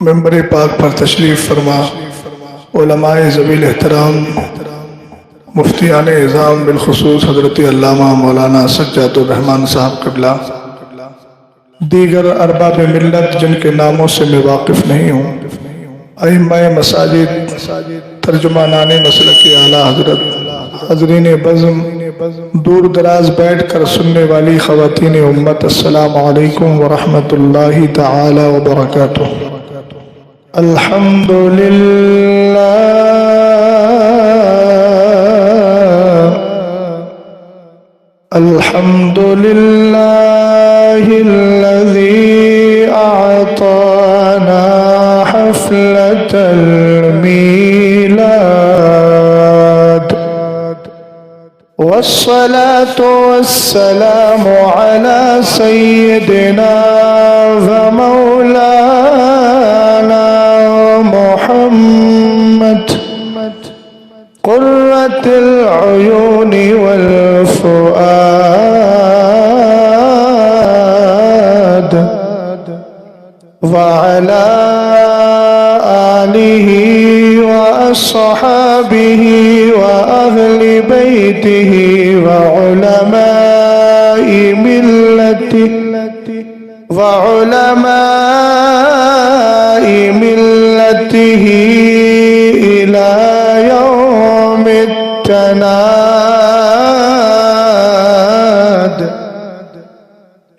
منبر پاک پر تشریف فرما علماء ذویل احترام مفتیان اعظام بالخصوص حضرت علامہ مولانا سجاد الرحمن صاحب قبلہ، دیگر ارباب ملت جن کے ناموں سے میں واقف نہیں ہوں، ائمہ مساجد، ترجمانان مسلک اعلیٰ حضرت، حاضرین بزم، دور دراز بیٹھ کر سننے والی خواتین امت، السلام علیکم ورحمۃ اللہ تعالی وبرکاتہ۔ الحمدللہ الحمدللہ الذی اعطانا حفلة المیلاد والصلاة والسلام على سيدنا ومولانا محمد قرة العيون والفؤاد وعلى آله وأصحابه وأهل بيته وعلماء ملته إلى يوم التناد.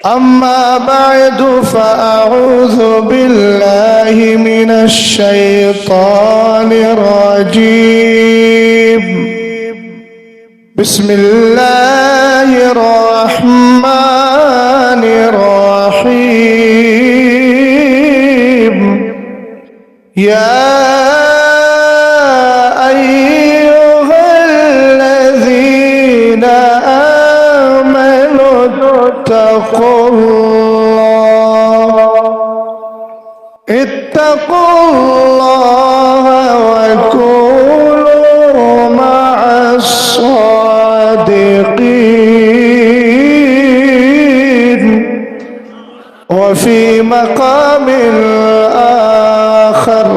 أما بعد فأعوذ بالله من الشيطان الرجيم. بسم الله الرحمن الرحيم. يا أيها الذين آمنوا اتقوا الله وكونوا مع الصادقين. وفي مقام آخر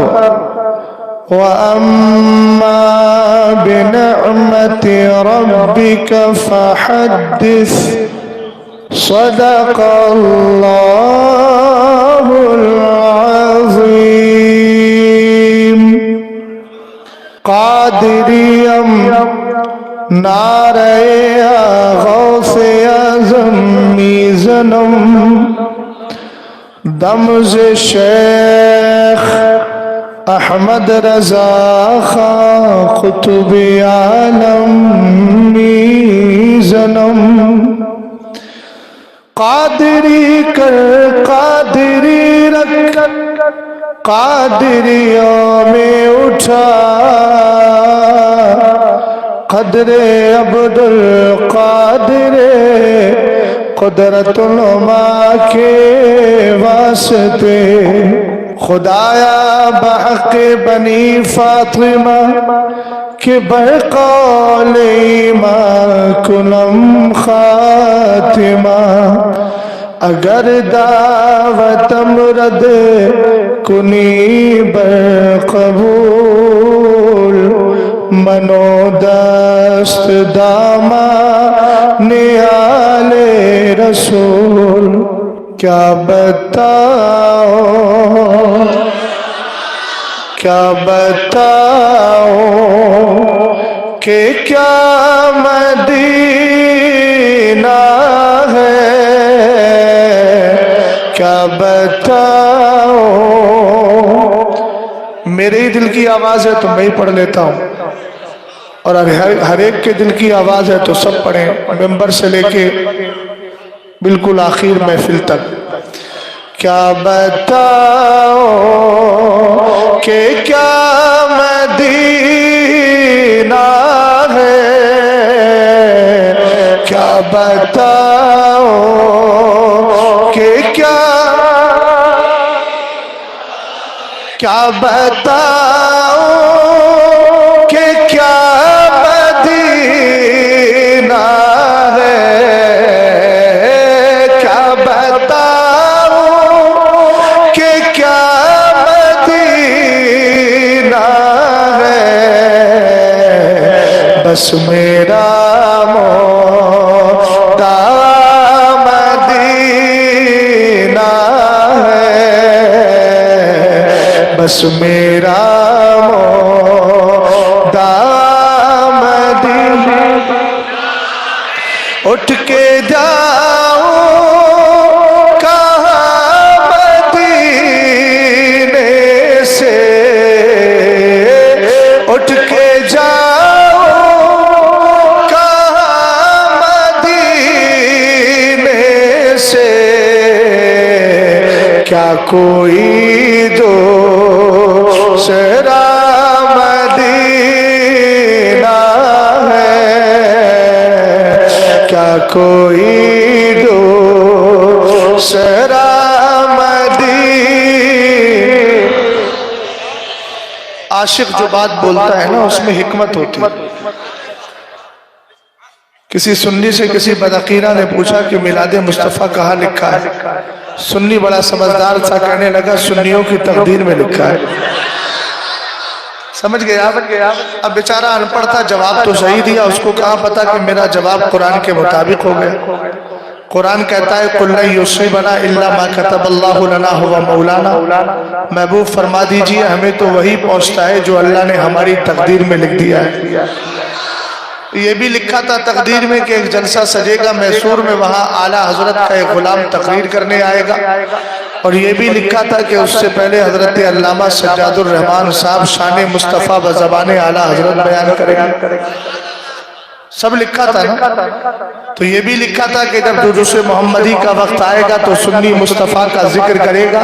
وأما بنعمة ربك فحدث. صدق الله العظيم. قادریم نعرہ غوث اعظم میزنم دمز شیخ احمد رضا خان قطب عالم میزنم. قادری کر قادری رکھ قادریوں میں اٹھا قدر عبد القادر قدرت العلماء کے واسطے. خدایا بحق بنی فاطمہ کہ بقول ایمان کنم خاتمہ. اگر دعوتم رد کنی برقبول منو دست داما نیال رسول. کیا بتاؤ کہ کیا مدینہ ہے. کیا بتاؤ. میرے ہی دل کی آواز ہے تو میں ہی پڑھ لیتا ہوں، اور ہر ایک کے دل کی آواز ہے تو سب پڑھیں، ممبر سے لے کے بالکل آخر محفل تک. کیا بتاؤ کہ کیا مدینہ ہے. کیا بتاؤ کہ کیا بتاؤ کہ کیا مدینہ ہے. کیا بتاؤ کہ کیا بس میرا مولا مدینہ ہے، بس میرا مولا مدینہ، اٹھ کے جاؤ کہاں مدینے سے، اٹھ کے جاؤ کہاں مدینے سے، کیا کوئی دوسرا مدینہ ہے، کیا کوئی دوسرا مدینہ۔ عاشق جو بات بولتا ہے نا اس میں حکمت ہوتی ہے۔ کسی سنی سے کسی بدعقیدہ نے پوچھا کہ میلاد مصطفیٰ کہاں لکھا ہے؟ سنی بڑا سمجھدار تھا، کہنے لگا سنیوں کی تقدیر میں لکھا ہے۔ سمجھ گیا؟ اب بیچارہ ان پڑھ تھا، جواب تو صحیح دیا، اس کو کہاں پتا کہ میرا جواب قرآن کے مطابق ہو گیا۔ قرآن کہتا ہے قُلْ لَن يُصِيبَنَا إِلَّا مَا كَتَبَ اللَّهُ لَنَا هُوَ مَوْلَانَا، محبوب فرما دیجئے ہمیں تو وہی پہنچتا ہے جو اللہ نے ہماری تقدیر میں لکھ دیا ہے۔ یہ بھی لکھا تھا تقدیر میں کہ ایک جلسہ سجے گا میسور میں، وہاں اعلیٰ حضرت کا ایک غلام تقریر کرنے آئے گا، اور یہ بھی لکھا تھا کہ اس سے پہلے حضرت علامہ سجاد الرحمان صاحب شان مصطفیٰ بزبان اعلیٰ حضرت بیان کریں گے۔ سب لکھا تھا نا؟ تو یہ بھی لکھا تھا کہ جب دروس محمدی کا وقت آئے گا تو سنی مصطفیٰ کا ذکر کرے گا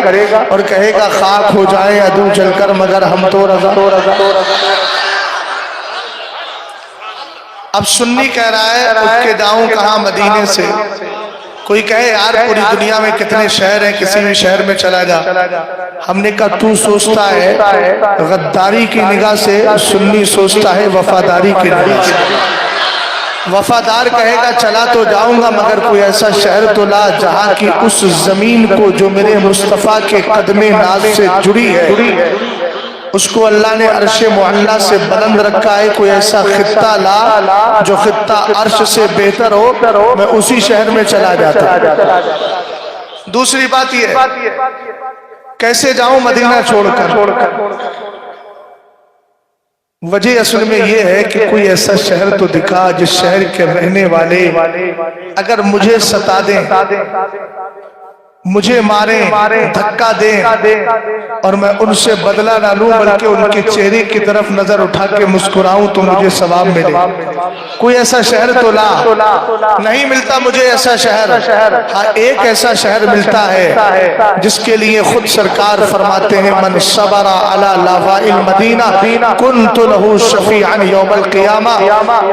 اور کہے گا خاک ہو جائیں عدو جل کر مگر ہم تو رضا۔ اب سنی کہہ رہا ہے اٹھ کے جاؤں کہاں مدینے سے، کوئی کہے یار پوری دنیا میں کتنے شہر ہیں، کسی بھی شہر میں چلا جا۔ ہم نے کہا تو سوچتا ہے غداری کی نگاہ سے، سنی سوچتا ہے وفاداری کی نگاہ سے۔ وفادار کہے گا چلا تو جاؤں گا مگر کوئی ایسا شہر تو لا جہاں کی اس زمین کو جو میرے مصطفیٰ کے قدم ناز سے جڑی ہے، اس کو اللہ نے عرش معلیٰ سے بلند رکھا ہے، کوئی ایسا خطہ لا جو خطہ عرش سے بہتر ہو، میں اسی شہر میں چلا جاتا۔ دوسری بات یہ ہے کیسے جاؤں مدینہ چھوڑ کر؟ وجہ اصل میں یہ ہے کہ کوئی ایسا شہر تو دکھا جس شہر کے رہنے والے اگر مجھے ستا دیں، مجھے ماریں، دھکا دیں اور میں ان سے بدلہ نہ لوں بلکہ ان کے چہرے کی طرف نظر اٹھا کے مسکراؤں تو مجھے ثواب ملے۔ کوئی ایسا شہر تو لا، نہیں ملتا مجھے ایسا شہر۔ ہاں ایک ایسا شہر ملتا ہے جس کے لیے خود سرکار فرماتے ہیں من صبر علی لاواء المدینہ کنت لہ شفیعا یوم القیامہ۔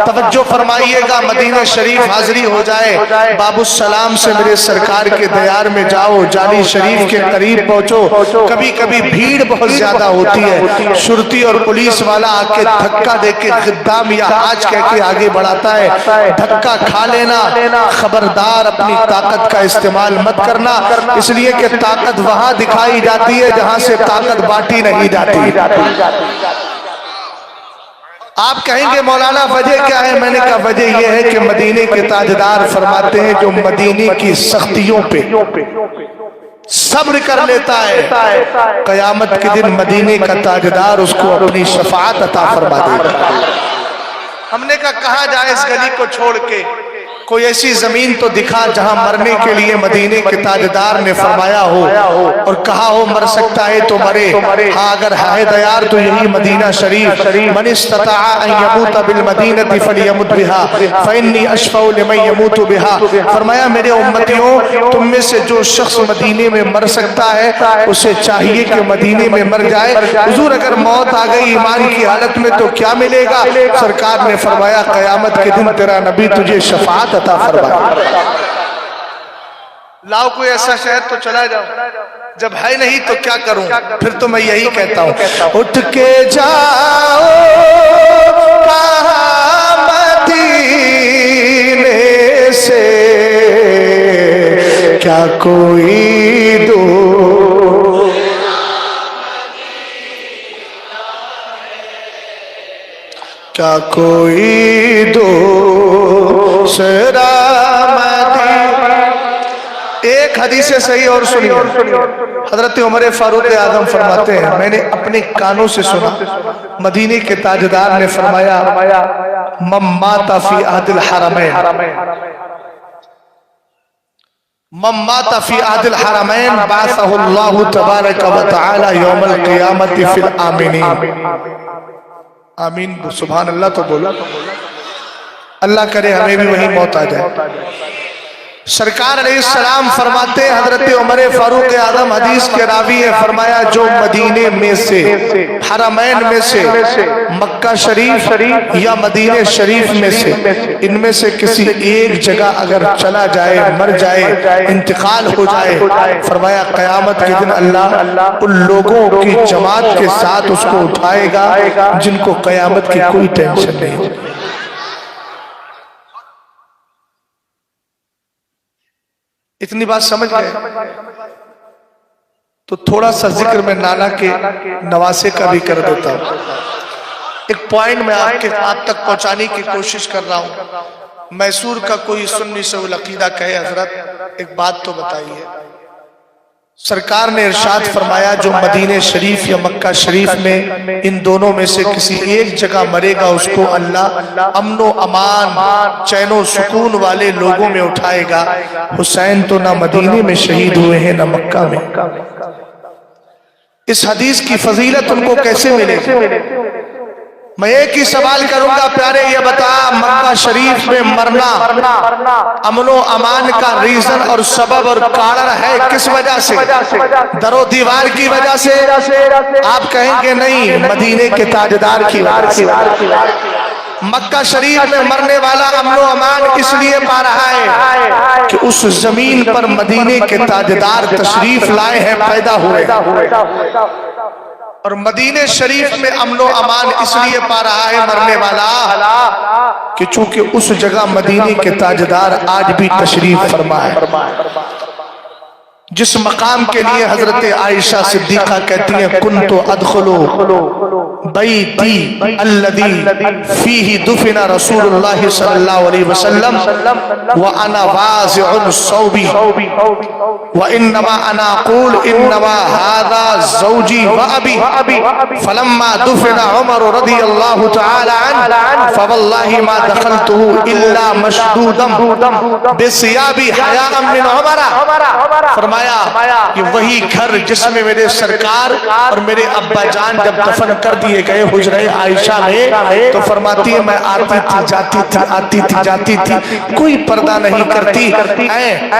توجہ فرمائیے گا، مدینہ شریف حاضری ہو جائے، باب السلام سے میرے سرکار کے دیار میں جاؤ، جالی شریف کے قریب پہنچو، کبھی کبھی بھیڑ بہت زیادہ ہوتی ہے، شرطی اور پولیس والا آ کے دھکا دے کے خدام یا آج کہہ کے آگے بڑھاتا ہے، دھکا کھا لینا، خبردار اپنی طاقت کا استعمال مت کرنا، اس لیے کہ طاقت وہاں دکھائی جاتی ہے جہاں سے طاقت بانٹی نہیں جاتی۔ آپ کہیں گے مولانا وجہ کیا ہے؟ میں نے کہا وجہ یہ ہے کہ مدینے کے تاجدار فرماتے ہیں جو مدینے کی سختیوں پہ صبر کر لیتا ہے قیامت کے دن مدینے کا تاجدار اس کو اپنی شفاعت عطا فرما دے گا۔ ہم نے کہا کہاں جائے اس گلی کو چھوڑ کے؟ کوئی ایسی زمین تو دکھا جہاں مرنے کے لیے مدینے کے تاجدار نے فرمایا ہو اور کہا ہو مر سکتا ہے تو مرے۔ ہاں اگر ہے دیار تو یہی مدینہ شریف، من استطاع ان یموت بالمدینہ فلیمت بہا فانی اشفع لمن یموت بہا۔ فرمایا میرے امتیوں تم میں سے جو شخص مدینے میں مر سکتا ہے اسے چاہیے کہ مدینے میں مر جائے۔ حضور اگر موت آ گئی ایمان کی حالت میں تو کیا ملے گا؟ سرکار نے فرمایا قیامت کے دن تیرا نبی تجھے شفاعت عطا فرمائے۔ لاؤ کوئی ایسا شہر تو چلا جاؤ، جب ہے نہیں تو کیا کروں؟ پھر تو میں یہی کہتا ہوں اٹھ کے جاؤ کہاں مدینے سے، کیا کوئی کیا کوئی دوسرا مدینہ. ایک حدیث صحیح اور سنیے. حضرت عمر فاروق اعظم فرماتے ہیں میں نے اپنے کانوں سے سنا مدینے کے تاجدار نے فرمایا من مات فی عہد الحرمین من مات فی عہد الحرمین بعثہ اللہ تبارک و تعالی یوم القیامت فی الآمنین. آمین سبحان اللہ تو بولا. اللہ کرے ہمیں بھی وہی موت آ جائے. سرکار علیہ السلام فرماتے ہیں حضرت عمر فاروق اعظم حدیث کے راوی ہے فرمایا جو مدینے میں سے حرمین میں سے مکہ شریف یا مدینے شریف میں سے ان میں سے کسی ایک جگہ اگر چلا جائے مر جائے انتقال ہو جائے فرمایا قیامت کے دن اللہ ان لوگوں کی جماعت کے ساتھ اس کو اٹھائے گا جن کو قیامت کی کوئی ٹینشن نہیں ہوگی. اتنی بات سمجھ گئے تو تھوڑا سا ذکر میں نانا کے نواسے کا بھی کر دیتا ہوں. ایک پوائنٹ میں آپ تک پہنچانے کی کوشش کر رہا ہوں. میسور کا کوئی سنی سے العقیدہ کہے حضرت ایک بات تو بتائیے. سرکار نے ارشاد فرمایا جو مدینہ شریف یا مکہ شریف میں ان دونوں میں سے کسی ایک جگہ مرے گا اس کو اللہ امن و امان چین و سکون والے لوگوں میں اٹھائے گا. حسین تو نہ مدینے میں شہید ہوئے ہیں نہ مکہ میں. اس حدیث کی فضیلت ان کو کیسے ملے گی؟ میں ایک ہی سوال کروں گا پیارے یہ بتا مکہ شریف میں مرنا امن و امان کا ریزن اور سبب اور کارن ہے کس وجہ سے؟ در و دیوار کی وجہ سے؟ آپ کہیں گے نہیں مدینے کے تاجدار کی وجہ سے. مکہ شریف میں مرنے والا امن و امان اس لیے پا رہا ہے کہ اس زمین پر مدینے کے تاجدار تشریف لائے ہیں پیدا ہوئے. اور مدینہ شریف میں امن و امان اس لیے پا رہا ہے مرنے والا کہ چونکہ اس جگہ مدینہ کے تاجدار آج بھی تشریف فرما ہے. جس مقام کے لیے حضرت عائشہ صدیقہ کہتی ہیں کنتو ادخلو بیتی الذی فیہ دفن رسول اللہ صلی اللہ علیہ وسلم وانا واضع صوبی وانما انا اقول انما هذا زوجی وابی فلما دفن عمر رضی اللہ تعالی عنہ فواللہ ما دخلته الا مشدودا بثياب حیاء من عمر. فرمایا کہ وہی گھر جس میں میرے سرکار اور میرے ابا جان جب دفن کر دیے گئے حجرہ عائشہ میں تو فرماتی ہے میں آتی تھی جاتی تھی آتی تھی جاتی تھی کوئی پردہ نہیں کرتی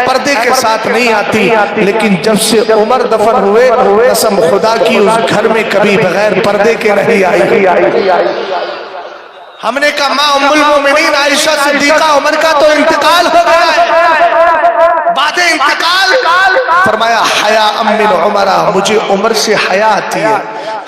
پردے کے ساتھ نہیں آتی. لیکن جب سے عمر دفن ہوئے قسم خدا کی اس گھر میں کبھی بغیر پردے کے نہیں آئی. ہم نے کہا ماں ام المومنین عائشہ صدیقہ عمر کا تو انتقال ہو گیا ہے بعد انتقال فرمایا حیا من عمر مجھے عمر سے حیا آتی ہے.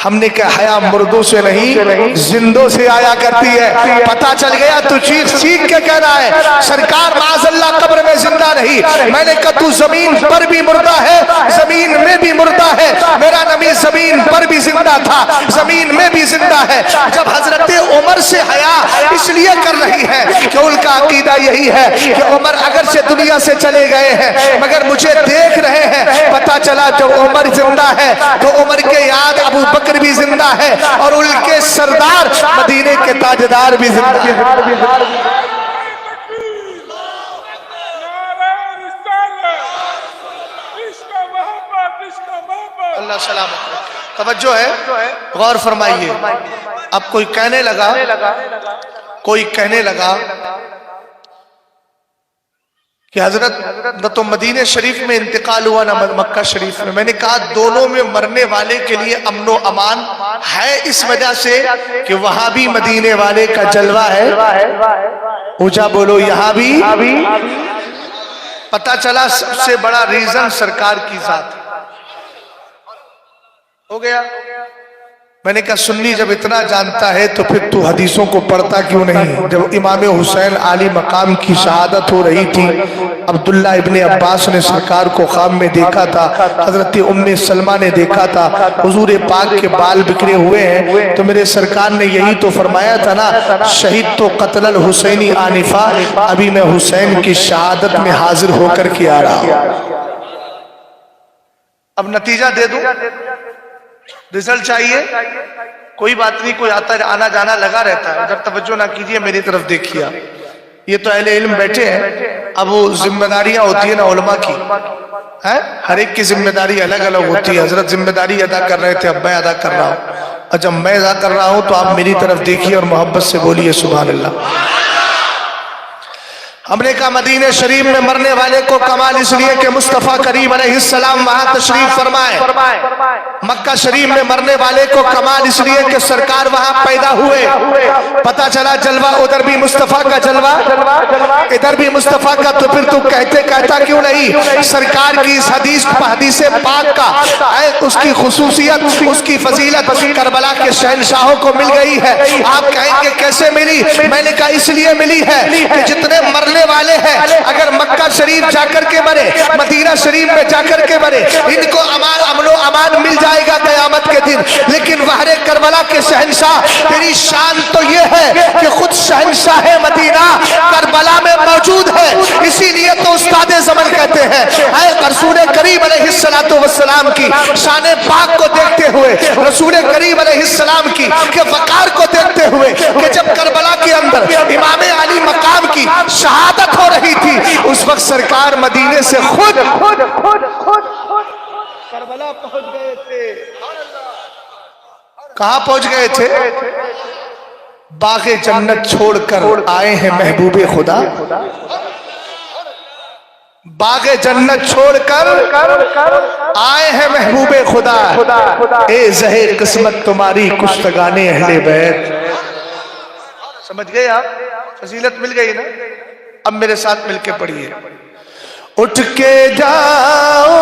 ہم نے کہا حیا مردوں سے نہیں زندوں سے آیا کرتی ہے. پتہ چل گیا تو چیخ چیخ کے کہہ رہا ہے سرکار معاذ اللہ قبر میں زندہ نہیں. میں نے کہا تو زمین پر بھی مردہ ہے زمین میں بھی مردہ ہے. میرا نبی زمین پر بھی زندہ تھا زمین میں بھی زندہ ہے. جب حضرت عمر سے حیا اس لیے کر رہی ہے کہ ان کا عقیدہ یہی ہے کہ عمر اگر سے دنیا سے چلے گئے ہیں مگر مجھے دیکھ رہے ہیں. پتہ چلا جب عمر زندہ ہے تو عمر کے یاد ابو بکر بھی زندہ ہے اور ان کے سردار مدینے کے تاجدار بھی زندہ ہے. اللہ سلامت. توجہ ہے غور فرمائیے. اب کوئی کہنے لگا کہ حضرت نہ تو مدینہ شریف میں انتقال ہوا نہ مکہ شریف میں. میں نے کہا دونوں میں مرنے والے کے لیے امن و امان ہے اس وجہ سے کہ وہاں بھی مدینے والے کا جلوہ ہے. اونچا بولو یہاں بھی. پتہ چلا سب سے بڑا ریزن سرکار کی ذات ہو گیا. میں نے کہا سنی جب اتنا جانتا ہے تو پھر تو حدیثوں کو پڑھتا کیوں نہیں؟ جب امام حسین عالی مقام کی شہادت ہو رہی تھی، عبداللہ ابن عباس نے سرکار کو خواب میں دیکھا تھا، حضرت ام سلمہ نے دیکھا تھا، حضور پاک کے بال بکھرے ہوئے ہیں، تو میرے سرکار نے یہی تو فرمایا تھا نا، شہید تو قتل الحسینی آنفا، ابھی میں حسین کی شہادت میں حاضر ہو کر کے آ رہا ہوں۔ اب نتیجہ دے دوں، رزلٹ چاہیے؟ کوئی بات نہیں، کوئی آنا جانا لگا رہتا ہے، اگر توجہ نہ کیجئے میری طرف دیکھیے۔ یہ تو اہل علم بیٹھے ہیں، اب وہ ذمہ داریاں ہوتی ہیں نا علماء کی، ہر ایک کی ذمہ داری الگ الگ ہوتی ہے۔ حضرت ذمہ داری ادا کر رہے تھے، اب میں ادا کر رہا ہوں، اور جب میں ادا کر رہا ہوں تو آپ میری طرف دیکھیے اور محبت سے بولیے سبحان اللہ۔ ہم نے کہا مدینہ شریف میں مرنے والے کو کمال اس لیے کہ مصطفیٰ کریم علیہ السلام وہاں تشریف فرمائے، مکہ شریف میں مرنے والے کو کمال اس لیے کہ سرکار وہاں پیدا ہوئے، پتہ چلا جلوہ ادھر بھی مصطفیٰ کا جلوہ ادھر بھی مصطفیٰ کا، تو پھر تو کہتا کیوں نہیں؟ سرکار کی اس حدیث پاک کا اس کی خصوصیت، اس کی فضیلت کربلا کے شہنشاہوں کو مل گئی ہے۔ آپ کہیں گے کیسے ملی؟ میں نے کہا اس لیے ملی ہے کہ جتنے مرنے والے ہیں اگر مکہ شریف جا کر کے مرے، مدینہ شریف میں جا کر کے مرے، ان کو امن و امان مل جائے گا قیامت کے دن۔ لیکن وحر کربلا کے شہنشاہ، تیری شان تو یہ ہے کہ خود شہنشاہ مدینہ کربلا میں موجود ہے، اسی لیے تو استاد زمن کہتے ہیں اے رسول کریم علیہ السلام کی شان پاک کو دیکھتے ہوئے، رسول کریم علیہ السلام کی کہ وقار کو دیکھتے ہوئے، کہ جب کربلا کے اندر امام علی مقام کی شہادت ہو رہی تھی، اس وقت سرکار مدینے سے خود کربلا پہنچ گئے تھے۔ کہاں پہنچ گئے تھے؟ باغ جنت چھوڑ کر آئے ہیں محبوب خدا، باغ جنت چھوڑ کر آئے ہیں محبوب خدا، اے زہر قسمت تمہاری کشتگان اہل بیت۔ سمجھ گئے آپ؟ فضیلت مل گئی نا؟ اب میرے ساتھ مل کے پڑھیے۔ اٹھ کے جاؤ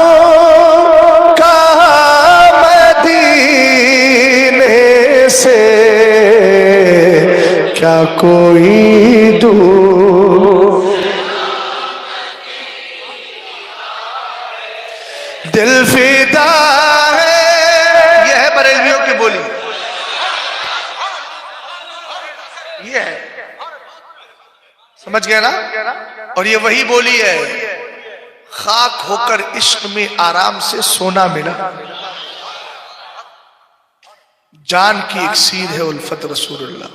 کہاں مدینے سے، کیا کوئی دور، دل فدا ہے، یہ ہے بریلویوں کی بولی، یہ ہے، سمجھ گئے نا؟ اور یہ وہی بولی ہے، خاک ہو کر عشق میں آرام سے سونا ملا، جان کی اکسیر ہے الفت رسول اللہ،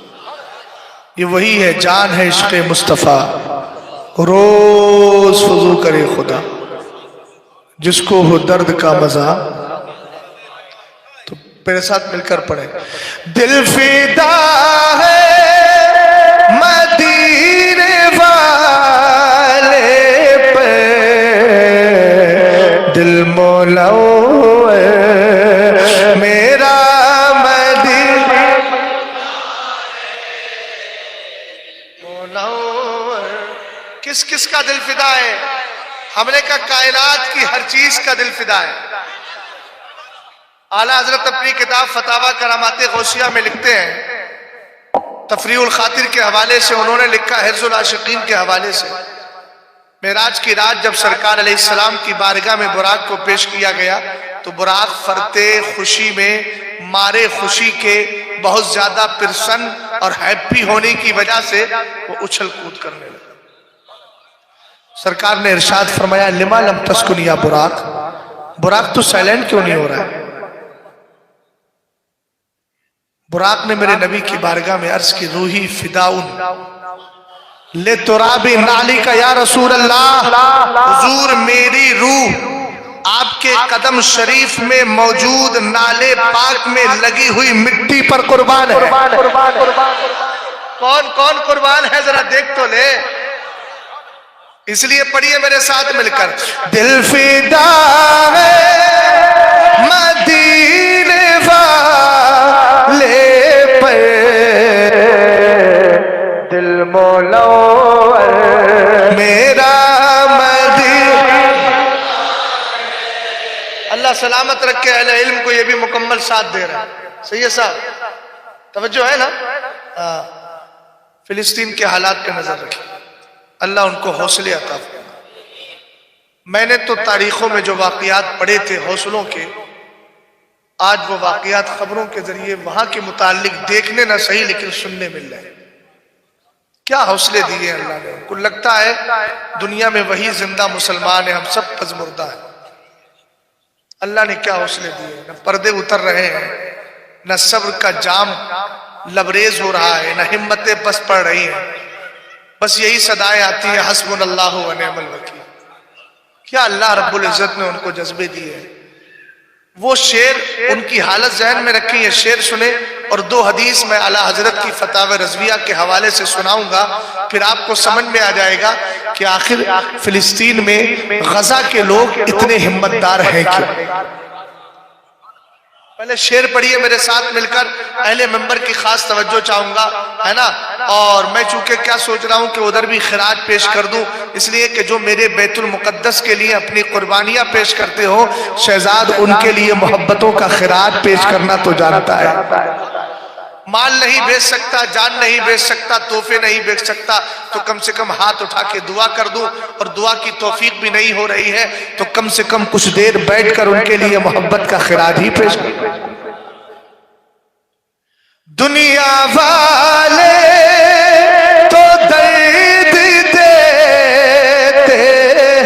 یہ وہی ہے، جان ہے عشق مصطفیٰ، روز فضو کرے خدا، جس کو ہو درد کا مزہ، تو میرے ساتھ مل کر پڑھیں۔ دل فدا ہے مدینے والے پہ، دل مولا میرا مدینے مولا۔ کس کس کا دل فدا ہے؟ ہم نے کہا کائنات کی ہر چیز کا دل فدا ہے۔ اعلیٰ حضرت اپنی کتاب فتاوی کرامات غوثیہ میں لکھتے ہیں، تفریح الخاطر کے حوالے سے انہوں نے لکھا، حرز العاشقین کے حوالے سے، معراج کی رات جب سرکار علیہ السلام کی بارگاہ میں براق کو پیش کیا گیا تو براق فرتے خوشی میں، مارے خوشی کے، بہت زیادہ پرسن اور ہیپی ہونے کی وجہ سے وہ اچھل کود کرنے لگا۔ سرکار نے ارشاد فرمایا، لما لم تسکن یا براق، براق تو سائلنٹ کیوں نہیں ہو رہا ہے؟ براق نے میرے نبی کی بارگاہ میں عرض کی، روحی فداؤن لے تراب نالی کا یا رسول اللہ، حضور میری روح آپ کے قدم شریف میں موجود نالے پاک میں لگی ہوئی مٹی پر قربان ہے۔ کون کون قربان ہے ذرا دیکھ تو لے، اس لیے پڑھیے میرے ساتھ مل کر، دل فدا ہے مدینے والے پہ، دل مولا میرا مدینہ۔ اللہ سلامت رکھے، اہل علم کو یہ بھی مکمل ساتھ دے رہا ہے۔ سید صاحب توجہ ہے نا؟ فلسطین کے حالات پہ نظر رکھیں، اللہ ان کو حوصلے عطا فرمائے۔ میں نے تو تاریخوں میں جو واقعات پڑھے تھے حوصلوں کے، آج وہ واقعات خبروں کے ذریعے وہاں کے متعلق دیکھنے نہ صحیح لیکن سننے مل رہے ہیں۔ کیا حوصلے دیے اللہ نے ان کو، لگتا ہے دنیا میں وہی زندہ مسلمان ہیں، ہم سب پزمردہ ہیں۔ اللہ نے کیا حوصلے دیے، نہ پردے اتر رہے ہیں، نہ صبر کا جام لبریز ہو رہا ہے، نہ ہمتیں بس پڑ رہی ہیں، بس یہی صدائیں آتی ہیں حسبنا اللہ و نعم الوکیل۔ کیا اللہ رب العزت نے ان کو جذبے دیے ہیں۔ وہ شعر ان کی حالت ذہن میں رکھیں، یہ شعر سنیں، اور دو حدیث میں اعلیٰ حضرت کی فتاوی رضویہ کے حوالے سے سناؤں گا، پھر آپ کو سمجھ میں آ جائے گا کہ آخر فلسطین میں غزہ کے لوگ اتنے ہمتدار ہیں کیوں۔ پہلے شعر پڑھیے میرے ساتھ مل کر، اہل منبر کی خاص توجہ چاہوں گا، ہے نا؟ اور میں چونکہ کیا سوچ رہا ہوں کہ ادھر بھی خراج پیش کر دوں، اس لیے کہ جو میرے بیت المقدس کے لیے اپنی قربانیاں پیش کرتے ہو، شہزاد ان کے لیے محبتوں کا خراج پیش کرنا تو جانتا ہے۔ مال نہیں بیچ سکتا، جان نہیں بیچ سکتا، تحفے نہیں بیچ سکتا، تو کم سے کم ہاتھ اٹھا کے دعا کر دوں، اور دعا کی توفیق بھی نہیں ہو رہی ہے تو کم سے کم کچھ دیر بیٹھ کر ان کے لیے محبت کا خراج ہی پیش کر۔ دنیا والے تو درد دیتے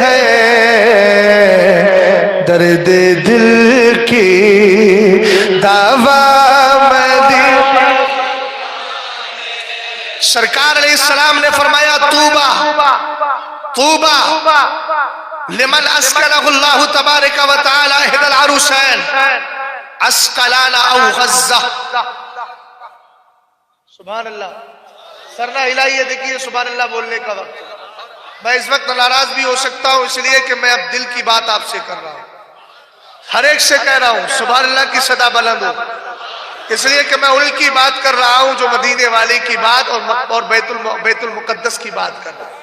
ہیں، درد دل کی دوا سرکار علیہ السلام نے فرمایا طوبى لمن اسکنہ اللہ تبارک و تعالی احد العروسین اسقلان او غزہ۔ سبحان اللہ، سرنا ہلائیے، دیکھیے سبحان اللہ بولنے کا وقت۔ میں اس وقت ناراض بھی ہو سکتا ہوں، اس لیے کہ میں اب دل کی بات آپ سے کر رہا ہوں، ہر ایک سے کہہ رہا ہوں سبحان اللہ کی صدا بلند ہو، اس لیے کہ میں ان کی بات کر رہا ہوں جو مدینے والے کی بات اور بیت المقدس کی بات کر رہا ہوں۔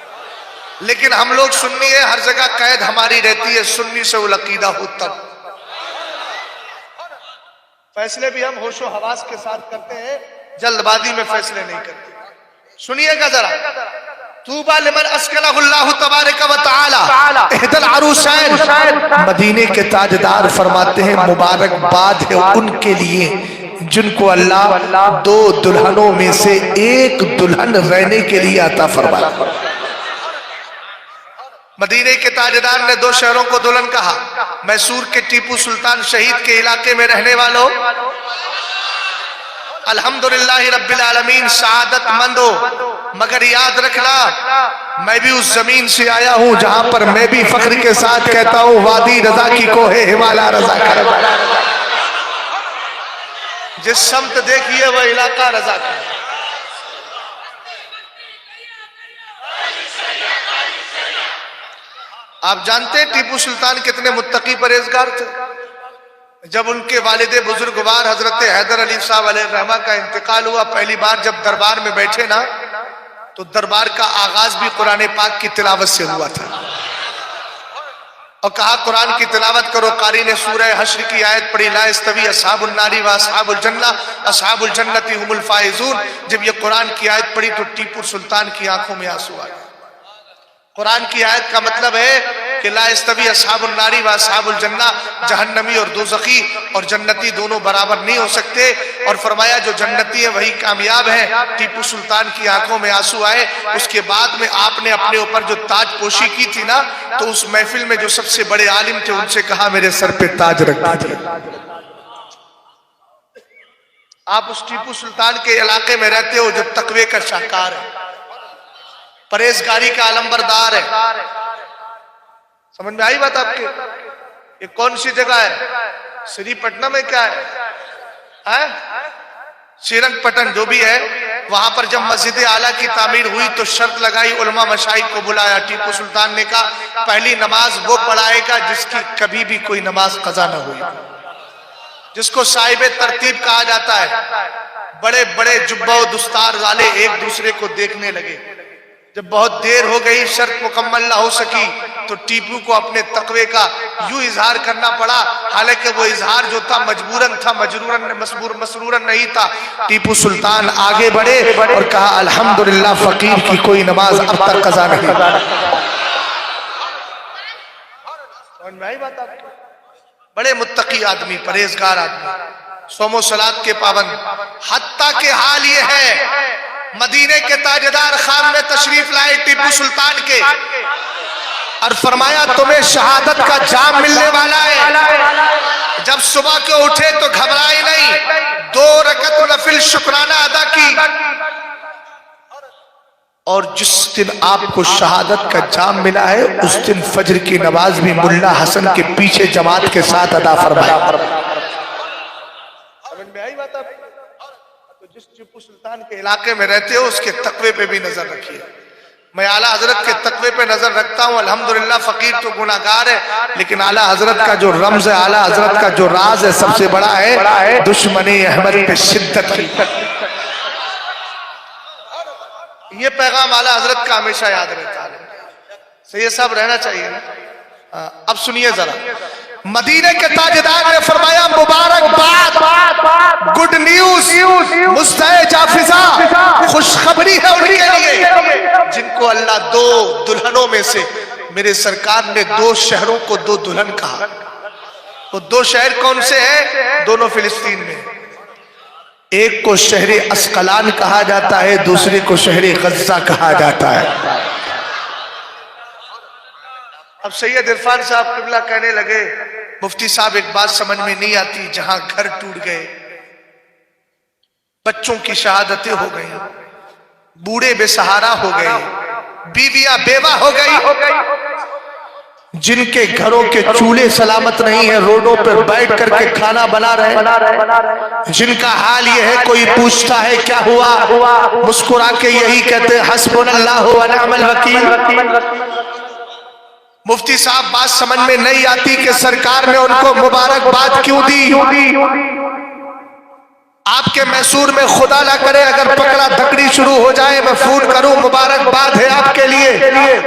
لیکن ہم لوگ سنی ہے، ہر جگہ قید ہماری رہتی ہے، سنی سے العقیدہ ہو تب۔ فیصلے بھی ہم ہوش و حواس کے ساتھ کرتے ہیں، جلد بازی میں فیصلے نہیں کرتے۔ سنیے گا ذرا، طوبى لمن اسکنہ اللہ تبارک و تعالی احد العروسین، مدینے کے تاجدار فرماتے ہیں مبارکباد ہے ان کے لیے جن کو اللہ دو دلہنوں میں سے ایک دلہن رہنے کے لیے عطا فرمایا۔ مدینے کے تاجدار نے دو شہروں کو دلہن کہا، میسور کے ٹیپو سلطان شہید کے علاقے میں رہنے والوں الحمدللہ رب العالمین سعادت مند ہو، مگر یاد رکھنا میں بھی اس زمین سے آیا ہوں جہاں پر میں بھی فخر کے ساتھ کہتا ہوں وادی رضا کی کوہ ہمالا رضا کا رضا، جس سمت دیکھیے وہ علاقہ رضا کا۔ آپ جانتے ہیں ٹیپو سلطان کتنے متقی پرہیزگار تھے؟ جب ان کے والد بزرگوار حضرت حیدر علی صاحب علیہ الرحمہ کا انتقال ہوا، پہلی بار جب دربار میں بیٹھے نا تو دربار کا آغاز بھی قرآن پاک کی تلاوت سے ہوا تھا، اور کہا قرآن کی تلاوت کرو۔ قاری نے سورہ حشر کی آیت پڑھی، لا یستوی اصحاب النار و اصحاب الجنہ اصحاب الجنۃ هم الفائزون۔ جب یہ قرآن کی آیت پڑھی تو ٹیپو سلطان کی آنکھوں میں آنسو آئے۔ قرآن کی آیت کا مطلب ہے کہ لا یستوی اصحاب النار و اصحاب الجنہ، جہنمی اور دوزخی اور جنتی دونوں برابر نہیں ہو سکتے، اور فرمایا جو جنتی ہیں وہی کامیاب ہیں۔ ٹیپو سلطان کی آنکھوں میں آنسو آئے۔ اس کے بعد میں آپ نے اپنے اوپر جو تاج پوشی کی تھی نا، تو اس محفل میں جو سب سے بڑے عالم تھے ان سے کہا میرے سر پہ تاج رکھ دیجئے۔ آپ اس ٹیپو سلطان کے علاقے میں رہتے ہو جو تقوی کا شاہکار ہے، پرہیزگاری کا علمبردار ہے۔ سمجھ میں آئی بات آپ کے؟ یہ کون سی جگہ ہے؟ سری پٹنہ میں کیا ہے؟ سرنگ پٹن جو بھی ہے، وہاں پر جب مسجد اعلیٰ کی تعمیر ہوئی تو شرط لگائی، علماء مشائخ کو بلایا۔ ٹیپو سلطان نے کہا پہلی نماز وہ پڑھائے گا جس کی کبھی بھی کوئی نماز قضا نہ ہوئی، جس کو صاحب ترتیب کہا جاتا ہے۔ بڑے بڑے جبہ و دستار والے ایک دوسرے کو دیکھنے لگے۔ جب بہت دیر ہو گئی، شرط مکمل نہ ہو سکی، تو ٹیپو کو اپنے تقوی کا یوں اظہار کرنا پڑا، حالانکہ وہ اظہار جو تھا مجبوراً تھا، مسرورن نہیں تھا۔ ٹیپو سلطان آگے بڑھے اور کہا الحمدللہ فقیر کی کوئی نماز اب تک قضا نہیں۔ سمجھ میں آئی بات آپ کو؟ بڑے متقی آدمی، پرہیزگار آدمی، صوم و صلات کے پابند، حتیٰ کہ حال یہ ہے مدینے کے تاجدار خان میں تشریف لائے ٹیپو سلطان کے، اور فرمایا تمہیں شہادت کا جام ملنے والا ہے۔ جب صبح کو اٹھے تو گھبرائے نہیں، 2 رکعت نفل شکرانہ ادا کی، اور جس دن آپ کو شہادت کا جام ملا ہے اس دن فجر کی نماز بھی ملا حسن کے پیچھے جماعت کے ساتھ ادا فرمایا۔ سمجھ میں آئی بات آپ؟ تو جس ٹیپو سلطان کے علاقے میں رہتے ہو اس کے تقوی پہ بھی نظر رکھیے۔ میں اعلیٰ حضرت کے تقوی پہ نظر رکھتا ہوں، الحمدللہ فقیر تو گناہگار ہے، لیکن اعلیٰ حضرت کا جو رمز ہے، اعلیٰ حضرت کا جو راز ہے سب سے بڑا ہے دشمنی احمد پہ شدت کی۔ یہ پیغام اعلیٰ حضرت کا ہمیشہ یاد رہتا ہے، سید صاحب رہنا چاہیے نا۔ اب سنیے ذرا، مدینے کے تاجدار نے فرمایا مبارکباد، گڈ نیوز، مستعد جافزہ، خوشخبری ہے ان کے لیے جن کو اللہ 2 دلہنوں میں سے، میرے سرکار نے 2 شہروں کو 2 دلہن کہا۔ وہ 2 شہر کون سے ہیں؟ دونوں فلسطین میں، ایک کو شہر اسقلان کہا جاتا ہے، دوسرے کو شہر غزہ کہا جاتا ہے۔ اب سید عرفان صاحب قبلہ کہنے لگے مفتی صاحب ایک بات سمجھ میں نہیں آتی، جہاں گھر ٹوٹ گئے، بچوں کی شہادتیں ہو گئی، بوڑھے بے سہارا ہو گئے، بیویاں بیوہ ہو گئی، جن کے گھروں کے چولہے سلامت نہیں ہیں، روڈوں پر بیٹھ کر کے کھانا بنا رہے، جن کا حال یہ ہے کوئی پوچھتا ہے کیا ہوا، مسکرا کے یہی کہتے ہیں حسبنا اللہ و نعم الوکیل۔ مفتی صاحب بات سمجھ میں نہیں آتی کہ سرکار نے ان کو مبارکباد کیوں دی؟ آپ کے محصور میں خدا نہ کرے اگر پکڑا دھکڑی شروع ہو جائے میں فون کروں، مبارکباد ہے آپ کے لیے،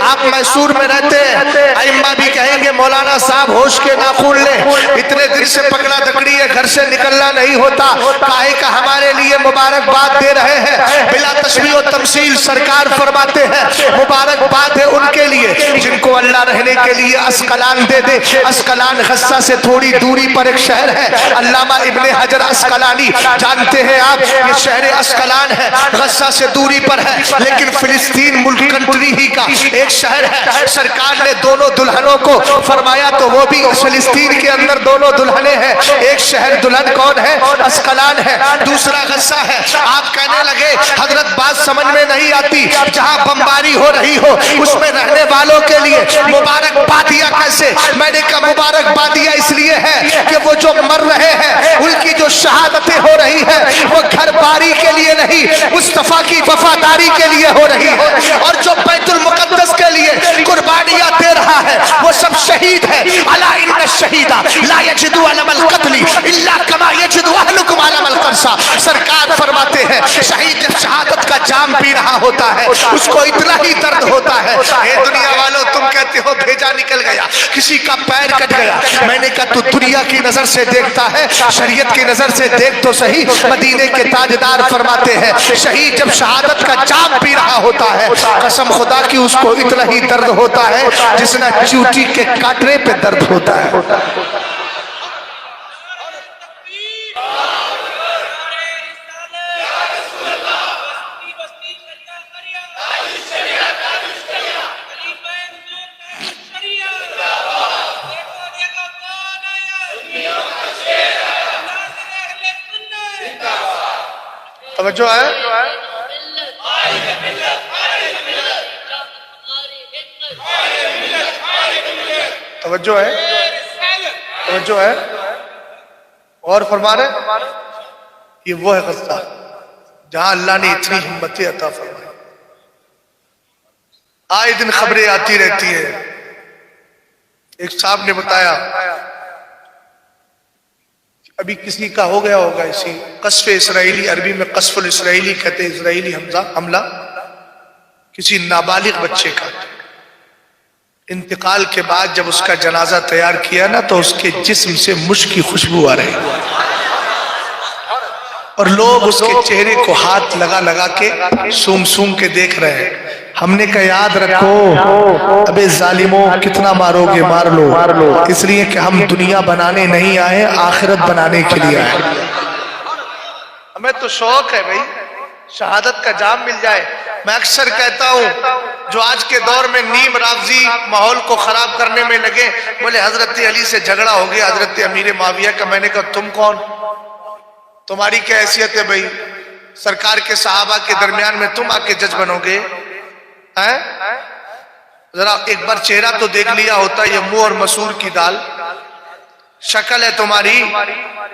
آپ محصور میں رہتے ہیں، ائمہ بھی کہیں گے مولانا صاحب ہوش کے ناخن لے، اتنے دن سے پکڑا دھکڑی ہے، گھر سے نکلنا نہیں ہوتا، کاہے کا ہمارے لیے مبارکباد دے رہے ہیں؟ بلا تشبیہ و تمثیل سرکار فرماتے ہیں مبارکباد ہے ان کے لیے جن کو اللہ رہنے کے لیے اسقلان دے دے۔ اسقلان غزہ سے تھوڑی دوری پر ایک شہر ہے، علامہ ابن حجر اسقلانی جانتے ہیں آپ، یہ شہر اسقلان ہے، غزہ سے دوری پر ہے، لیکن فلسطین ملک کنٹری ہی کا ایک شہر ہے۔ سرکار نے دونوں دلہنوں کو فرمایا تو وہ بھی فلسطین کے اندر دونوں دلہنیں ہیں، ایک شہر دلہن کون ہے؟ اسقلان ہے، دوسرا غزہ ہے۔ آپ کہنے لگے حضرت بات سمجھ میں نہیں آتی، جہاں بمباری ہو رہی ہو اس میں رہنے والوں کے لیے مبارکبادیاں کیسے؟ میں نے کہا مبارکبادیاں اس لیے ہے کہ وہ جو مر رہے ہیں ان کی جو شہادتیں ہو رہی ہے وہ گھر باری کے لیے نہیں، مصطفیٰ کی وفاداری کے لیے ہو رہی ہے، اور جو بیت المقدس کے لیے قربانیاں دے رہا ہے وہ سب شہید ہے۔ الا ان الشہید لا یجد علم القتل الا کما یجد اہلکم علم القرصہ۔ سرکار فرماتے ہیں شہید جب شہادت کا جام پی رہا ہوتا ہے اس کو اتنا ہی درد ہوتا ہے۔ اے دنیا والوں تم کہتے ہو بھیجا نکل گیا، کسی کا پیر کٹ گیا، میں نے کہا تو دنیا کی نظر سے دیکھتا ہے، شریعت کی نظر سے دیکھ تو صحیح۔ مدینے کے تاجدار فرماتے ہیں شہید جب شہادت کا جام پی رہا ہوتا ہے قسم خدا کی اس کو اتنا ہی درد ہوتا ہے جس نے چیوٹی کے کاٹنے پہ درد ہوتا ہے۔ توجہ ہے؟ توجہ ہے؟ توجہ ہے؟ اور فرما رہے یہ وہ ہے غزہ جہاں اللہ نے اتنی ہمتیں عطا فرمائی۔ آئے دن خبریں آتی رہتی ہیں، ایک صاحب نے بتایا ابھی کسی کا ہو گیا ہوگا اسی قصف اسرائیلی، عربی میں قصف الاسرائیلی کہتے ہیں، اسرائیلی حملہ کسی نابالغ بچے کا، انتقال کے بعد جب اس کا جنازہ تیار کیا نا تو اس کے جسم سے مشک کی خوشبو آ رہی اور لوگ اس کے چہرے کو ہاتھ لگا لگا کے سوم سوم کے دیکھ رہے ہیں. ہم نے کہا یاد رکھو ابے ظالموں کتنا مارو گے مار لو، اس لیے کہ ہم دنیا بنانے نہیں آئے، آخرت بنانے کے لیے آئے. ہمیں تو شوق ہے بھائی شہادت کا جام مل جائے. میں اکثر کہتا ہوں جو آج کے دور میں نیم رافضی ماحول کو خراب کرنے میں لگے، بولے حضرت علی سے جھگڑا ہو گیا حضرت امیر معاویہ کا. میں نے کہا تم کون، تمہاری کیا حیثیت ہے بھائی، سرکار کے صحابہ کے درمیان میں تم آ کے جج بنو گے؟ ذرا ایک بار چہرہ تو دیکھ لیا ہوتا، یہ منہ اور مسور کی دال شکل ہے تمہاری.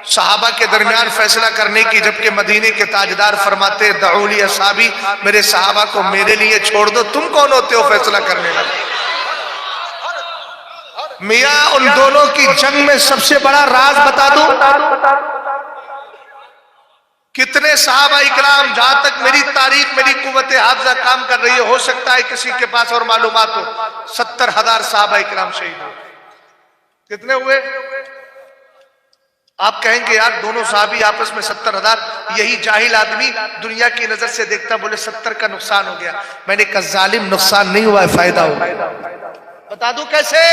صحابہ کے درمیان فیصلہ کرنے کی، جبکہ مدینے کے تاجدار فرماتے دعولی اصحابی، میرے صحابہ کو میرے لیے چھوڑ دو. تم کون ہوتے ہو فیصلہ کرنے میں؟ میاں ان دونوں کی جنگ میں سب سے بڑا راز بتا دوں، کتنے صحابہ اکرام، جہاں تک میری تاریخ میری قوت حافظہ کام کر رہی ہے، ہو سکتا ہے کسی کے پاس اور معلومات ہو، 70,000 صحابہ اکرام شہید ہوئے. کتنے ہوئے؟ آپ کہیں گے یار دونوں صحابی آپس میں 70,000، یہی جاہل آدمی دنیا کی نظر سے دیکھتا بولے 70 کا نقصان ہو گیا. میں نے کہا ظالم نقصان نہیں ہوا ہے، فائدہ ہوا. بتا دوں کیسے؟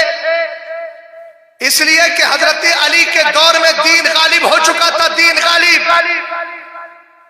اس لیے کہ حضرت علی کے دور میں دین غالب ہو چکا تھا. دین غالب،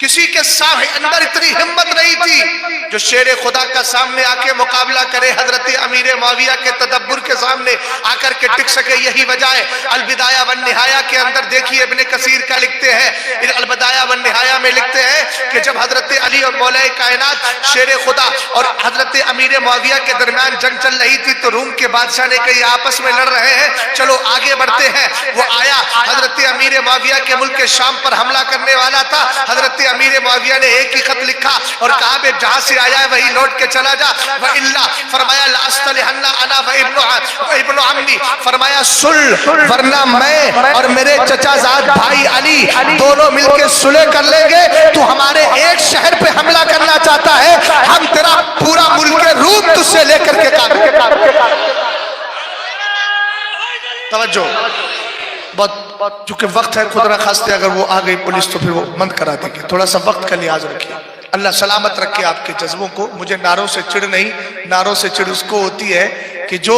کسی کے اندر اتنی ہمت نہیں تھی جو شیر خدا کا سامنے آ کے مقابلہ کرے، حضرت امیر معاویہ کے تدبر کے سامنے آ کر کے ٹک سکے. یہی وجہ ہے البدایہ والنہایہ کے اندر دیکھیے ابن کثیر کا لکھتے ہیں، البدایہ والنہایہ میں لکھتے ہیں کہ جب حضرت علی اور مولا کائنات شیر خدا اور حضرت امیر معاویہ کے درمیان جنگ چل رہی تھی تو روم کے بادشاہ نے کہا یہ آپس میں لڑ رہے ہیں، چلو آگے بڑھتے ہیں. وہ آیا حضرت امیر معاویہ کے ملک شام پر حملہ کرنے والا تھا. حضرت امیر معاویہ نے ایک ہی خط لکھا اور کہا بے جہاں سے آیا ہے وہی لوٹ کے چلا جا. وَإِلَّا فرمایا لَأَسْتَلِحَنَّ أَنَا وَإِبْنُ عَمِّي، فرمایا صلح، ورنہ میں اور میرے چچا زاد بھائی علی دونوں مل کے صلح کر لیں گے. تو ہمارے ایک شہر پہ حملہ کرنا چاہتا ہے، ہم تیرا پورا ملک روم تجھ سے لے کر کے توجہ. بہت چونکہ وقت ہے خود نخواستہ اگر وہ آ گئی پولیس تو پھر وہ بند کرا دے گی. تھوڑا سا وقت کا لحاظ رکھیے. اللہ سلامت رکھے آپ کے جذبوں کو. مجھے نعروں سے چڑ نہیں، نعروں سے چڑ اس کو ہوتی ہے کہ جو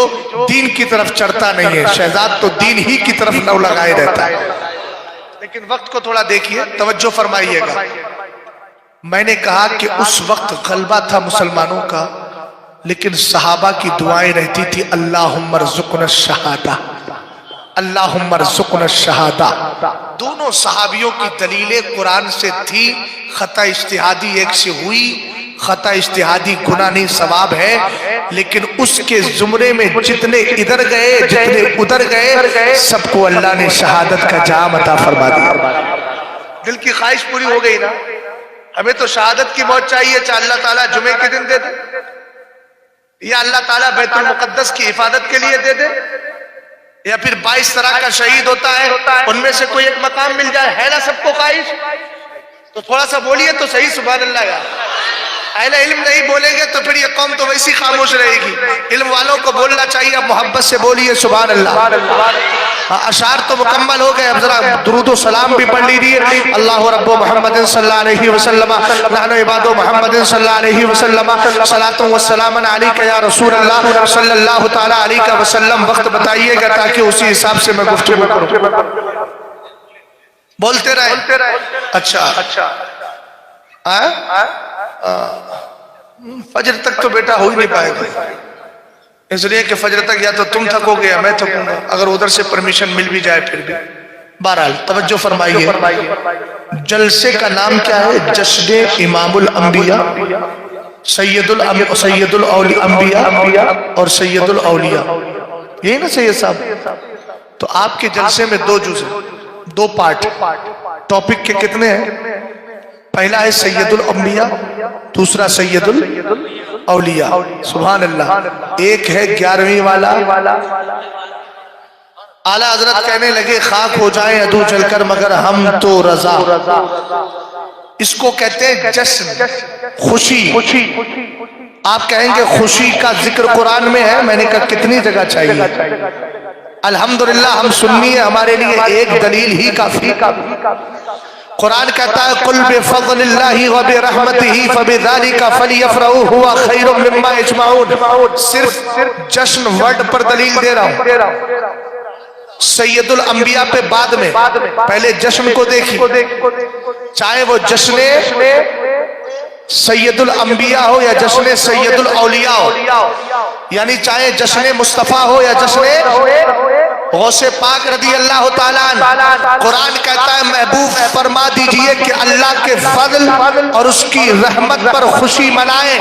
دین کی طرف چڑھتا نہیں ہے. شہزاد تو دین ہی کی طرف نہ لگائے رہتا ہے. لیکن وقت کو تھوڑا دیکھیے، توجہ فرمائیے گا. میں نے کہا کہ اس وقت غلبہ تھا مسلمانوں کا، لیکن صحابہ کی دعائیں رہتی تھی اللہم ارزقنا الشہادہ، اللہم ارزقنا الشہادہ. دونوں صحابیوں کی دلیلیں قرآن سے تھی. خطا اجتہادی ایک سے ہوئی، خطا اجتہادی گناہ نہیں ثواب ہے، لیکن اس کے زمرے میں جتنے ادھر گئے جتنے ادھر گئے سب کو اللہ نے شہادت کا جام عطا فرما دیا. دل کی خواہش پوری ہو گئی نا. ہمیں تو شہادت کی موت چاہیے، چاہے اللہ تعالیٰ جمعے کے دن دے دے یا اللہ تعالیٰ بیت المقدس کی حفاظت کے لیے دے دے، یا پھر 22 طرح کا شہید ہوتا ہے ان میں سے کوئی ایک مقام مل جائے. ہے نا سب کو خواہش؟ تو تھوڑا سا بولیے تو صحیح سبحان اللہ. یار اہل علم نہیں بولیں گے تو پھر یہ قوم تو ویسی خاموش رہے گی. علم والوں کو بولنا چاہیے. اب محبت سے بولیے سبحان اللہ. اشعار تو مکمل ہو گئے، اب ذرا درود و سلام بھی پڑھ لیجیے. اللہ رب محمد صلی اللہ علیہ وسلم، نحن عباد محمد صلی اللہ علیہ وسلم، صلاۃ و سلام علیک یا رسول اللہ صلی اللہ تعالی علیہ وسلم. وقت بتائیے گا تاکہ اسی حساب سے میں گفتگو کروں. بولتے رہے. اچھا فجر تک تو بیٹا ہو ہی نہیں پائے گا، اس لیے کہ فجر تک یا تو تم تھکو گے یا میں تھکوں گا، اگر ادھر سے پرمیشن مل بھی جائے پھر بھی. بہرحال توجہ فرمائیے. جلسے کا نام کیا ہے؟ جشن امام الانبیاء، سید الانبیاء اور سید الاولیاء. یہی نا سید صاحب؟ تو آپ کے جلسے میں 2 جز ہیں، 2 پارٹ. ٹاپک کے کتنے ہیں؟ پہلا ہے سید الانبیاء، دوسرا سید الاولیاء. سبحان اللہ. ایک ہے 11ویں والا. اعلیٰ حضرت کہنے لگے خاک ہو جائیں عدو جل کر مگر ہم تو رضا. اس کو کہتے ہیں جشن، خوشی. آپ کہیں گے خوشی کا ذکر قرآن میں ہے، میں نے کہا کتنی جگہ چاہیے؟ الحمدللہ ہم سنی ہے، ہمارے لیے ایک دلیل ہی کافی۔ قرآن کہتا ہے قل بفضل اللہ وبرحمتہ فبذلک فلیفرحوا ھوا خیر مما یجمعون۔ صرف جشن ورڈ پر دلیل دے رہا ہوں، سید الانبیاء پہ بعد میں، پہلے جشن کو دیکھیے، چاہے وہ جشن سید الانبیاء ہو یا جشن سید الاولیاء ہو، یعنی چاہے جشن مصطفیٰ ہو یا جشن غوث پاک رضی اللہ تعالیٰ عنہ، قرآن کہتا ہے محبوب فرما دیجئے کہ اللہ کے فضل اور اس کی رحمت پر خوشی منائیں۔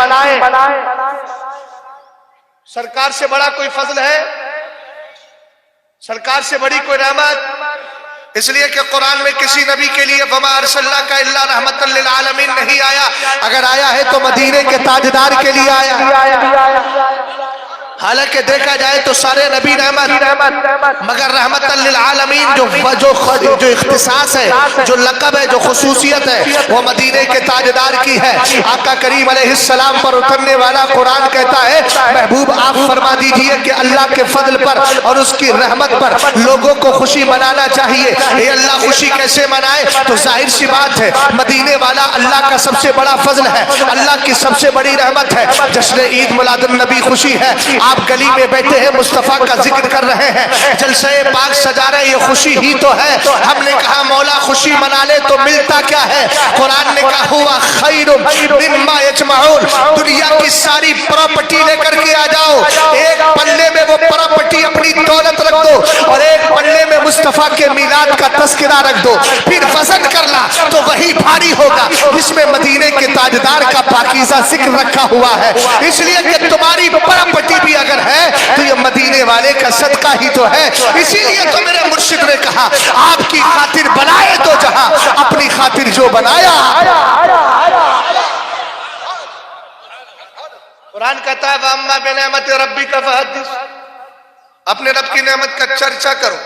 سرکار سے بڑا کوئی فضل ہے؟ سرکار سے بڑی کوئی رحمت؟ اس لیے کہ قرآن میں کسی نبی کے لیے وما ارسلناک الا رحمت للعالمین نہیں آیا، اگر آیا ہے تو مدینے کے تاجدار کے لیے آیا۔ حالانکہ دیکھا جائے تو سارے نبی رحمت، مگر رحمت للعالمین جو اختصاص ہے، جو لقب ہے، جو خصوصیت ہے، وہ مدینے کے تاجدار کی ہے۔ آقا کریم علیہ السلام پر اترنے والا قرآن کہتا ہے محبوب آپ فرما دیجئے کہ اللہ کے فضل پر اور اس کی رحمت پر لوگوں کو خوشی منانا چاہیے۔ اے اللہ خوشی کیسے منائے؟ تو ظاہر سی بات ہے، مدینے والا اللہ کا سب سے بڑا فضل ہے، اللہ کی سب سے بڑی رحمت ہے۔ جشن عید میلاد النبی خوشی ہے، آپ گلی میں بیٹھے ہیں مصطفیٰ کا ذکر کر رہے ہیں، جلسہ پاک سجا رہے، یہ خوشی ہی تو ہے۔ ہم نے کہا مولا خوشی منا لے تو ملتا کیا ہے؟ قرآن نے کہا ہوا خیر مما یجمعون، دنیا کی ساری پراپرٹی لے کر کے آ جاؤ، ایک پلے میں وہ پراپرٹی اپنی دولت رکھ دو اور ایک پلے میں مصطفیٰ کے میلاد کا تذکرہ رکھ دو، پھر وزن کرنا تو وہی بھاری ہوگا جس میں مدینے کے تاجدار کا پاکیزہ ذکر رکھا ہوا ہے۔ اس لیے کہ تمہاری پراپرٹی بھی اگر ہے تو یہ مدینے والے کا صدقہ ہی تو ہے۔ اسی لیے تو میرے مرشد نے کہا آپ کی خاطر بنائے تو جہاں، اپنی خاطر جو بنایا۔ قرآن کہتا ہے وَأَمَّا بِنِعْمَتِ رَبِّكَ فَحَدِّثْ، اپنے رب کی نعمت کا چرچا کرو۔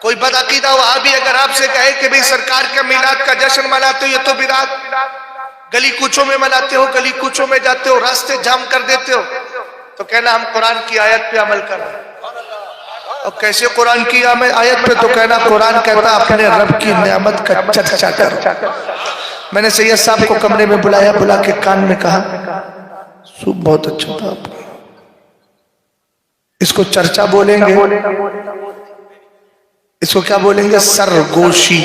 کوئی بدعقیدہ وہابی اگر آپ سے کہے کہ بھئی سرکار کے میلاد کا جشن مناتے ہو، یہ تو بدعت، گلی کوچوں میں مناتے ہو، گلی کوچوں میں جاتے ہو، راستے جام کر دیتے ہو، تو کہنا ہم قرآن کی آیت پہ عمل کر رہے ہیں۔ اور کیسے قرآن کی آیت پہ؟ تو کہنا قرآن کہتا اپنے رب کی نعمت کا چرچا کرو۔ میں نے سید صاحب کو کمرے میں بلایا، بلا کے کان میں کہا صبح بہت اچھا تھا آپ کا، اس کو چرچا بولیں گے، اس کو کیا بولیں گے؟ سرگوشی،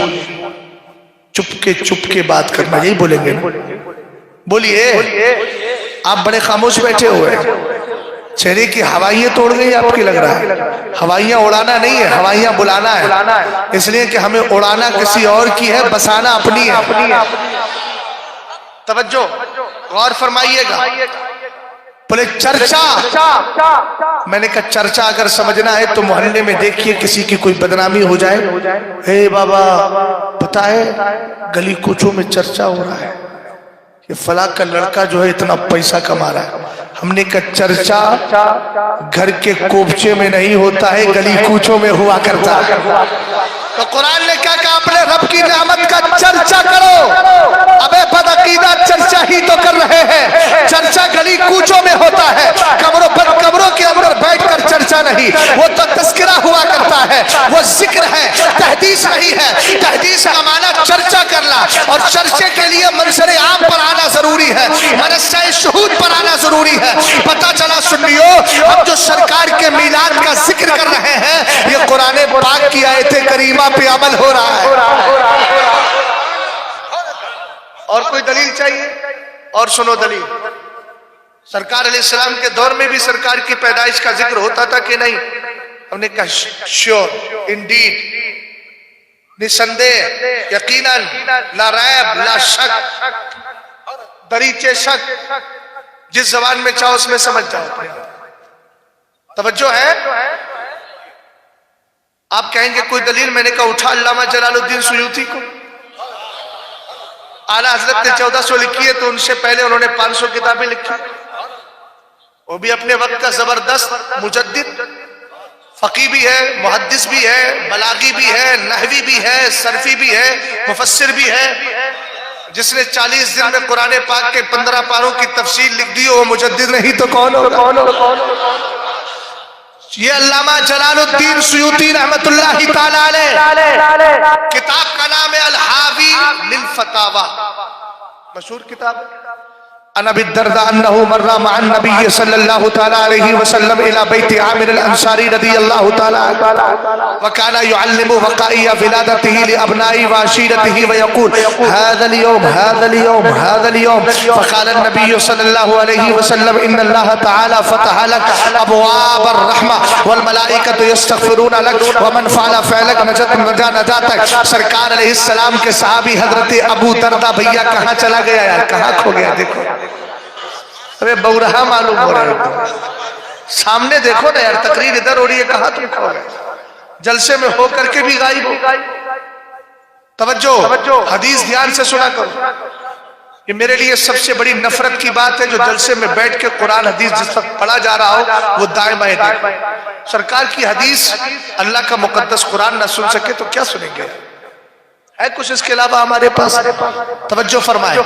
چپ کے بات کرنا، یہی بولیں گے نا؟ بولیے، آپ بڑے خاموش بیٹھے ہوئے، چہرے کی ہوائیاں توڑ گئی آپ کی لگ رہا ہے۔ ہوائیاں اڑانا نہیں ہے، ہوائیاں بلانا ہے، اس لیے کہ ہمیں اڑانا کسی اور کی ہے، بسانا اپنی ہے۔ توجہ غور فرمائیے گا، بولے چرچا، میں نے کہا چرچا اگر سمجھنا ہے تو محلے میں دیکھیے کسی کی کوئی بدنامی ہو جائے، اے بابا پتہ ہے گلی کوچوں میں چرچا ہو رہا ہے، یہ فلاں کا لڑکا جو ہے اتنا پیسہ کما رہا ہے۔ ہم نے کہا چرچا گھر کے کوبچے میں نہیں ہوتا ہے، گلی کوچوں میں ہوا کرتا ہے۔ تو قرآن نے کیا کہا اپنے رب کی نعمت کا چرچا کرو۔ ابے بدعقیدہ چرچا ہی تو کر رہے ہیں، چرچا گلی کوچوں میں ہوتا ہے، قبروں کے اندر بیٹھ کر چرچا نہیں، وہ تو تذکرہ ہوا کرتا ہے، وہ ذکر ہے، تحدیث نہیں ہے۔ تحدیث کا معنی چرچا کرنا، اور چرچے کے لیے منظر عام پر آنا ضروری ہے، منصہ شہود پر آنا ضروری ہے۔ پتہ چلا سنیو، ہم جو سرکار کے میلاد کا ذکر کر رہے ہیں، یہ قرآن پاک کی آیت کریمہ پہ عمل ہو رہا ہے۔ اور کوئی دلیل چاہیے؟ اور سنو دلیل، سرکار علیہ السلام کے دور میں بھی سرکار کی پیدائش کا ذکر ہوتا تھا کہ نہیں؟ ہم نے کہا شیور، انڈیڈ، نسندے، یقیناً، لا ریب، لا شک، دریچے شک، جس زبان میں چاہو اس میں سمجھ جاؤ۔ توجہ ہے؟ آپ کہیں گے کوئی دلیل؟ میں نے کہا اٹھا علامہ جلال الدین سیوطی کو، اعلیٰ حضرت نے 1400 لکھی ہے تو ان سے پہلے انہوں نے 500 کتابیں لکھی، وہ بھی اپنے وقت کا زبردست مجدد، فقی بھی ہے، محدث بھی ہے، بلاغی بھی ہے، نحوی بھی ہے، صرفی بھی ہے، مفسر بھی ہے، جس نے 40 دن میں قرآن پاک کے 15 پاروں کی تفسیر لکھ دی وہ مجدد نہیں تو کون ہوگا؟ یہ علامہ جلال الدین سیوطی رحمت اللہ تعالی علیہ، کتاب کا نام ہے الحاوی للفتاوی، مشہور کتاب ہے۔ عن ابی الدرداء انه مر مع النبي صلى الله تعالى عليه وسلم الى بيت عامر الانصاري رضي الله تعالى عنه وكان يعلم وقائع ولادته لابنائه وعشيرته ويقول هذا اليوم هذا اليوم هذا اليوم، فقال النبي صلى الله عليه وسلم ان الله تعالى فتح لك ابواب الرحمه والملائكه يستغفرون لك ومن فعل فعلك نجا نجاتك۔ سرکار علیہ السلام کے صحابی حضرت ابو درداء بھیا کہاں چلا گیا یار، کہاں کھو گیا؟ دیکھو ابے بورہا معلوم ہو رہا ہے، سامنے دیکھو نا یار، تقریر ادھر ہو رہی ہے، کہاں تم کھو گئے؟ جلسے میں ہو کر کے بھی غائب ہو۔ توجہ، حدیث دھیان سے سنا کرو۔ یہ میرے لیے سب سے بڑی نفرت کی بات ہے جو جلسے میں بیٹھ کے قرآن حدیث جس وقت پڑھا جا رہا ہو وہ دائیں بائیں دیکھیں۔ سرکار کی حدیث اللہ کا مقدس قرآن نہ سن سکے تو کیا سنیں گے؟ ہے کچھ اس کے علاوہ ہمارے پاس؟ توجہ فرمائیں۔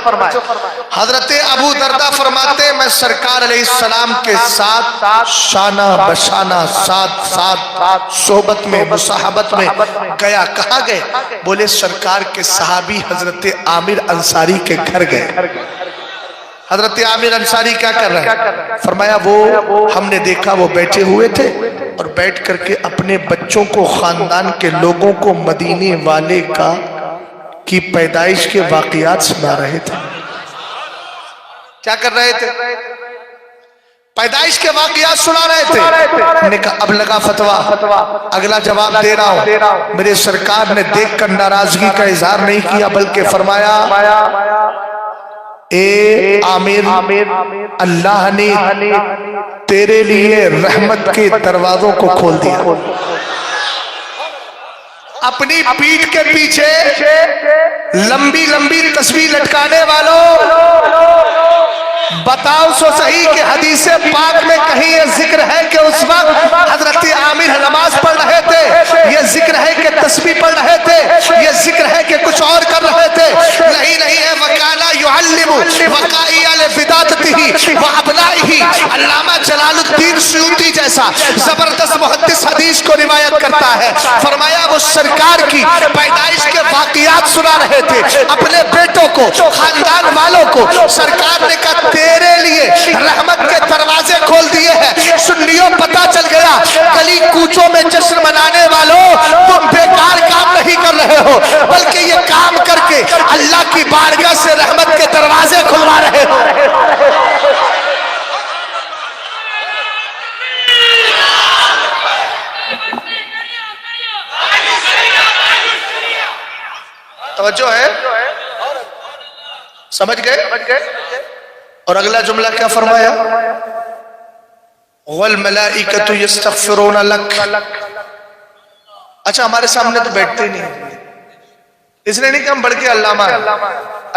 حضرت ابو درداء فرماتے ہیں میں سرکار علیہ السلام کے ساتھ شانہ بشانہ ساتھ صحبت میں مصاحبت میں گیا۔ کہاں گئے؟ بولے سرکار کے صحابی حضرت عامر انصاری کے گھر گئے۔ حضرت عامر انصاری کیا کر رہے ہیں؟ فرمایا وہ ہم نے دیکھا وہ بیٹھے ہوئے تھے اور بیٹھ کر کے اپنے بچوں کو، خاندان کے لوگوں کو مدینے والے کی پیدائش کے واقعات سنا رہے تھے۔ کیا کر رہے تھے؟ پیدائش کے واقعات سنا رہے تھے۔ میں نے کہا اب لگا فتویٰ، اگلا جواب دے رہا ہوں۔ میرے سرکار نے دیکھ کر ناراضگی کا اظہار نہیں کیا بلکہ فرمایا اے عامر، اللہ نے تیرے لیے رحمت کے دروازوں کو کھول دیا۔ اپنی پیٹھ کے پیچھے لمبی لمبی تسبیح لٹکانے والوں، بتاؤ سو صحیح کہ حدیث پاک میں کہیں یہ ذکر ہے کہ اس وقت حضرت عامر نماز پڑھ رہے تھے؟ یہ ذکر ہے کہ تسبیح پڑھ رہے تھے؟ یہ ذکر ہے کہ کچھ اور کر رہے تھے؟ نہیں ہے۔ وَكَانَ يُعَلِّمُ وَقَائِعَ لِفِدَاتِهِ وَأَبْنَائِهِ۔ علامہ جلال الدین سیوطی جیسا زبردست محدث حدیث کو روایت کرتا ہے، فرمایا وہ سرکار کی پیدائش کے واقعات سنا رہے تھے اپنے بیٹوں کو، خاندان والوں کو۔ سرکار نے کہا تیرے لیے رحمت کے دروازے کھول دیے ہیں۔ سنیوں پتا چل گیا گلی کوچوں میں جشن منانے والوں تم بیکار کام نہیں کر رہے ہو بلکہ یہ کام کر کے اللہ کی بارگاہ سے رحمت کے دروازے کھلوا رہے ہو۔ توجہ ہے؟ سمجھ گئے؟ اور اگلا جملہ کیا فرمایا؟ وَالْمَلَائِكَةُ يَسْتَغْفِرُونَ لَكَ۔ اچھا ہمارے سامنے تو بیٹھتے ہی نہیں، اس نے نہیں کہ ہم بڑھ کے علامہ ہیں،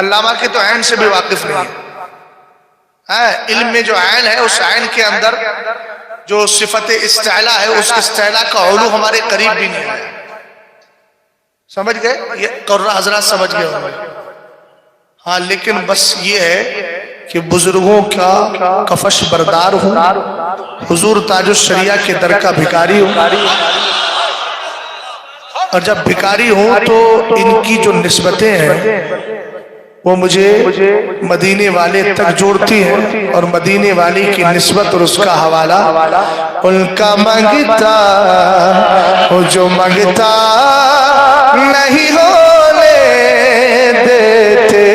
علامہ کے تو عین سے بھی واقف نہیں ہے۔ علم میں جو عین ہے اس عین کے اندر جو صفت استعلا ہے اس استعلا کا علو ہمارے قریب بھی نہیں ہے۔ سمجھ گئے؟ یہ قرہ حضرات سمجھ گئے ہوں گے۔ ہاں لیکن بس یہ ہے کہ بزرگوں کا کفش بردار ہوں، حضور تاج الشریعہ کے در کا بھکاری ہوں، اور جب بھکاری ہوں تو ان کی جو نسبتیں ہیں وہ مجھے مدینے والے تک جوڑتی ہیں، اور مدینے والی کی نسبت اور اس کا حوالہ ان کا مانگتا ہوں جو مانگتا نہیں ہونے دیتے،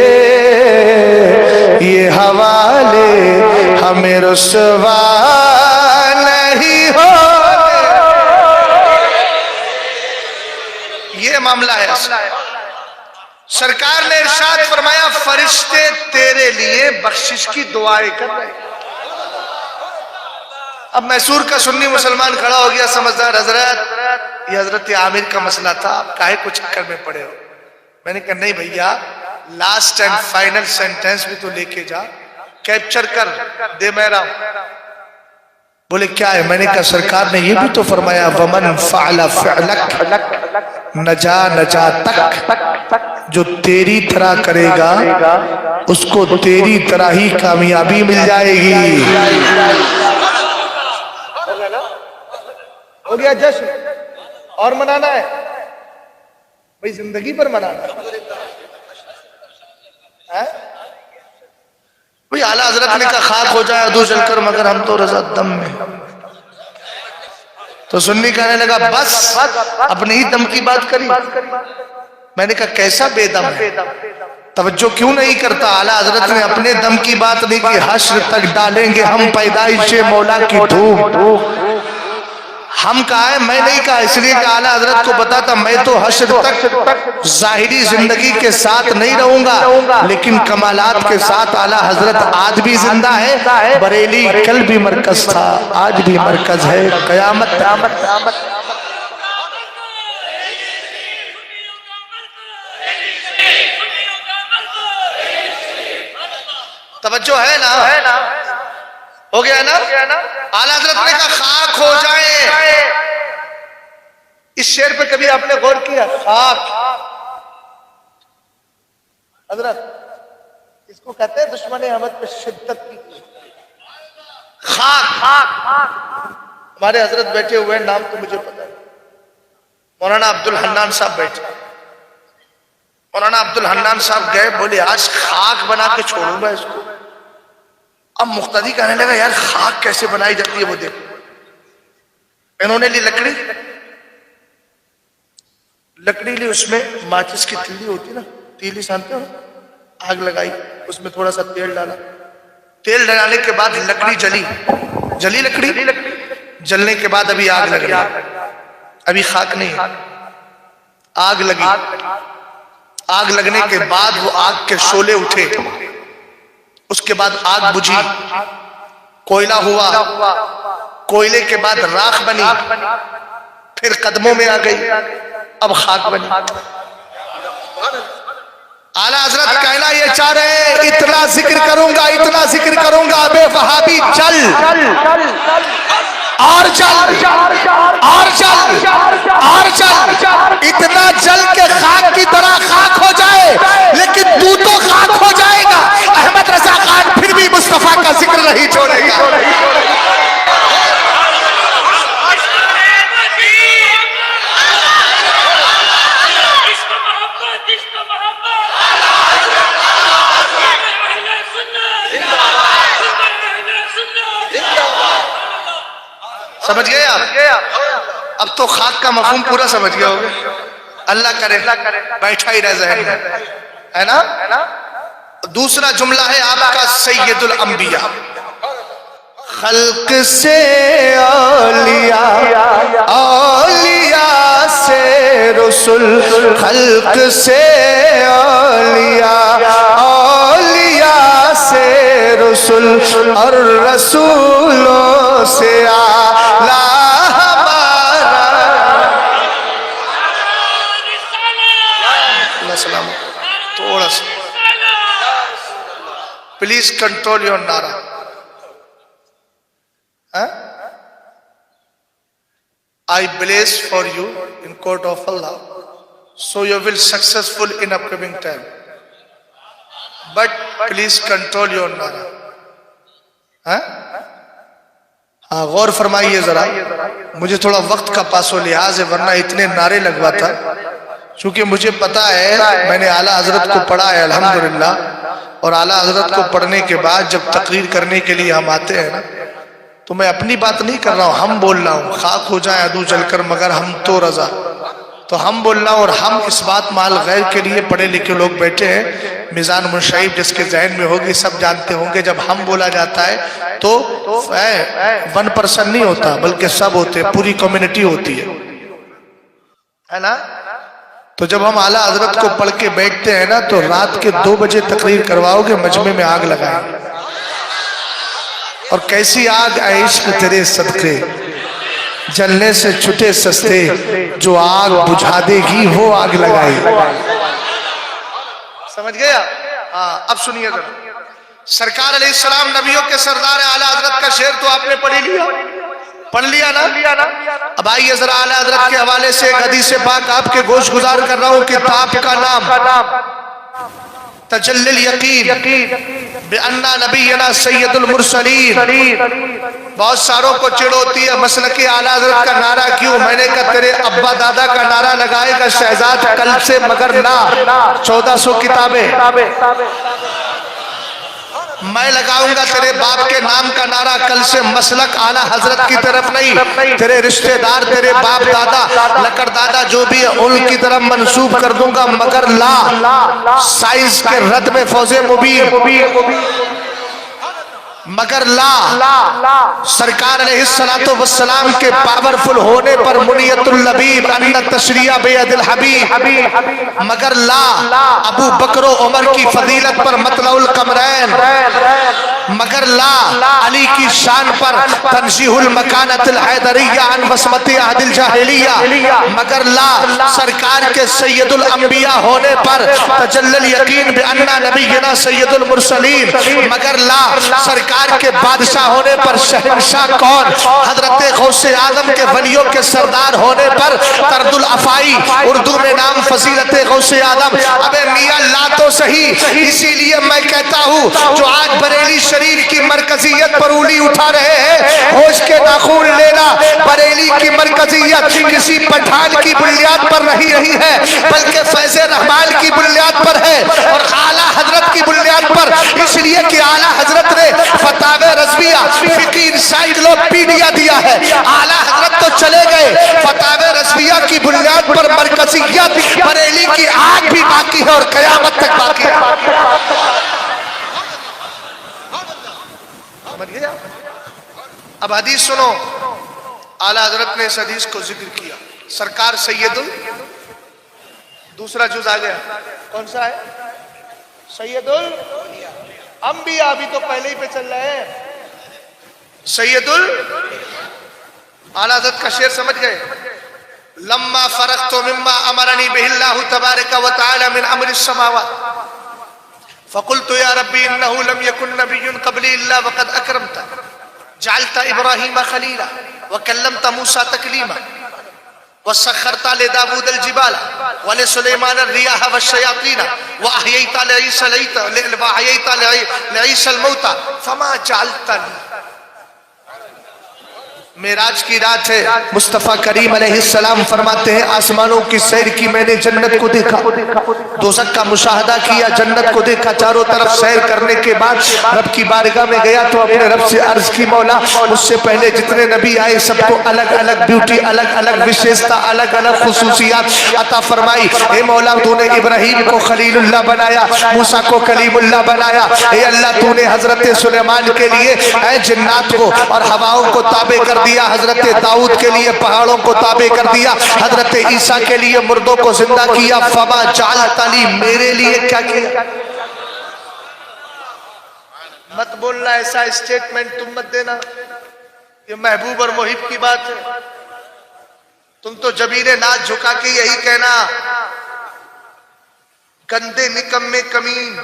یہ حوالے ہمیں رسوا نہیں ہونے۔ یہ معاملہ ہے۔ سرکار نے ارشاد فرمایا فرشتے تیرے لیے بخشش کی دعائیں کر رہے ہیں۔ اب میسور کا سنی مسلمان کھڑا ہو گیا، سمجھدار حضرت یہ حضرت عامر کا مسئلہ تھا، آپ کاہے کو چکر میں پڑے ہو؟ میں نے کہا نہیں بھیا، لاسٹ اینڈ فائنل سینٹنس بھی تو لے کے جا، کیپچر کر دے میرا۔ بولے کیا ہے؟ میں نے کہا سرکار نے یہ بھی تو فرمایا وَمَنْ فَعْلَ فِعْلَكَ نجا نجاتک، جو تیری طرح کرے گا اس کو تیری طرح ہی کامیابی مل جائے گی. ہو گیا جشن. اور منانا ہے بھئی زندگی پر منانا ہے. بھئی اعلیٰ حضرت نے کہا خاک ہو جائے ادو جل کر مگر ہم تو رضا دم میں. تو سنی کہنے لگا بس اپنے ہی دم کی بات کری. میں نے کہا کیسا بے دم ہے, توجہ کیوں نہیں کرتا. اعلیٰ حضرت نے اپنے دم کی بات نہیں کی. حشر تک ڈالیں گے ہم پیدائش مولا کی دھوم. ہم کہا ہے میں نہیں کہا, اس لیے کہ اعلیٰ حضرت کو پتا تھا میں تو حشر تک ظاہری زندگی کے ساتھ نہیں رہوں گا, لیکن کمالات کے ساتھ اعلیٰ حضرت آج بھی زندہ ہے. بریلی کل بھی مرکز تھا, آج بھی مرکز ہے, قیامت. توجہ ہے نا, ہو گیا نا. اعلیٰ حضرت نے کہا خاک ہو جائے. اس شعر پہ کبھی آپ نے غور کیا؟ خاک حضرت اس کو کہتے ہیں دشمن احمد پہ شدت کی. خاک ہمارے حضرت بیٹھے ہوئے نام تو مجھے پتا ہے, مولانا عبد الحنان صاحب بیٹھے. مولانا عبد الحنان صاحب گئے, بولے آج خاک بنا کے چھوڑوں گا اس کو. اب مقتدی کہنے لگا یار خاک کیسے بنائی جاتی ہے وہ دیکھو. انہوں نے لی لکڑی لی, اس میں ماچس کی تیلی ہوتی نا, تیلی سانتے ہو, آگ لگائی, اس میں تھوڑا سا تیل ڈالا. تیل ڈالنے کے بعد لکڑی جلی لکڑی جلنے کے بعد ابھی آگ لگ رہی, ابھی خاک نہیں, آگ لگی. آگ لگنے کے بعد وہ آگ کے شعلے اٹھے, اس کے بعد آگ بجھی, کوئلہ ہوا, کوئلے کے بعد راکھ بنی, پھر قدموں میں آ گئی, اب خاک بنی. اعلیٰ حضرت کہنا یہ چاہ رہے ہیں اتنا ذکر کروں گا بے وہابی چل اور چل اتنا جل کے خاک کی طرح خاک ہو جائے, لیکن تو خاک ہو جائے گا. احمد رضا خان پھر بھی مصطفیٰ کا ذکر نہیں چھوڑے گا. سمجھ گئے آپ؟ اب تو خاک کا مفہوم پورا سمجھ گئے ہوگے. اللہ کرے بیٹھا ہی رہ ذہن میں, ہے نا. دوسرا جملہ ہے آپ کا سید الانبیاء. خلق سے اولیاء, اولیاء سے رسول, خلق سے اولیاء, اولیاء سے رسول, اور رسولوں سے اعلیٰ ہمارا. اللہ سلام. تھوڑا سا پلیز کنٹرول یور نعرہ. I bless for you in court of Allah, so you will successful in upcoming time. But please control your nara. ہاں غور فرمائیے ذرا, مجھے تھوڑا وقت کا پاس و لحاظ ہے, ورنہ اتنے نعرے لگواتا. چونکہ مجھے پتا ہے میں نے اعلیٰ حضرت کو پڑھا ہے الحمدللہ, اور اعلیٰ حضرت کو پڑھنے کے بعد جب تقریر کرنے کے لیے ہم آتے ہیں نا, تو میں اپنی بات نہیں کر رہا ہوں, ہم بول رہا ہوں خاک ہو جائے عدو جل کر مگر ہم تو رضا. تو ہم بول رہا ہوں, اور ہم اس بات مال غیر کے لیے پڑھے لکھے لوگ بیٹھے ہیں. میزان منشعب جس کے ذہن میں ہوگی سب جانتے ہوں گے, جب ہم بولا جاتا ہے تو 1% نہیں ہوتا بلکہ سب ہوتے, پوری کمیونٹی ہوتی ہے نا. تو جب ہم اعلیٰ حضرت کو پڑھ کے بیٹھتے ہیں نا, تو رات کے 2 بجے تقریر کرواؤ گے, مجمع میں آگ لگائیں. اور کیسی آگ اے عشق تیرے صدقے, جلنے سے چھٹے سستے, جو آگ بجھا دے گی وہ آگ لگائی. سمجھ گیا؟ اب سنیے ذرا. سرکار علیہ السلام نبیوں کے سردار اعلیٰ حضرت کا شعر تو آپ نے پڑھ لیا. پڑھ لیا نا؟ اب آئیے ذرا اعلیٰ حضرت کے حوالے سے ایک حدیث پاک آپ کے گوش گزار کر رہا ہوں. کتاب کا نام تجلی الیقین بأننا نبینا سید المرسلین. بہت ساروں کو چڑ ہوتی ہے مسلک اعلیٰ حضرت کا نعرہ کیوں؟ میں نے کہا تیرے ابا دادا کا نعرہ لگائے گا شہزاد قلب سے مگر نہ. 1400 کتابیں میں لگاؤں گا تیرے باپ کے نام کا نعرہ کل سے مسلک اعلیٰ حضرت کی طرف نہیں، تیرے رشتہ دار تیرے باپ دادا لکڑ دادا جو بھی ہے ان کی طرف منسوب کر دوں گا مگر لا سائنس کے رد میں فوز مبین مگر لا سرکار علیہ السلام کے پاورفل ہونے پر منیت اللبیب ان تشریع بید الحبیب مگر لا ابو بکر و عمر کی فضیلت پر مطلع القمرین مگر لا علی کی شان پر تنزیح المکانت الحیدریہ عن وصمت عہد الجاہلیہ مگر لا سرکار کے سید الانبیاء ہونے پر تجلی الیقین بأننا نبینا سید المرسلین مگر لا سرکار کے بادشاہ ہونے پر شہنشاہ کون حضرت غوث اعظم کے ولیوں کے سردار ہونے پر طرد الافائی اردو میں نام فضیلت غوث اعظم. ابے میاں لا تو صحیح. اسی لیے میں کہتا ہوں جو آج بریلی شریف کی مرکزیت پر انگلی اٹھا رہے ہیں ہوش کے ناخون لینا. بریلی کی مرکزیت کسی پٹھان کی بنیاد پر نہیں رہی ہے بلکہ فیض رحمان کی بنیاد پر ہے اور اعلیٰ حضرت کی بنیاد پر. اس لیے کہ اعلیٰ حضرت نے فتاوی رضویہ فقہ انسائکلوپیڈیا دیا ہے. اعلیٰ حضرت تو چلے گئے فتاوی رضویہ کی بنیاد پر مرکزیت بریلی کی آگ بھی باقی ہے اور قیامت تک باقی ہے. اب حدیث سنو. اعلیٰ حضرت نے اس حدیث کو ذکر کیا. سرکار سید دوسرا جز آ گیا. کون سا ہے؟ سید الانبیاء. ابھی تو پہلے ہی پہ چل رہے ہیں. سید اعلیٰ حضرت کا شعر سمجھ گئے؟ لما فرغت مما امرنی بہ اللہ تبارک و تعالی من امر السماوات فقلت یا ربی انه لم يكن نبی قبلی الا وقد اکرمت جعلت ابراہیم خلیلا وکلمت موسیٰ تکلیما وسخرت لداود الجبال ولسلیمان الریاح والشیاطین واحییت لعیسی الموتى فما جعلتنی. معراج کی رات ہے. مصطفیٰ کریم علیہ السلام فرماتے ہیں آسمانوں کی سیر کی میں نے جنت کو دیکھا دوزخ کا مشاہدہ کیا جنت کو دیکھا. چاروں طرف سیر کرنے کے بعد رب کی بارگاہ میں گیا تو اپنے رب سے عرض کی مولا مجھ سے پہلے جتنے نبی آئے سب کو الگ الگ بیوٹی الگ الگ وشیشتا الگ الگ خصوصیات عطا فرمائی. اے مولا تو نے ابراہیم کو خلیل اللہ بنایا موسیٰ کو کلیم اللہ بنایا. اے اللہ تو نے حضرت سلیمان کے لیے اے جنات کو اور ہواؤں کو تابع کر دیا. حضرت داؤد کے لیے پہاڑوں کو تابع کر دیا. حضرت عیسیٰ کے لیے مردوں کو زندہ کیا. فما جعلت لی میرے لیے کیا کیا؟ مت بولنا ایسا اسٹیٹمنٹ تم مت دینا. یہ محبوب اور محب کی بات ہے. تم تو جبین ناز جھکا کے یہی کہنا گندے نکمے کمین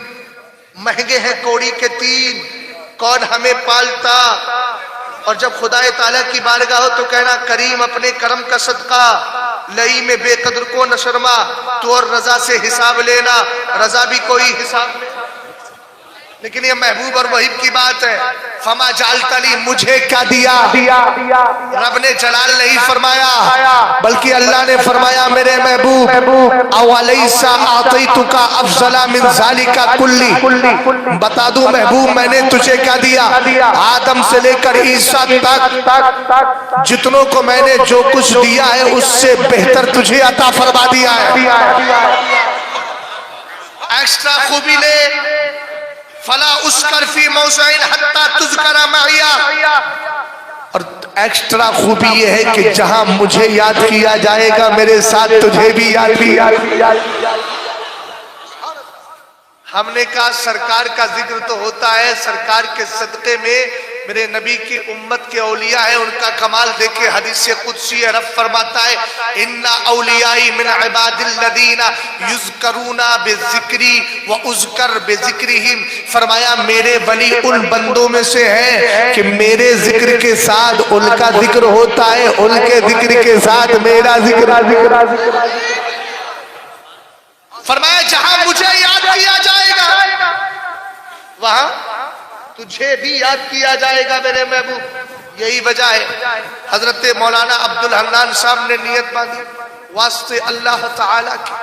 مہنگے ہیں کوڑی کے تین کون ہمیں پالتا. اور جب خدا تعالیٰ کی بارگاہ ہو تو کہنا کریم اپنے کرم کا صدقہ لئی میں بے قدر کو نہ شرما تو اور رضا سے حساب لینا. رضا بھی کوئی حساب میں لیکن یہ محبوب اور محب کی بات ہے. فما جعلت لی مجھے کیا دیا؟ رب نے جلال نہیں فرمایا بلکہ اللہ نے فرمایا میرے محبوب اولیس اعطیتک افضل من ذالک کلی. بتا دوں محبوب میں نے تجھے کیا دیا؟ آدم سے لے کر عیسیٰ تک جتنوں کو میں نے جو کچھ دیا ہے اس سے بہتر تجھے عطا فرما دیا ہے. ایکسٹرا خوبی لے فلا اسکر فی موضعین حتی تذکر معیا. اور ایکسٹرا خوبی یہ ہے کہ جہاں مجھے یاد کیا جائے گا میرے ساتھ تجھے بھی یاد کیا. ہم نے کہا سرکار کا ذکر تو ہوتا ہے سرکار کے صدقے میں میرے نبی کی امت کے اولیاء ہیں، ان کا کمال دیکھے حدیث قدسی رب فرماتا ہے ان اولیائی من عباد الذین یذکرون بذکری واذکر بذکرہم، فرمایا میرے ولی ان بندوں میں سے ہیں کہ میرے ذکر کے ساتھ ان کا ذکر ہوتا ہے، ان کے ذکر کے ساتھ میرا ذکر۔ فرمایا جہاں مجھے یاد کیا جائے گا وہاں تجھے بھی یاد کیا جائے گا میرے محبوب۔ یہی وجہ ہے حضرت مولانا عبد الحنان صاحب نے نیت باندھی واسطے اللہ تعالیٰ کی،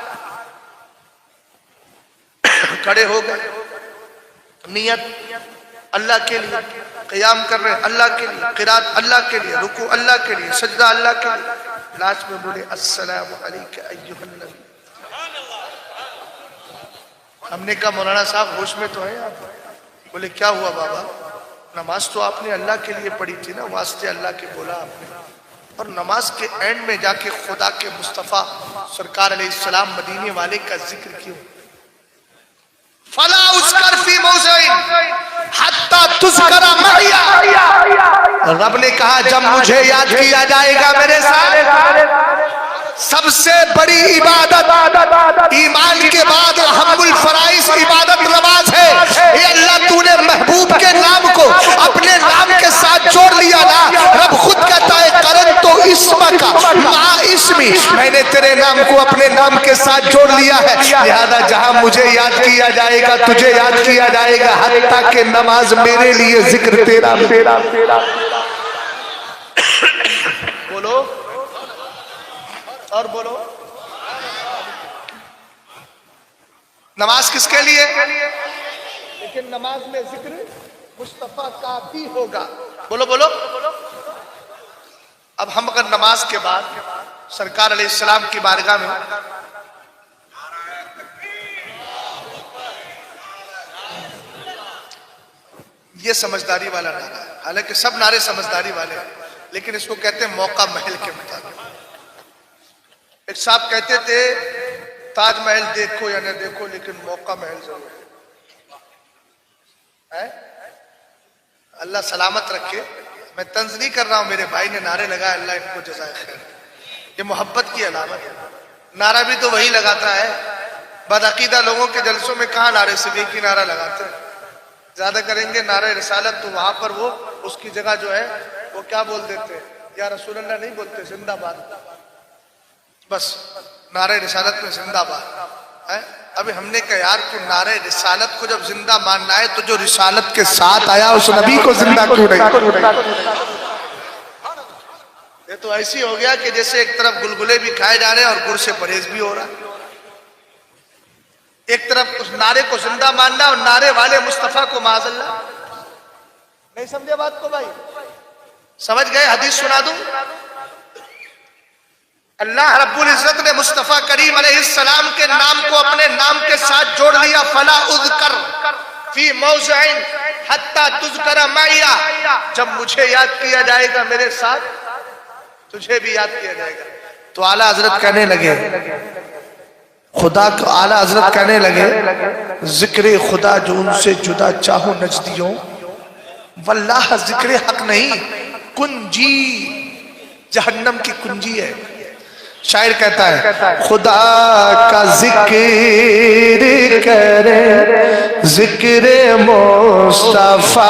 کھڑے ہو گئے، نیت اللہ کے لیے، قیام کر رہے اللہ کے لیے، قرات اللہ کے لیے، رکوع اللہ کے لیے، سجدہ اللہ کے لیے، لاسٹ میں بولے السلام علیکم ایھا النبی۔ ہم نے کہا مولانا صاحب ہوش میں تو ہیں آپ؟ بولے کیا ہوا بابا؟ نماز تو آپ نے اللہ کے لیے پڑھی تھی نا، واسطے اللہ کے بولا آپ نے، اور نماز کے اینڈ میں جا کے خدا کے مصطفیٰ سرکار علیہ السلام مدینے والے کا ذکر کیوں؟ فلا اذکر فی موضع حتی تذکر معی، رب نے کہا جب مجھے یاد کیا جائے گا میرے ساتھ۔ سب سے بڑی عبادت ایمان کے بعد اہم الفرائض عبادت نماز ہے۔ اے اللہ تو نے محبوب کے نام کو اپنے نام کے ساتھ جوڑ لیا نا، رب خود کہتا ہے کرن تو اسمک مع اسمی، میں نے تیرے نام کو اپنے نام کے ساتھ جوڑ لیا ہے، لہذا جہاں مجھے یاد کیا جائے گا تجھے یاد کیا جائے گا، حتیٰ کہ نماز میرے لیے ذکر تیرا۔ بولو اور بولو، نماز کس کے لیے؟ لیکن نماز میں ذکر مصطفیٰ کا بھی ہوگا۔ بولو بولو۔ اب ہم اگر نماز کے بعد سرکار علیہ السلام کی بارگاہ میں یہ سمجھداری والا نعرہ ہے، حالانکہ سب نعرے سمجھداری والے ہیں، لیکن اس کو کہتے ہیں موقع محل کے مطابق۔ ایک صاحب کہتے تھے تاج محل دیکھو یا نہ دیکھو لیکن موقع محل ضرور ہے۔ اللہ سلامت رکھے، میں طنز نہیں کر رہا ہوں، میرے بھائی نے نعرے لگائے، اللہ ان کو جزائے خیر، یہ محبت کی علامت ہے۔ نعرہ بھی تو وہی لگاتا ہے، بدعقیدہ لوگوں کے جلسوں میں کہاں نعرے سے ایک ہی نعرہ لگاتے ہیں، زیادہ کریں گے نعرہ رسالت تو وہاں پر وہ اس کی جگہ جو ہے وہ کیا بول دیتے ہیں، یا رسول اللہ نہیں بولتے، زندہ باد، بس نعرہ رسالت میں زندہ باد ہے۔ ابھی ہم نے کہا یار تو نعرہ رسالت کو جب زندہ ماننا ہے تو جو رسالت کے ساتھ آیا اس نبی کو زندہ کیوں نہیں؟ یہ تو ایسی ہو گیا کہ جیسے ایک طرف گلگلے بھی کھائے جا رہے ہیں اور گڑ سے پرہیز بھی ہو رہا ہے۔ ایک طرف اس نعرے کو زندہ ماننا اور نعرے والے مصطفیٰ کو معاذ اللہ، نہیں سمجھے بات کو بھائی؟ سمجھ گئے؟ حدیث سنا دوں، اللہ رب العزت نے مصطفیٰ کریم علیہ السلام کے نام کو اپنے نام کے ساتھ جوڑ دیا، فلا اذکر فی موضع حتی تذکر معی، جب مجھے یاد کیا جائے گا میرے ساتھ تجھے بھی یاد کیا جائے گا۔ تو اعلیٰ حضرت کہنے لگے، خدا کو اعلیٰ حضرت کہنے لگے ذکر خدا جو ان سے جدا چاہو نجدیوں، واللہ ذکر حق نہیں کنجی جہنم کی کنجی ہے۔ شاعر کہتا ہے خدا کا ذکر کرے ذکر مصطفیٰ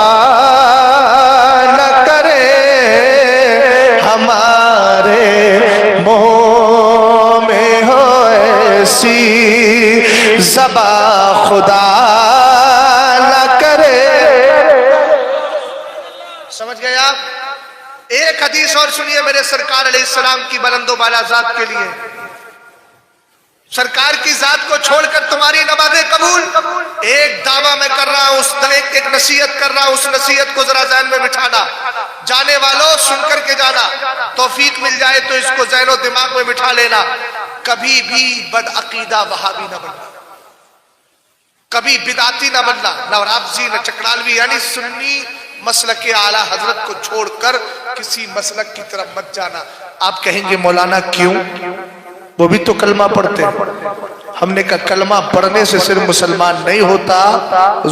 نہ کرے، ہمارے منہ میں ہو ایسی زبان خدا نہ کرے۔ سمجھ گئے آپ؟ ایک حدیث اور سنیے میرے سرکار علیہ السلام کی بلند و بالا ذات کے لیے، سرکار کی ذات کو چھوڑ کر تمہاری نمازیں قبول، ایک دعویٰ میں کر رہا ہوں، ایک نصیحت کر رہا ہوں، اس نصیحت کو ذرا ذہن میں بٹھانا، جانے والوں سن کر کے جانا، توفیق مل جائے تو اس کو ذہن و دماغ میں بٹھا لینا، کبھی بھی بدعقیدہ وہابی نہ بننا، کبھی بدعتی نہ بننا، نہ رافضی نہ چکڑالوی، یعنی سنی مسلک اعلیٰ حضرت کو چھوڑ کر کسی مسلک کی طرف مت جانا۔ آپ کہیں گے مولانا کیوں؟ وہ بھی تو کلمہ پڑھتے ہیں، ہم نے کہا کلمہ پڑھنے سے صرف مسلمان نہیں ہوتا،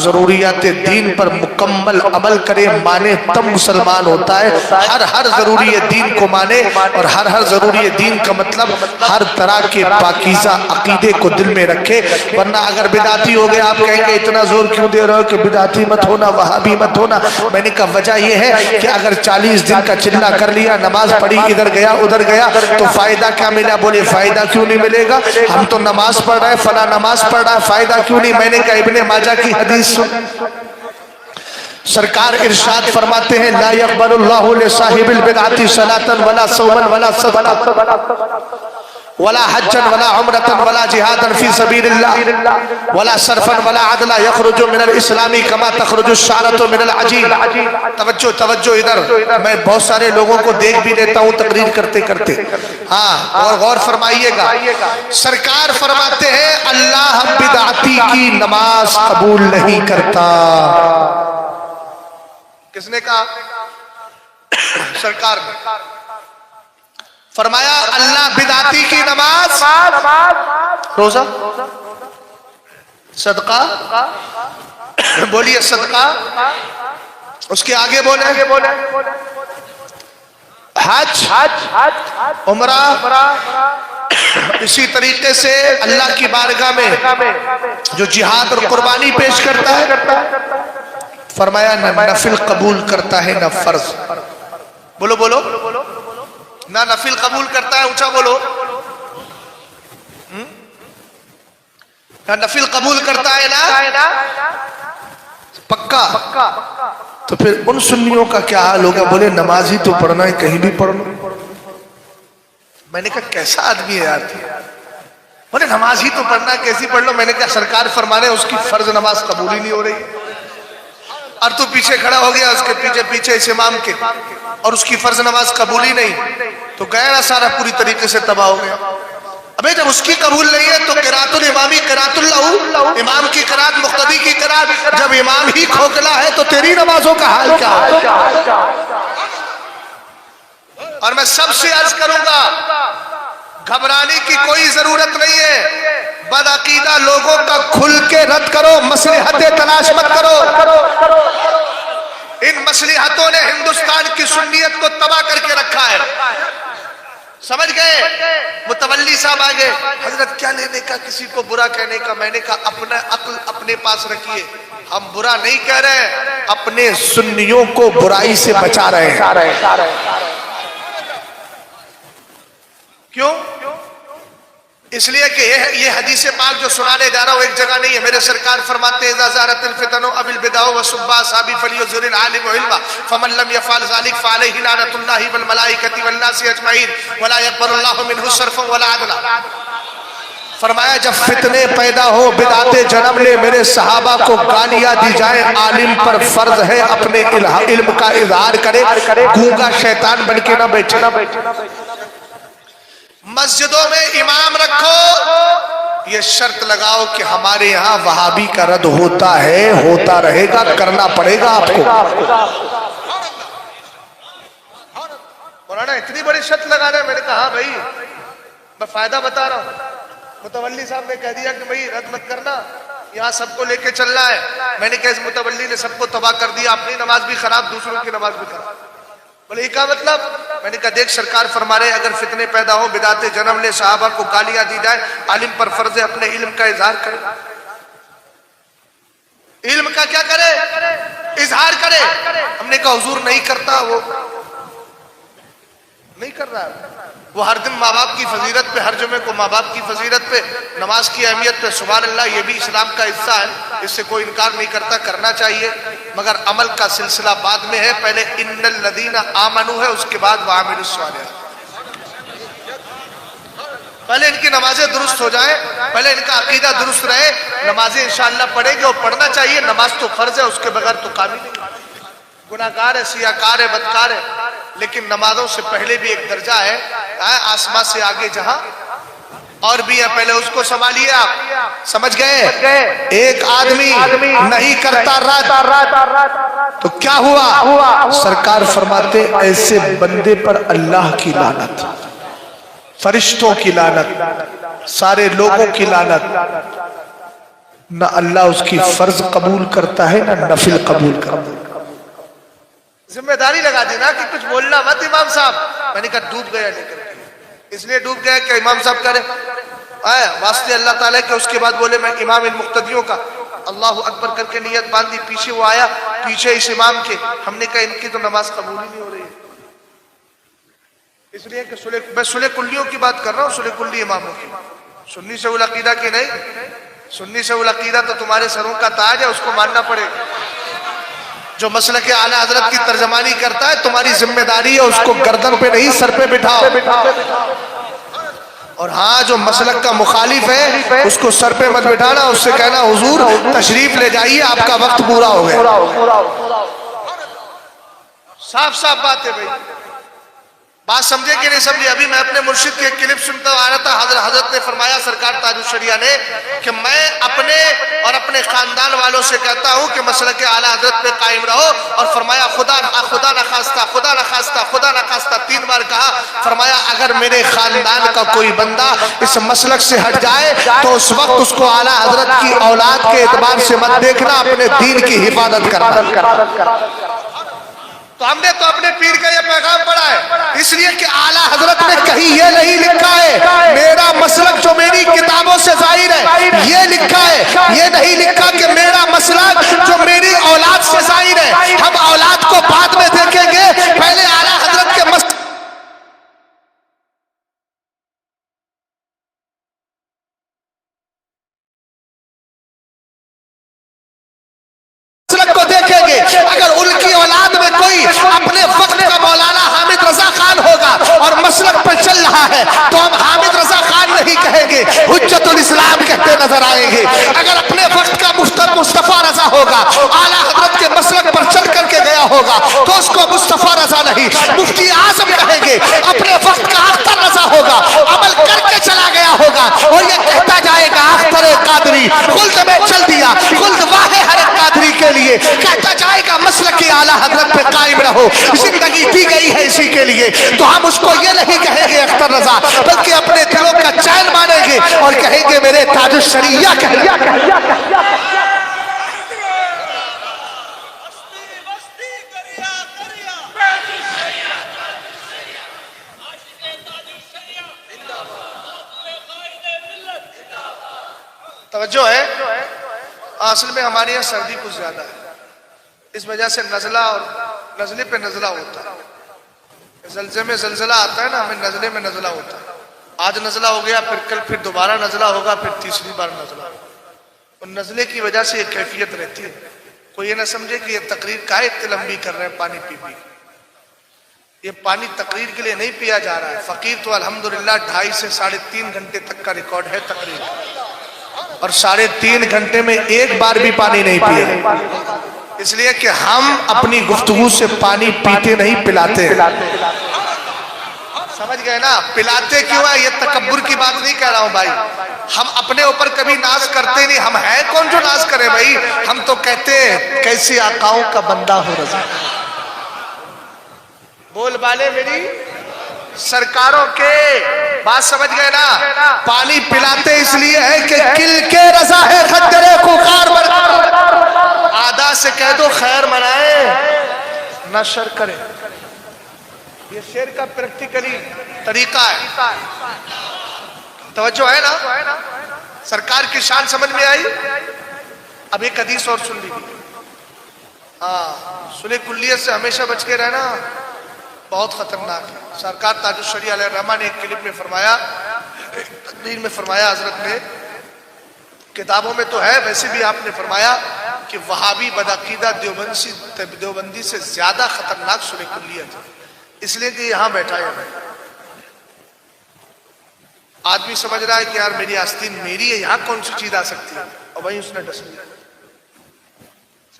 ضروریات دین پر مکمل عمل کرے مانے تب مسلمان ہوتا ہے۔ ہر ضروری دین کو مانے، اور ہر ضروری دین کا مطلب ہر طرح کے پاکیزہ عقیدے کو دل میں رکھے۔ ورنہ اگر بدعتی ہو گئے، آپ کہیں گے اتنا زور کیوں دے رہے ہو کہ بدعتی مت ہونا، وہابی مت ہونا۔ میں نے کہا وجہ یہ ہے کہ اگر 40 دن کا چلہ کر لیا، نماز پڑھی، ادھر گیا ادھر گیا، تو فائدہ کیا ملا؟ بولے فائدہ کیوں نہیں ملے گا؟ ہم تو نماز پڑھ رہے ہیں، فلاں نماز پڑھ رہا ہے، فائدہ کیوں نہیں؟ میں نے کہا ابن ماجہ کی حدیث سن، سرکار ارشاد فرماتے ہیں لا يقبل اللہ لصاحب البدعۃ صلاۃ ولا صوما ولا صدقہ ولا حجا ولا عمرة ولا جهادا في سبيل الله ولا صرفا ولا عدلا يخرج من الاسلام كما تخرج الشعرة من العجين۔ توجہ ادھر، میں بہت سارے لوگوں کو دیکھ بھی لیتا ہوں تقریر کرتے کرتے، ہاں، اور غور فرمائیے گا۔ سرکار فرماتے ہیں اللہ بدعتی کی نماز قبول نہیں کرتا۔ کس نے کہا؟ سرکار نے فرمایا اللہ بدعتی کی نماز، روزہ، صدقہ، بولیے صدقہ، اس کے آگے بولے حج، عمرہ، اسی طریقے سے اللہ کی بارگاہ میں جو جہاد اور قربانی پیش کرتا ہے، فرمایا نہ نفل قبول کرتا ہے نہ فرض۔ بولو بولو، نہ نفل قبول کرتا ہے، اونچا بولو، نہ نفل قبول کرتا ہے نہ پکا۔ تو پھر ان سنیوں کا کیا حال ہوگا؟ بولے نماز ہی تو پڑھنا ہے، کہیں بھی پڑھ لو۔ میں نے کہا کیسا آدمی ہے یار؟ بولے نماز ہی تو پڑھنا ہے، کیسی پڑھ لو؟ میں نے کہا سرکار فرمانے اس کی فرض نماز قبول ہی نہیں ہو رہی، اور تو پیچھے کھڑا ہو گیا اس کے پیچھے اس امام کے، اور اس کی فرض نماز قبول ہی نہیں، تو گیا نا سارا پوری طریقے سے تباہ ہو گیا۔ ابھی جب اس کی قبول نہیں ہے تو قرات الامامی قرات اللہ، امام کی قرات مقتدی کی قرات، جب امام ہی کھوکھلا ہے تو تیری نمازوں کا حال کیا ہوگا؟ اور میں سب سے عرض کروں گا گھبرانے کی کوئی ضرورت نہیں ہے، بدعقیدہ لوگوں کا کھل کے رد کرو، مصلحتیں تلاش مت کرو۔ ان مصلحتوں نے ہندوستان کی سنیت کو تباہ کر کے رکھا ہے، سمجھ گئے؟ متولی صاحب آگے، حضرت کیا لینے کا کسی کو برا کہنے کا؟ میں نے کہا اپنا عقل اپنے پاس رکھیے، ہم برا نہیں کہہ رہے، اپنے سنیوں کو برائی سے بچا رہے ہیں۔ کیوں؟ اس لیے کہ یہ حدیث پاک جو سنانے جا رہا ہوں ایک جگہ نہیں ہے، میرے سرکار فرماتے ہیں اذا زارت الفتن اب البدع وسب اصحابی فلیزر العالم علما فمن لم يفعل ذلك فعليه لعنة الله والملائكة والناس اجمعین ولا يقبل الله منه صرفا ولا عدلا۔ فرمایا جب فتنے پیدا ہو، بدعتیں جنم لے، میرے صحابہ کو گالیاں دی جائیں، عالم پر فرض ہے اپنے علم کا اظہار کرے، گونگا شیطان بن کے نہ بیٹھے۔ مسجدوں میں امام رکھو، یہ شرط لگاؤ کہ ہمارے یہاں وہابی کا رد ہوتا ہے، ہوتا رہے گا، کرنا پڑے گا آپ کو۔ مولانا اتنی بڑی شرط لگا رہے ہیں؟ میں نے کہا ہاں بھائی، میں فائدہ بتا رہا ہوں۔ متولی صاحب نے کہہ دیا کہ بھائی رد مت کرنا، یہاں سب کو لے کے چلنا ہے۔ میں نے کہا اس متولی نے سب کو تباہ کر دیا، اپنی نماز بھی خراب، دوسروں کی نماز بھی خراب۔ بولے یہ کیا مطلب؟ میں نے کہا دیکھ سرکار فرما رہے اگر فتنے پیدا ہو، بدعتیں جنم لے، صحابہ کو گالیاں دی جائے، عالم پر فرض ہے اپنے علم کا اظہار کرے۔ علم کا کیا کرے؟ اظہار کرے۔ ہم نے کہا حضور نہیں کرتا، وہ نہیں کر رہا ہے، وہ ہر دن ماں باپ کی فضیلت پہ، ہر جمعے کو ماں باپ کی فضیلت پہ، نماز کی اہمیت پہ، سبحان اللہ، یہ بھی اسلام کا حصہ ہے، اس سے کوئی انکار نہیں کرتا، کرنا چاہیے، مگر عمل کا سلسلہ بعد میں ہے، پہلے ان الذین آمنوا ہے، اس کے بعد وعملوا الصالحات۔ پہلے ان کی نمازیں درست ہو جائیں، پہلے ان کا عقیدہ درست رہے، نمازیں انشاءاللہ پڑھیں گے، اور پڑھنا چاہیے، نماز تو فرض ہے، اس کے بغیر تو کام ہی نہیں۔ گناہگار ہے، سیاہکار ہے، بدکار ہے، لیکن نمازوں سے پہلے بھی ایک درجہ ہے، آسمان سے آگے جہاں اور بھی ہے، پہلے اس کو سنبھالیے آپ۔ سمجھ گئے؟ ایک آدمی نہیں کرتا رات تو کیا ہوا؟ سرکار فرماتے ایسے بندے پر اللہ کی لعنت، فرشتوں کی لعنت، سارے لوگوں کی لعنت، نہ اللہ اس کی فرض قبول کرتا ہے نہ نفل قبول کرتا ہے۔ ذمہ داری لگا دینا کہ کچھ بولنا مت امام صاحب۔ میں نے کہا ڈوب گیا، لیکن اس لیے ڈوب گیا کہ امام صاحب کرے واسطے اللہ تعالیٰ کے، اس کے بعد بولے میں امام المقتدیوں کا، اللہ اکبر کر کے نیت باندھی، پیچھے وہ آیا، پیچھے اس امام کے، ہم نے کہا ان کی تو نماز قبول ہی نہیں ہو رہی ہے، اس لیے کہ میں صلح کلیوں کی بات کر رہا ہوں، صلح کلی اماموں کی، سنی سے العقیدہ کی نہیں۔ سنی سے العقیدہ تو تمہارے سروں کا تاج ہے، اس کو ماننا پڑے گا۔ جو مسلک اعلی حضرت کی ترجمانی کرتا ہے، تمہاری ذمہ داری ہے اس کو گردن پہ نہیں سر پہ بٹھاؤ، اور ہاں جو مسلک کا مخالف ہے اس کو سر پہ مت بٹھانا، اس سے کہنا حضور تشریف لے جائیے، آپ کا وقت پورا ہو گیا۔ صاف صاف بات ہے بھائی، بات سمجھے کہ نہیں سمجھے؟ ابھی میں اپنے مرشد کی ایک کلپ سنتا آ رہا تھا، حضرت نے فرمایا، سرکار تاج الشریعہ نے، کہ میں اپنے اور اپنے خاندان والوں سے کہتا ہوں کہ مسلک اعلی حضرت پہ قائم رہو، اور فرمایا خدا نخواستہ خدا نخواستہ خدا نخواستہ 3 بار کہا، فرمایا اگر میرے خاندان کا کوئی بندہ اس مسلک سے ہٹ جائے تو اس وقت اس کو اعلی حضرت کی اولاد کے اعتبار سے مت دیکھنا، اپنے دین کی حفاظت کرنا۔ تو ہم نے تو اپنے پیر کا یہ پیغام پڑھا ہے، اس لیے کہ اعلیٰ حضرت نے کہیں یہ نہیں لکھا ہے میرا مسلک جو میری کتابوں سے ظاہر ہے یہ لکھا ہے، یہ نہیں لکھا کہ میرا مسلک جو میری اولاد سے ظاہر ہے۔ ہم اولاد کو بعد میں دیکھیں گے، پہلے اعلیٰ حضرت کے مسلک کو دیکھیں گے۔ اگر ان کی اولاد میں کوئی اپنے وقت کا مولانا حامد رضا خان ہوگا اور مسلک پر چل رہا ہے تو ہم حامد رضا خان نہیں کہیں گے، حجت الاسلام کہتے نظر آئیں گے۔ اگر اپنے وقت کا مصطفیٰ رضا ہوگا، اعلیٰ حضرت کے مسلک پر چل کر کے گیا ہوگا تو اس کو مصطفیٰ رضا نہیں، مفتی اعظم کہیں گے۔ اپنے وقت کا اختر رضا ہوگا، عمل کر کے چلا گیا ہوگا اور یہ کہتا جائے گا اختر قادری خلد میں چل دیا، خلد واہ ہر قادری کے لیے کہتا جائے گا مسلک کی اعلیٰ حضرت پہ قائم رہو، زندگی دی گئی ہے اسی کے لیے۔ تو ہم اس کو یہ نہیں کہیں گے اختر رضا، بلکہ اپنے دلوں کا چین مانیں گے اور کہیں گے میرے تاج الشریعہ توجہ ہے۔ اصل میں ہمارے یہاں سردی کچھ زیادہ ہے، اس وجہ سے نزلہ اور نزلے پہ نزلہ ہوتا ہے۔ زلزلے میں زلزلہ آتا ہے نا، ہمیں نزلے میں نزلہ ہوتا ہے۔ آج نزلہ ہو گیا، پھر کل پھر دوبارہ نزلہ ہوگا، پھر تیسری بار نزلہ ہوگا۔ اور نزلے کی وجہ سے یہ کیفیت رہتی ہے۔ کوئی یہ نہ سمجھے کہ یہ تقریر کا اتنی لمبی کر رہے ہیں پانی پی پی، یہ پانی تقریر کے لیے نہیں پیا جا رہا ہے۔ فقیر تو الحمدللہ 2.5 سے 3.5 گھنٹے تک کا ریکارڈ ہے تقریر، اور 3.5 گھنٹے میں ایک بار بھی پانی نہیں پیا، اس لیے کہ ہم اپنی گفتگو سے پانی پیتے نہیں، پلاتے ہیں۔ سمجھ گئے نا؟ پلاتے کیوں ہے؟ یہ تکبر کی بات نہیں کہہ رہا ہوں بھائی، ہم اپنے اوپر کبھی ناز کرتے نہیں، ہم ہیں کون جو ناز کرے بھائی؟ ہم تو کہتے ہیں کیسے آقاؤں کا بندہ ہو رضا، بول بالے میری سرکاروں کے، بات سمجھ گئے نا؟ پانی پلاتے اس لیے ہے کہ کل کے رضا ہے خدرے کو کار بنا، آدھا سے کہہ دو خیر منائے نہ شر کرے۔ یہ شعر کا پریکٹیکلی طریقہ ہے۔ توجہ ہے نا؟ سرکار کی شان سمجھ میں آئی؟ اب ایک حدیث اور سن لیجیے۔ صلح کلیت سے ہمیشہ بچ کے رہنا، بہت خطرناک ہے۔ سرکار تاج الشریعہ علیہ الرحمہ نے ایک کلپ میں فرمایا، تقریر میں فرمایا حضرت نے، کتابوں میں تو ہے ویسے بھی آپ نے فرمایا کہ وہابی بدعقیدہ دیوبندی سے زیادہ خطرناک صلح کلیت ہے، اس لیے کہ یہاں بیٹھا ہے۔ آدمی سمجھ رہا ہے کہ یار میری آستین میری ہے، یہاں کون سی چیز آ سکتی ہے، اور وہیں اس نے ڈس لیا۔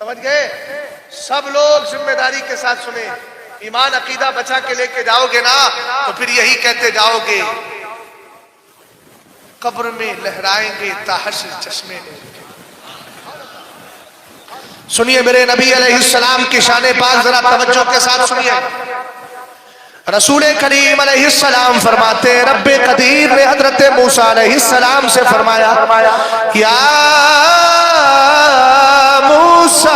سمجھ گئے؟ سب لوگ ذمہ داری کے ساتھ سنیں، ایمان عقیدہ بچا کے لے کے جاؤ گے نا تو پھر یہی کہتے جاؤ گے، قبر میں لہرائیں گے تاحشر چشمے میں۔ سنیے میرے نبی علیہ السلام کی شان پاک ذرا توجہ کے ساتھ سنیے۔ رسول کریم علیہ السلام فرماتے ہیں رب قدیر نے حضرت موسیٰ علیہ السلام سے فرمایا یا موسیٰ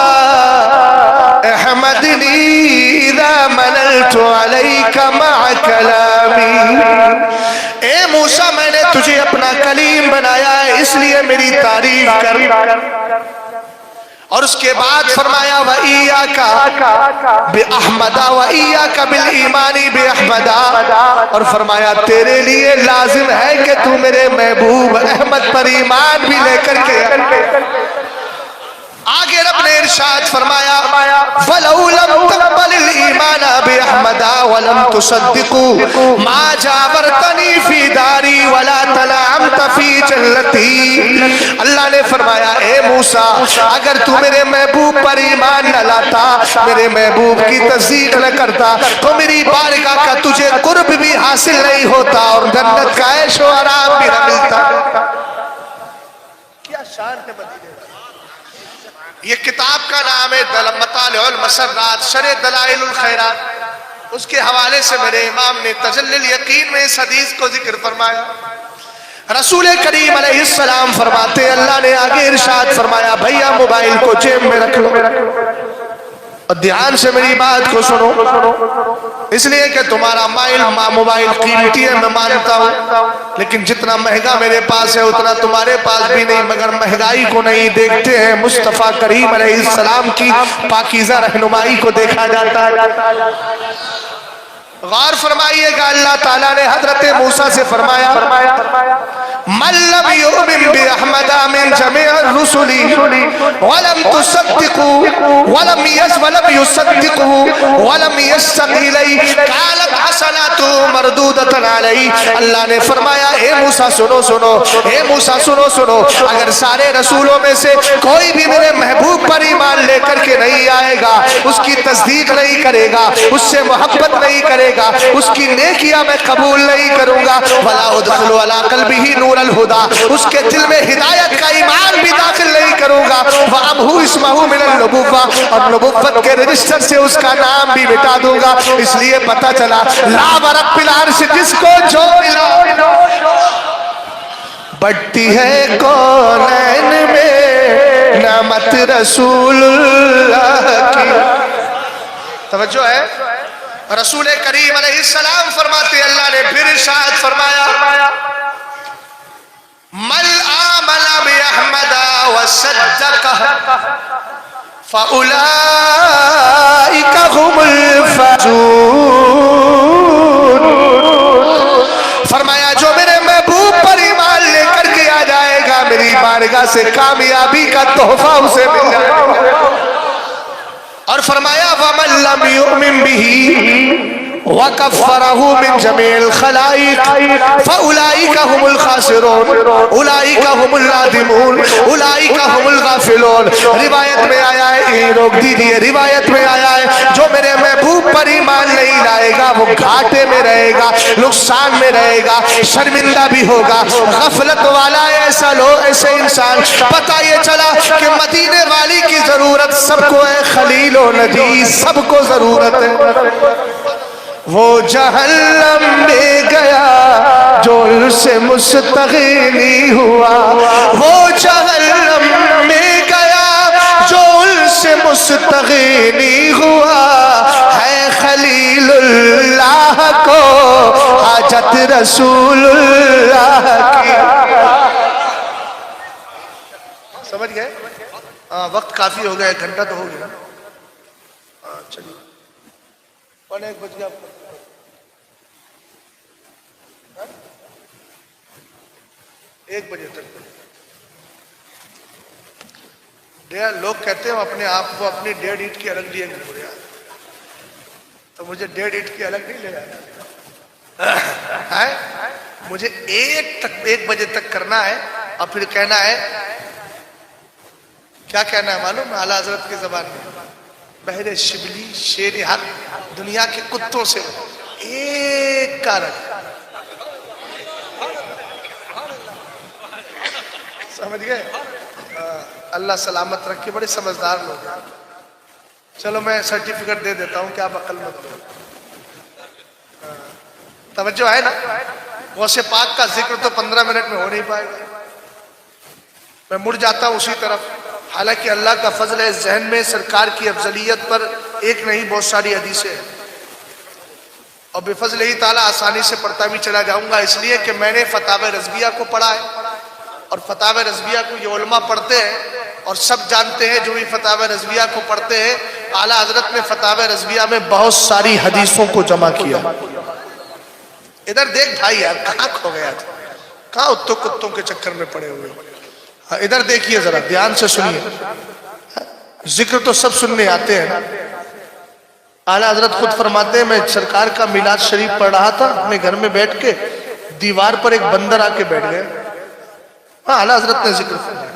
احمدنی اذا منلت علیک مع کلامی، اے موسیٰ میں نے تجھے اپنا کلیم بنایا ہے اس لیے میری تعریف کر۔ اور اس کے بعد فرمایا وَإِيَّاكَ بِأَحْمَدَ وَإِيَّاكَ بِالْإِيمَانِ بِأَحْمَدَ، اور فرمایا تیرے لیے لازم ہے کہ تو میرے محبوب احمد پر ایمان بھی لے کر کے آگے رب نے ارشاد فرمایا وَلَوْ لَمْ تَقْبَلِ الْإِيمَانَ بِأَحْمَدَ وَلَمْ تُصَدِّقُوا مَا جَاوَرْتَنِي فِي دَارِي وَلَا تَلَعَمْتَ فِي جَلَّتِي، اللہ نے فرمایا اے موسیٰ اگر تو میرے محبوب پر ایمان نہ لاتا، میرے محبوب کی تصدیق نہ کرتا تو میری بارگاہ کا تجھے قرب بھی حاصل نہیں ہوتا اور جنت کا عیش و آرام بھی نہ ملتا۔ کیا شان ہے مدینے، یہ کتاب کا نام ہے مطالع المسرات شرح دلائل الخیرات، اس کے حوالے سے میرے امام نے تجلی الیقین میں اس حدیث کو ذکر فرمایا۔ رسول کریم علیہ السلام فرماتے اللہ نے آگے ارشاد فرمایا بھیا موبائل کو جیب میں رکھ لو، اور دھیان سے میری بات کو سنو، اس لیے کہ تمہارا موبائل قیمتی ہے میں مانتا ہوں، لیکن جتنا مہنگا میرے پاس ہے اتنا تمہارے پاس بھی نہیں، مگر مہنگائی کو نہیں دیکھتے ہیں، مصطفیٰ کریم علیہ السلام کی پاکیزہ رہنمائی کو دیکھا جاتا ہے۔ غور فرمائیے گا اللہ تعالیٰ نے حضرت موسیٰ سے فرمایا من لم يؤمن بأحمد من جميع الرسل ولم تصدقوا ولم يصدقوا ولم يستق إليه قالت حسناته مردودة عليه، اللہ نے فرمایا اے موسیٰ سنو، اے موسیٰ سنو، اگر سارے رسولوں میں سے کوئی بھی میرے محبوب پر ایمان لے کر کے نہیں آئے گا، اس کی تصدیق نہیں کرے گا، اس سے محبت نہیں کرے گا، اس کی نیکیاں میں قبول نہیں کروں گا، وَلَا أُدْخِلُ عَلَىٰ قَلْبِهِ نُورَ الْهُدَىٰ، اس کے دل میں ہدایت کا ایمان بھی داخل نہیں کروں گا، وَأَمْحُ اسْمَهُ مِنَ النُّبُوَّةِ، اور نبوت کے رجسٹر سے اس کا نام بھی مٹا دوں گا۔ اس لیے پتہ چلا لا ورب العرش جس کو جو ملا بڑھتی ہے کونین میں نعمت رسول اللہ کی۔ توجہ ہے، رسول کریم علیہ السلام فرماتے اللہ نے پھر ارشاد فرمایا من آمن بأحمد وصدقه فأولئك هم الفائزون، فرمایا جو میرے محبوب پر ایمان لے کر کے آ جائے گا میری بارگاہ سے کامیابی کا تحفہ اسے مل جائے گا۔ اور فرمایا وَمَن لَّمْ يُؤْمِن بِهِ وَكَفَّرَهُ مِن جَمِيعِ الْخَلَائِقِ فَأُولَئِكَ هُمُ الْخَاسِرُونَ أُولَئِكَ هُمُ النَّادِمُونَ أُولَئِكَ هُمُ الْغَافِلُونَ۔ روایت میں آیا ہے، یہیں روک دیجئے، روایت میں آیا ہے جو میرے محبوب پر ایمان نہیں لائے گا وہ گھاٹے میں رہے گا، نقصان میں رہے گا، شرمندہ بھی ہوگا، غفلت والا ایسے انسان۔ پتہ یہ چلا کہ مدینے والی کی ضرورت سب کو ہے، خلیل و نجی سب کو ضرورت ہے۔ وہ جہنم میں گیا جو ان سے مستغنی ہوا، وہ جہنم میں گیا جو ان سے مستغنی ہوا، ہے خلیل اللہ کو حاجت رسول اللہ کی۔ سمجھ گئے؟ وقت کافی ہو گیا، ایک گھنٹہ تو ہو گیا۔ چلیے 1 بج گیا آپ کو۔ 1 بجے تک لوگ کہتے ہیں اپنے آپ کو اپنی 1.5 اینٹ کی الگ لیے گھومے، تو مجھے 1.5 اینٹ کی الگ نہیں لے جانا ہے، مجھے 1 بجے تک کرنا ہے، اور پھر کہنا ہے کیا کہنا ہے معلوم؟ اعلیٰ حضرت کی زبان میں بحر شبلی شیر حق دنیا کے کتوں سے ایک کارک، سمجھ گئے؟ اللہ سلامت رکھے، بڑے سمجھدار لوگ ہیں۔ چلو میں سرٹیفکیٹ دے دیتا ہوں کہ آپ عقل مت لو۔ توجہ ہے نا؟ غوث پاک کا ذکر تو 15 منٹ میں ہو نہیں پائے گا. میں مڑ جاتا ہوں اسی طرف. حالانکہ اللہ کا فضل ہے، ذہن میں سرکار کی افضلیت پر ایک نہیں بہت ساری حدیثیں ہیں، اور بفضل ہی تعالیٰ آسانی سے پڑھتا بھی چلا جاؤں گا، اس لیے کہ میں نے فتاوی رضویہ کو پڑھا ہے، اور فتاوی رضویہ کو یہ علماء پڑھتے ہیں اور سب جانتے ہیں جو بھی فتاوی رضویہ کو پڑھتے ہیں. اعلیٰ حضرت نے فتاوی رضویہ میں بہت ساری حدیثوں کو جمع کیا. ادھر دیکھ بھائی یار، کہاں کھو گیا تھا؟ کہاں اتوں کتوں کے چکر میں پڑے ہوئے؟ ادھر دیکھیے ذرا دھیان سے سنیے. ذکر تو سب سننے آتے ہیں. اعلیٰ حضرت خود فرماتے ہیں، میں سرکار کا میلاد شریف پڑھ رہا تھا اپنے گھر میں بیٹھ کے، دیوار پر ایک بندر آ کے بیٹھ گئے. اعلیٰ حضرت نے ذکر فرمایا.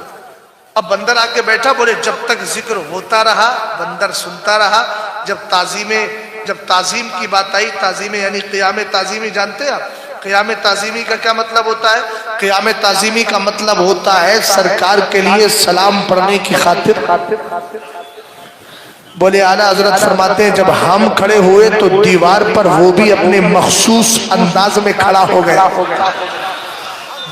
اب بندر آ کے بیٹھا، بولے جب تک ذکر ہوتا رہا بندر سنتا رہا. جب تعظیم کی بات آئی، تعظیم یعنی قیام تعظیمی جانتے ہیں آپ؟ قیام تعظیمی کا کیا مطلب ہوتا ہے؟ قیام تعظیمی کا مطلب ہوتا ہے سرکار کے لیے سلام پڑھنے کی خاطر. بولے اعلیٰ حضرت فرماتے ہیں جب ہم کھڑے ہوئے تو دیوار پر وہ بھی اپنے مخصوص انداز میں کھڑا ہو گیا.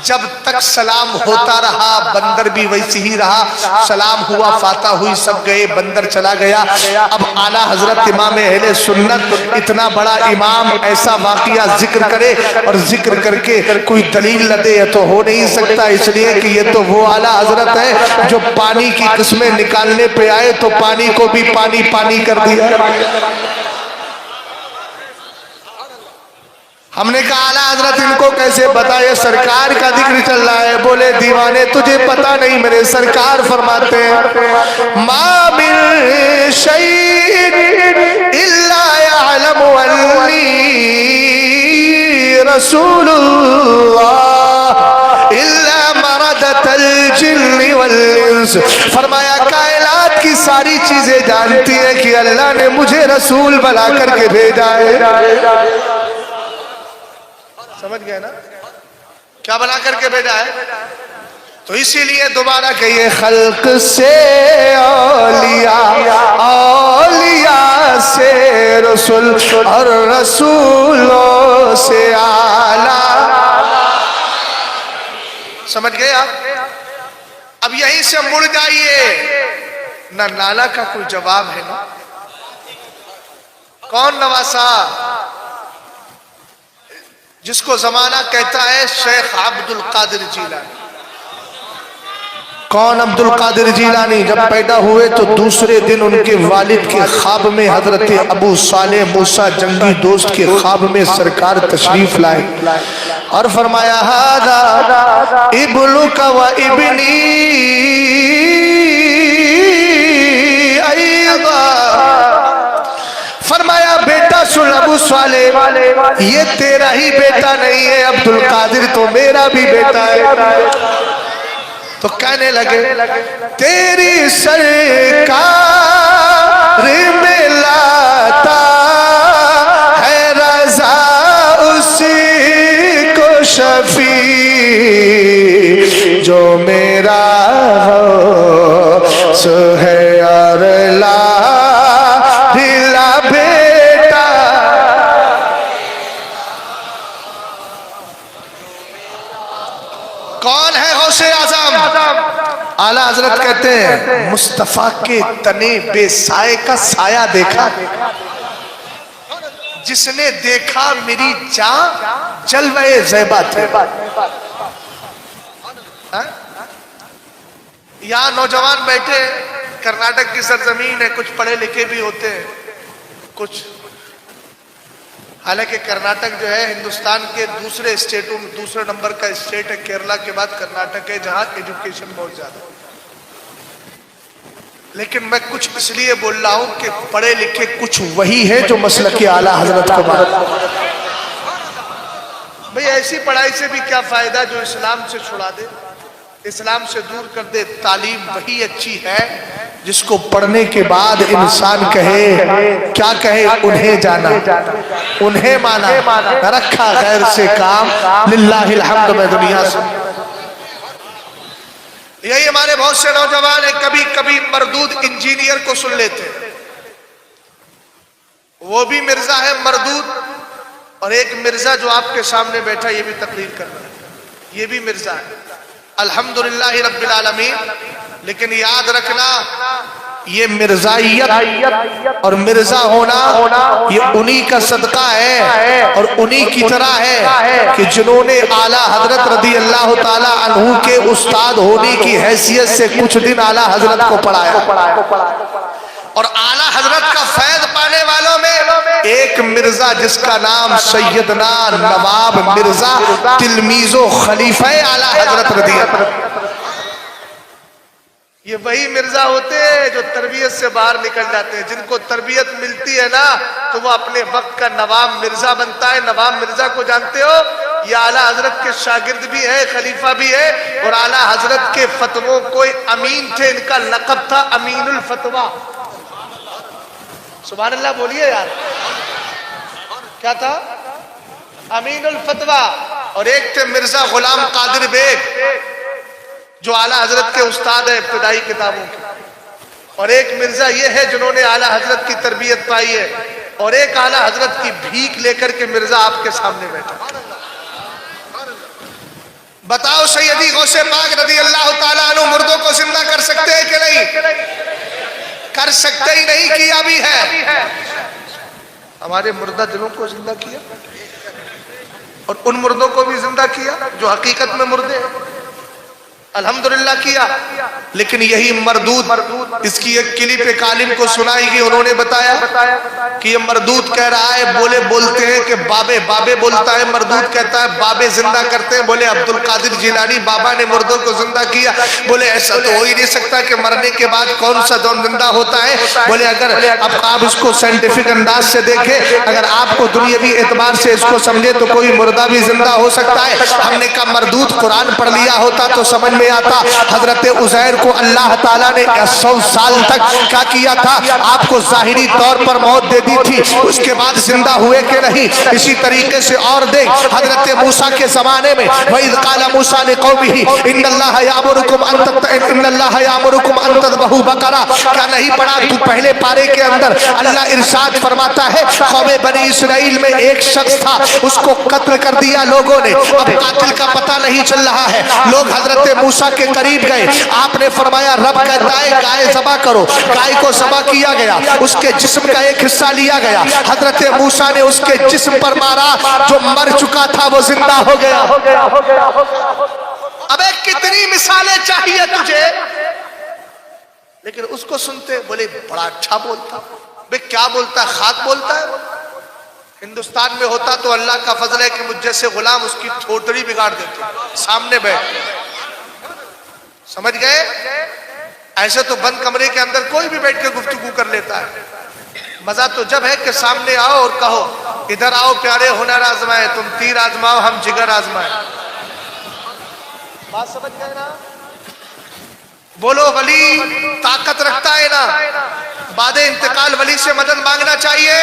جب تک سلام ہوتا رہا بندر بھی ویسے ہی رہا. سلام ہوا، فاتح ہوئی، سب گئے، بندر چلا گیا. اب اعلیٰ حضرت امام اہل سنت، اتنا بڑا امام، ایسا واقعہ ذکر کرے اور ذکر کر کے کوئی دلیل نہ دے تو ہو نہیں سکتا. اس لیے کہ یہ تو وہ اعلیٰ حضرت ہے جو پانی کی قسمیں نکالنے پہ آئے تو پانی کو بھی پانی پانی کر دیا. ہم نے کہا اعلیٰ حضرت ان کو کیسے بتائے؟ سرکار کا ذکر چل رہا ہے. بولے دیوانے تجھے پتا نہیں، میرے سرکار فرماتے ہیں ما من شیء الا یعلم انی رسول اللہ الا مردۃ الجن والانس. فرمایا کائنات کی ساری چیزیں جانتی ہیں کہ اللہ نے مجھے رسول بنا کر کے بھیجا ہے. سمجھ گئے نا کیا بنا کر کے بھیجا ہے؟ تو اسی لیے دوبارہ کہیے خلق سے اولیاء، اولیاء سے رسول، اور رسولوں سے اعلیٰ. سمجھ گئے آپ؟ اب یہیں سے مڑ جائیے. نہ نالا کا کوئی جواب ہے نا. کون نواسا جس کو زمانہ کہتا ہے شیخ عبد القادر جیلانی. کون عبد القادر جیلانی؟ جب پیدا ہوئے تو دوسرے دن ان کے والد کے خواب میں حضرت ابو صالح موسیٰ جنگی دوست کے خواب میں سرکار تشریف لائے اور فرمایا ھذا ابنک و ابنی ایضا. فرمایا بیٹا سن ابو صالح، یہ تیرا ہی بیٹا نہیں ہے، عبد القادر تو میرا بھی بیٹا ہے. تو کہنے لگے تیری سرکار میں لاتا ہے رضا اسی کو شفیع جو میرا ہو سو ہے اور لا اعلیٰ حضرت کہتے ہیں مصطفیٰ کے تنے بے سائے کا سایہ دیکھا، جس نے دیکھا میری جان جلوہ زیبا تھے. یہاں نوجوان بیٹھے، کرناٹک کی سرزمین ہے، کچھ پڑھے لکھے بھی ہوتے ہیں کچھ. حالانکہ کرناٹک جو ہے ہندوستان کے دوسرے اسٹیٹوں میں دوسرے نمبر کا اسٹیٹ ہے، کیرلا کے بعد کرناٹک ہے جہاں ایجوکیشن بہت زیادہ ہے. لیکن میں کچھ اس لیے بول رہا ہوں کہ پڑھے لکھے کچھ وہی ہے جو مسلک اعلیٰ حضرت کو مانتے. بھئی ایسی پڑھائی سے بھی کیا فائدہ جو اسلام سے چھڑا دے، اسلام سے دور کر دے. تعلیم وہی اچھی ہے جس کو پڑھنے کے بعد انسان کہے، کیا کہے؟ انہیں جانا، انہیں مانا، رکھا غیر سے کام، للہ الحمد میں دنیا سے. یہی ہمارے بہت سے نوجوان ہیں کبھی کبھی مردود انجینئر کو سن لیتے ہیں، وہ بھی مرزا ہے مردود اور ایک مرزا جو آپ کے سامنے بیٹھا یہ بھی تقریر کر رہا ہے، یہ بھی مرزا ہے، الحمدللہ رب العالمین۔ لیکن یاد رکھنا یہ مرزائیت اور مرزا ہونا یہ انہی کا صدقہ ہے اور انہی کی طرح ہے کہ جنہوں نے اعلیٰ حضرت رضی اللہ تعالی عنہ کے استاد ہونے کی حیثیت سے کچھ دن اعلیٰ حضرت کو پڑھایا، اور اعلیٰ حضرت کا فیض پانے والوں میں ایک مرزا جس کا نام سیدنا نواب مرزا تلمیذ و خلیفہ اعلیٰ حضرت رضی اللہ، یہ وہی مرزا ہوتے ہیں جو تربیت سے باہر نکل جاتے ہیں، جن کو تربیت ملتی ہے نا تو وہ اپنے وقت کا نواب مرزا بنتا ہے۔ نواب مرزا کو جانتے ہو؟ یہ اعلیٰ حضرت کے شاگرد بھی ہے، خلیفہ بھی ہے، اور اعلیٰ حضرت کے فتووں کو امین تھے، ان کا لقب تھا امین الفتوہ۔ سبحان اللہ بولیے یار، کیا تھا؟ امین الفتوہ۔ اور ایک تھے مرزا غلام قادر بیگ جو اعلیٰ حضرت کے استاد ہیں ابتدائی کتابوں کے، اور ایک مرزا یہ ہے جنہوں نے اعلیٰ حضرت کی تربیت پائی ہے، اور ایک اعلیٰ حضرت کی بھیک لے کر کے مرزا آپ کے سامنے بیٹھا۔ بتاؤ سیدی غوث پاک رضی اللہ تعالیٰ عنہ مردوں کو زندہ کر سکتے ہیں کہ نہیں؟ کر سکتے ہی نہیں، کیا بھی ہے۔ ہمارے مردہ دلوں کو زندہ کیا اور ان مردوں کو بھی زندہ کیا جو حقیقت میں مردے ہیں، الحمدللہ کیا۔ لیکن یہی مردود، اس کی ایک کلپ ایک عالم کو سنائی گئی، انہوں نے بتایا کہ یہ مردود کہہ رہا ہے، بولتے ہیں کہ بابے بولتا ہے، مردود کہتا ہے بابے زندہ کرتے ہیں۔ بولے عبد القادر جیلانی بابا نے مردوں کو زندہ کیا۔ بولے ایسا تو ہو ہی نہیں سکتا کہ مرنے کے بعد کون سا دون زندہ ہوتا ہے۔ بولے اگر اب آپ اس کو سائنٹیفک انداز سے دیکھیں، اگر آپ کو دنیاوی اعتبار سے اس کو سمجھے تو کوئی مردہ بھی زندہ ہو سکتا ہے۔ ہم نے کہا مردود قرآن پڑھ لیا ہوتا تو سمجھ میں آتا۔ حضرت عزیر کو اللہ تعالیٰ نے 100 سال تک کیا کیا تھا؟ آپ کو ظاہری طور پر موت دے دی تھی، اس کے بعد زندہ ہوئے کہ نہیں؟ اسی طریقے سے اور دیکھ حضرت موسیٰ کے زمانے میں وَإِذْ قَالَ مُوسَىٰ لِقَوْمِهِ إِنَّ اللَّهَ يَأْمُرُكُمْ أَن تَذْبَحُوا بَقَرَةً، کیا نہیں پڑھا تو پہلے پارے کے اندر اللہ ارشاد فرماتا ہے قوم بنی اسرائیل میں ایک شخص تھا، اس کو قتل کر دیا لوگوں نے، اب قاتل کا پتہ نہیں چل رہا ہے۔ لوگ حضرت موسیٰ کے قریب گئے، آپ نے فرمایا رب کہتا ہے گائے ذبح کرو، گائے کو ذبح کیا گیا، اس کے جسم کا ایک حصہ لیا گیا، حضرت موسیٰ نے اس کے جسم پر مارا، جو مر چکا تھا وہ زندہ ہو گیا۔ ابے کتنی مثالیں چاہیے تجھے، لیکن اس کو سنتے بولے بڑا اچھا بولتا۔ بے کیا بولتا ہے؟ خاک بولتا ہے۔ ہندوستان میں ہوتا تو اللہ کا فضل ہے کہ مجھ جیسے غلام اس کی ٹھوٹڑی بگاڑ دیتے سامنے بیٹھ، سمجھ گئے؟ ایسے تو بند کمرے کے اندر کوئی بھی بیٹھ کے گفتگو کر لیتا ہے، مزہ تو جب ہے کہ سامنے آؤ اور کہو ادھر آؤ پیارے ہنر آزمائے، تم تیر آزماؤ ہم جگر آزمائے۔ بات سمجھ گئے نا؟ بولو ولی طاقت رکھتا ہے نا، بعد انتقال ولی سے مدد مانگنا چاہیے۔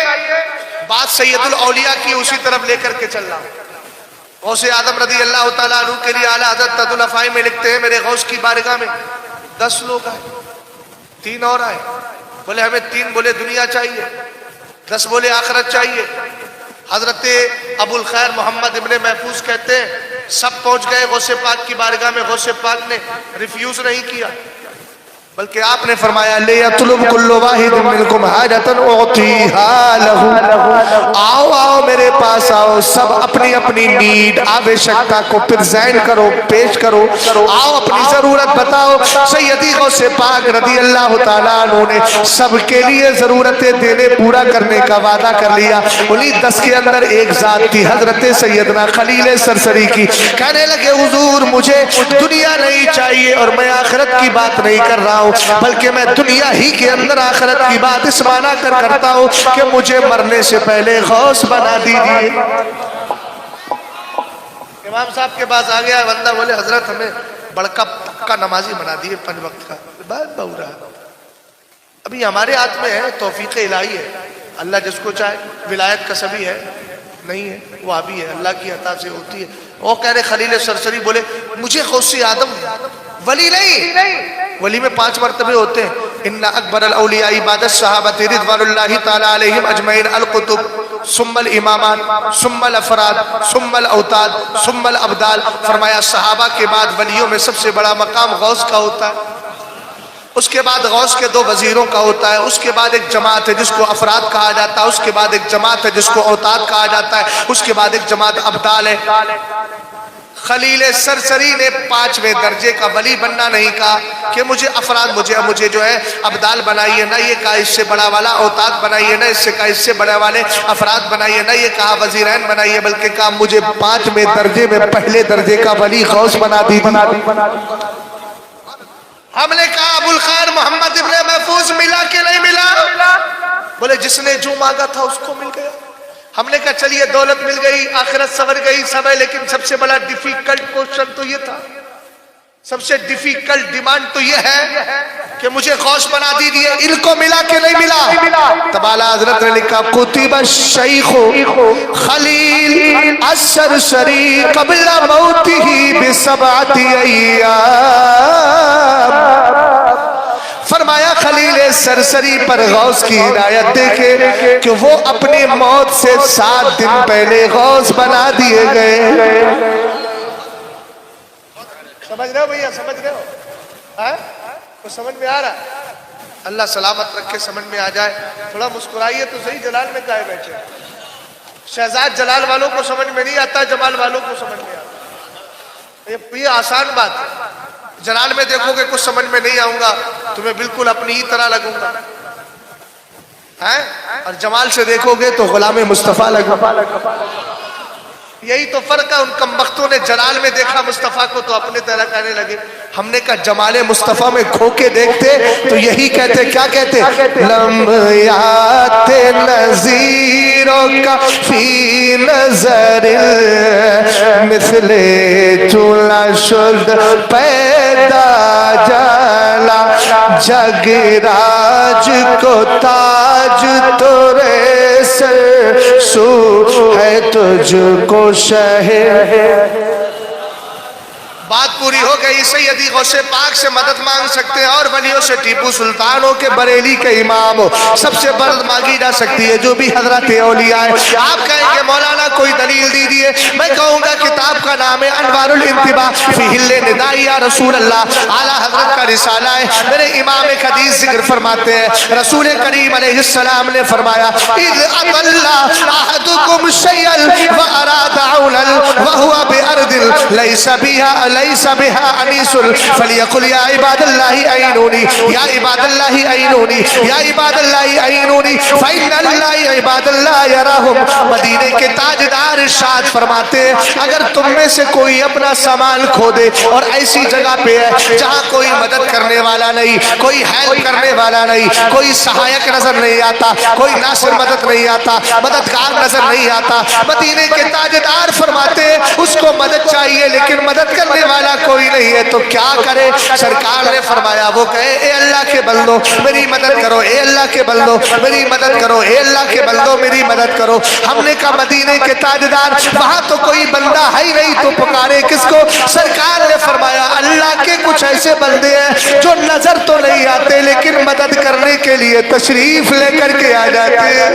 بات سید الاولیاء کی اسی طرف لے کر کے چل رہا ہوں۔ غوث اعظم رضی اللہ تعالیٰ عنہ کے لیے اعلیٰ حضرت تاج الافائی میں لکھتے ہیں میرے غوث کی بارگاہ میں 10 لوگ آئے، 3 اور آئے، بولے ہمیں 3 بولے دنیا چاہیے، 10 بولے آخرت چاہیے۔ حضرت ابو الخیر محمد ابن محفوظ کہتے ہیں سب پہنچ گئے غوث پاک کی بارگاہ میں، غوث پاک نے ریفیوز نہیں کیا، بلکہ آپ نے فرمایا لِيَطْلُبْ كُلُّ وَاحِدٍ مِّنْكُمْ حَاجَةً أُعْطِيهَا لَهُ، آؤ میرے پاس آؤ، سب اپنی اپنی نیڈ آوشکتا کو پرزینٹ کرو، پیش کرو، آؤ اپنی ضرورت بتاؤ۔ سیدی غوث پاک رضی اللہ تعالیٰ عنہ نے سب کے لیے ضرورتیں دینے پورا کرنے کا وعدہ کر لیا۔ انہی 10 کے اندر ایک ذات تھی حضرت سیدنا خلیل سرسری کی، کہنے لگے حضور مجھے دنیا نہیں چاہیے اور میں آخرت کی بات نہیں کر رہا ہوں، بلکہ میں دنیا ہی کے اندر آخرت کی بات اس معنی کر کرتا ہوں کہ مجھے مرنے سے پہلے غوث بنا دیجئے۔ امام صاحب کے پاس آ گیا بندہ، بولے حضرت ہمیں بڑکا پکا نمازی بنا دیے 5 وقت کا۔ بات بہو رہا ابھی ہمارے ہاتھ میں ہے، توفیق الہی ہے، اللہ جس کو چاہے، ولایت کا سبھی ہے نہیں ہے، وہ ابھی ہے، اللہ کی عطا سے ہوتی ہے۔ وہ کہہ رہے خلیل سرسری بولے مجھے غوث آدم ولی نہیں، ولی میں 5 مرتبے ہوتے ہیں، ان اکبر الاولیاء بعد الصحابہ رضوان اللہ تعالی علیہم اجمعین القطب ثم الامامات ثم الافراد ثم الاوتاد ثم الابدال. فرمایا صحابہ کے بعد ولیوں میں سب سے بڑا مقام غوث کا ہوتا ہے، اس کے بعد غوث کے 2 وزیروں کا ہوتا ہے، اس کے بعد ایک جماعت ہے جس کو افراد کہا جاتا ہے، اس کے بعد ایک جماعت ہے جس کو اوتاد کہا جاتا ہے، اس کے بعد ایک جماعت ابدال ہے. خلیل سرسری نے 5ویں درجے کا ولی بننا نہیں کہا کہ مجھے افراد مجھے جو ہے ابدال بنائیے، نہ یہ کہا اس سے بڑا والا اوتاد بنائیے، نہ اس سے کہا اس سے بڑے والے افراد بنائیے، نہ یہ کہا وزیرین بنائیے، بلکہ کہا مجھے 5ویں درجے میں پہلے درجے کا ولی غوث بنا دی. ہم نے کہا ابو الخیر محمد ابن محفوظ ملا کہ نہیں ملا؟ بولے جس نے جو مانگا تھا اس کو مل گیا. ہم نے کہا چلیے دولت مل گئی، آخرت سنور گئی سب ہے، لیکن سب سے بڑا ڈیفیکلٹ کوشچن تو یہ تھا، سب سے ڈیفیکلٹ ڈیمانڈ تو یہ ہے کہ مجھے غوث بنا دیجیے. ان کو ملا کہ نہیں ملا؟ تب اعلیٰ حضرت نے لکھا کتب الشیخ خلیل السرسری قبل موتہ ب7 ایام. فرمایا خلیل سرسری پر غوث کی عنایت دیکھے کہ وہ اپنی موت سے 7 دن پہلے غوث بنا دیے گئے. سمجھ رہے ہو بھیا؟ سمجھ رہے ہو؟ کچھ سمجھ میں آ رہا ہے؟ اللہ سلامت رکھے، سمجھ میں آ جائے. تھوڑا مسکرائیے تو صحیح، جلال میں کہے بیٹھے. شہزاد جلال والوں کو سمجھ میں نہیں آتا، جمال والوں کو سمجھ میں آتا. یہ آسان بات ہے. جلال میں دیکھو گے کچھ سمجھ میں نہیں آؤں گا، تمہیں بالکل اپنی ہی طرح لگوں گا، اور جمال سے دیکھو گے تو غلام مصطفیٰ لگوں گا. یہی تو فرق ہے. ان کمبختوں نے جلال میں دیکھا مصطفیٰ کو تو اپنے طرح کہنے لگے. ہم نے کہا جمال مصطفیٰ میں کھو کے دیکھتے تو یہی کہتے. کیا کہتے؟ لمحات نظیروں کا فی نظر مثل چولا شد پیدا جلا جگ راج کو تاج تورے سر سو ہے تجھ کو شہر. بات پوری ہو گئی. سیدی غوث پاک سے مدد مانگ سکتے ہیں اور ولیوں سے ٹیپو سلطان ہو کے بریلی کے امام ہو سب سے مدد مانگی جا سکتی ہے جو بھی حضرت اولیاء ہے. آپ کہیں گے مولانا کوئی دلیل دیجیے، میں کہوں گا کتاب کا نام ہے انوار الانتباہ فی حل نداء یا رسول اللہ. اعلیٰ حضرت کا رسالہ ہے. میرے امام حدیث ذکر فرماتے ہیں رسول کریم علیہ السلام نے فرمایا اذ اطل احدکم شیئا واراد عونا وهو بارض لیس بها انیس فلیقل یا عباد اللہ اعینونی یا عباد اللہ اعینونی یا عباد اللہ اعینونی فإن اللہ عباد اللہ یراہم. مدینے کے تاجدار ارشاد فرماتے ہیں اگر تم میں سے کوئی اپنا سامان کھو دے اور ایسی جگہ پہ ہے جہاں کوئی مدد کرنے والا نہیں، کوئی ہیلپ کرنے والا نہیں، کوئی سہایک نظر نہیں آتا، کوئی ناصر مدد نہیں آتا، مددگار نظر نہیں آتا، مدینے کے تاجدار فرماتے ہیں اس کو مدد چاہیے لیکن مدد کرنے والا کوئی نہیں ہے تو کیا کرے؟ سرکار نے فرمایا وہ کہے اے اللہ کے بندو میری مدد کرو، اے اللہ کے بندو میری مدد کرو، اے اللہ کے بندو میری مدد کرو. ہم نے کہا مدینے کے تاجدار وہاں تو کوئی بندہ ہے ہی نہیں تو پکارے کس کو؟ سرکار نے فرمایا اللہ کے کچھ ایسے بندے ہیں جو نظر تو نہیں آتے لیکن مدد کرنے کے لیے تشریف لے کر کے آ جاتے ہیں.